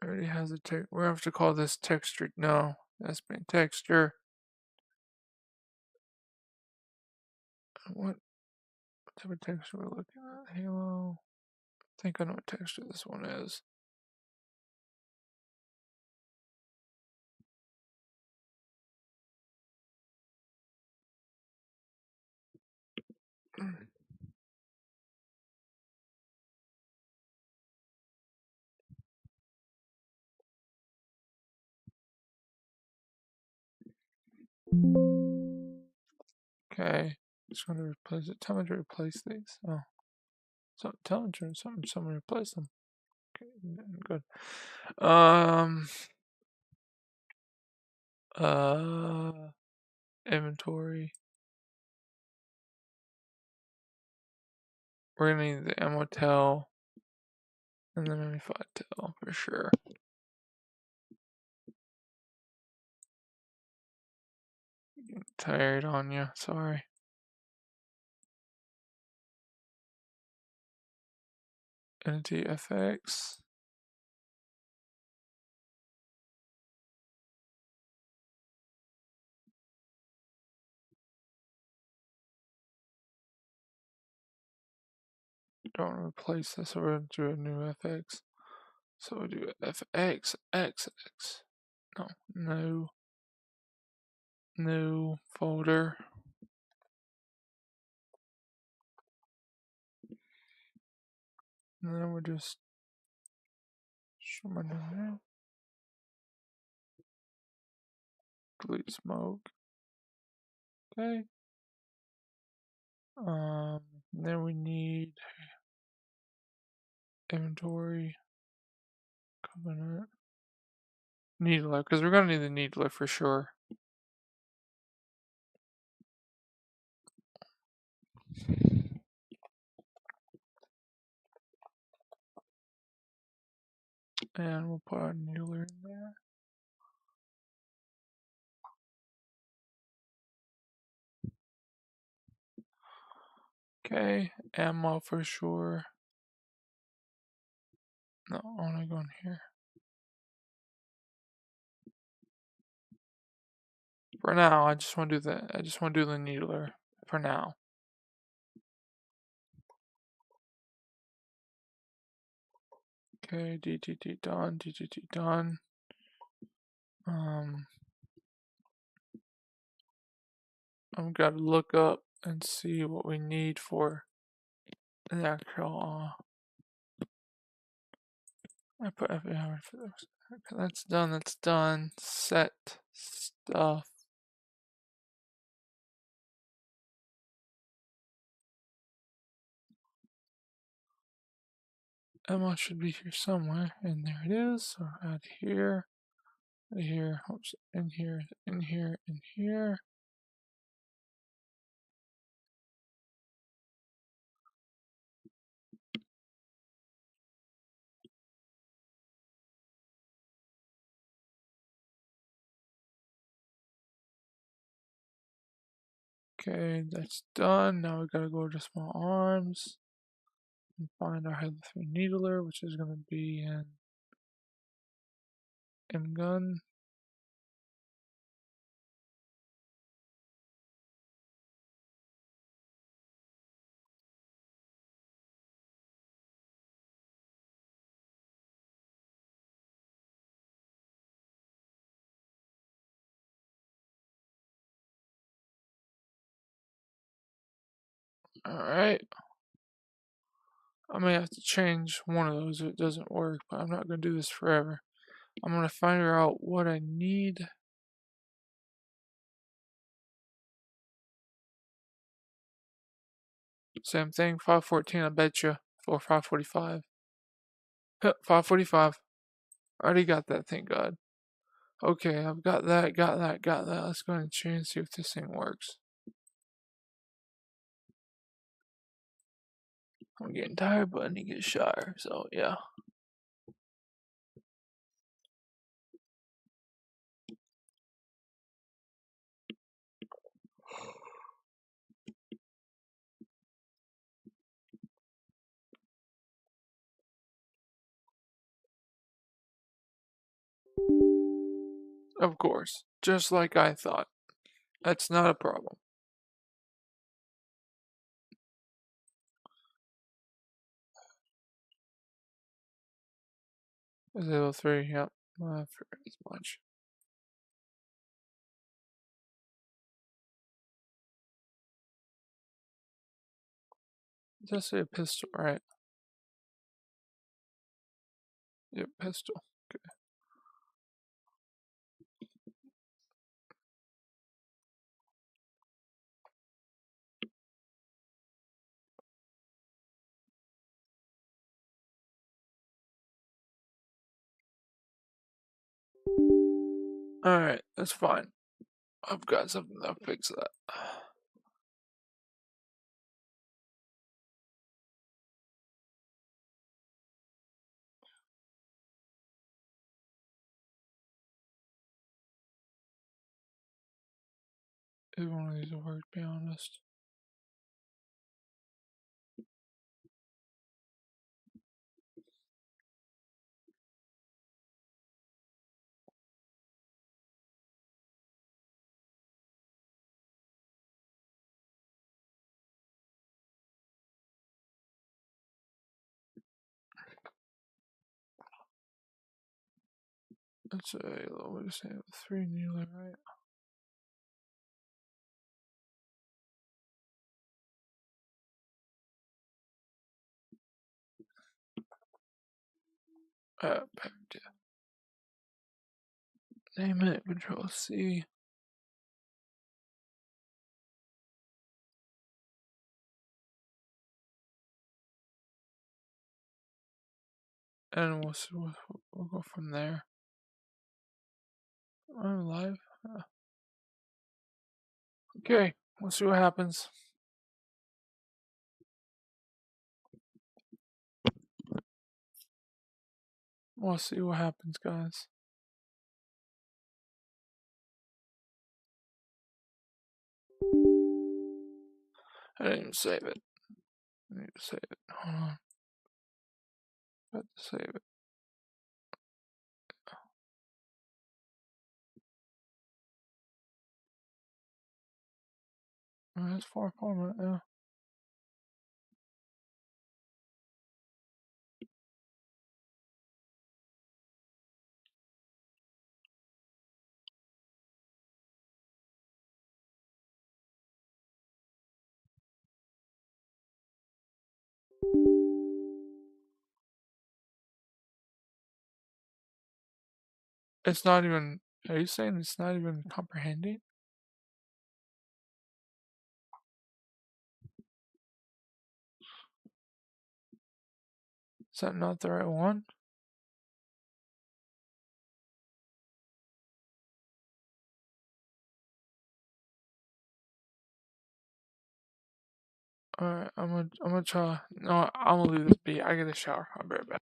Already has a text. We have to call this texture. No, that's been texture. What type of texture we're looking at? Halo. I think I know what texture this one is. Okay, just going to replace it. Tell me to replace these. Oh, so tell me to someone replace them. Okay, good. Inventory. We're gonna need the ammo tail and the MP5 tail for sure. Getting tired on you. Sorry. Entity FX. Don't replace this, so we're going to do a new FX. So we do FX, XX. No, no. New folder. And then we just show my new name. Delete smoke. Okay. Then we need inventory, covenant, needler, because we're gonna need the needler for sure. And we'll put our needler in there. Okay, ammo for sure. No, I want to go in here. For now, I just want to do the needler for now. Okay, DTT done, DTT done. I've got to look up and see what we need for the actual. I put FA for this. Okay, that's done. That's done. Set stuff. Emma should be here somewhere, and there it is. So add here, here, oops, in here, in here, in here. Okay, that's done. Now we gotta go to small arms and find our head 3 needler, which is gonna be in M-gun. Alright. I may have to change one of those if it doesn't work, but I'm not gonna do this forever. I'm gonna find out what I need. Same thing, 514, I bet you, or 545. 545. Already got that, thank God. Okay, I've got that, got that, got that. Let's go ahead and change and see if this thing works. I'm getting tired, but I need to get a shower, so yeah. Of course, just like I thought. That's not a problem. Level 3, yep. I figured as much. It does say a pistol, right? Yep, pistol. Okay. Alright, that's fine. I've got something that'll fix that. If one of these will work, to be honest. It's a, what is it, 3 needler, right? Back to name it, Control C. And we'll go from there. I'm live. Okay, we'll see what happens. We'll see what happens, guys. I didn't even save it. I need to save it. Hold on. Got to save it. Oh, that's far format, yeah. It's not even. Are you saying it's not even comprehending? Is that not the right one? Alright, I'm gonna try. No, I'm gonna leave this be. I get a shower. I'll be right back.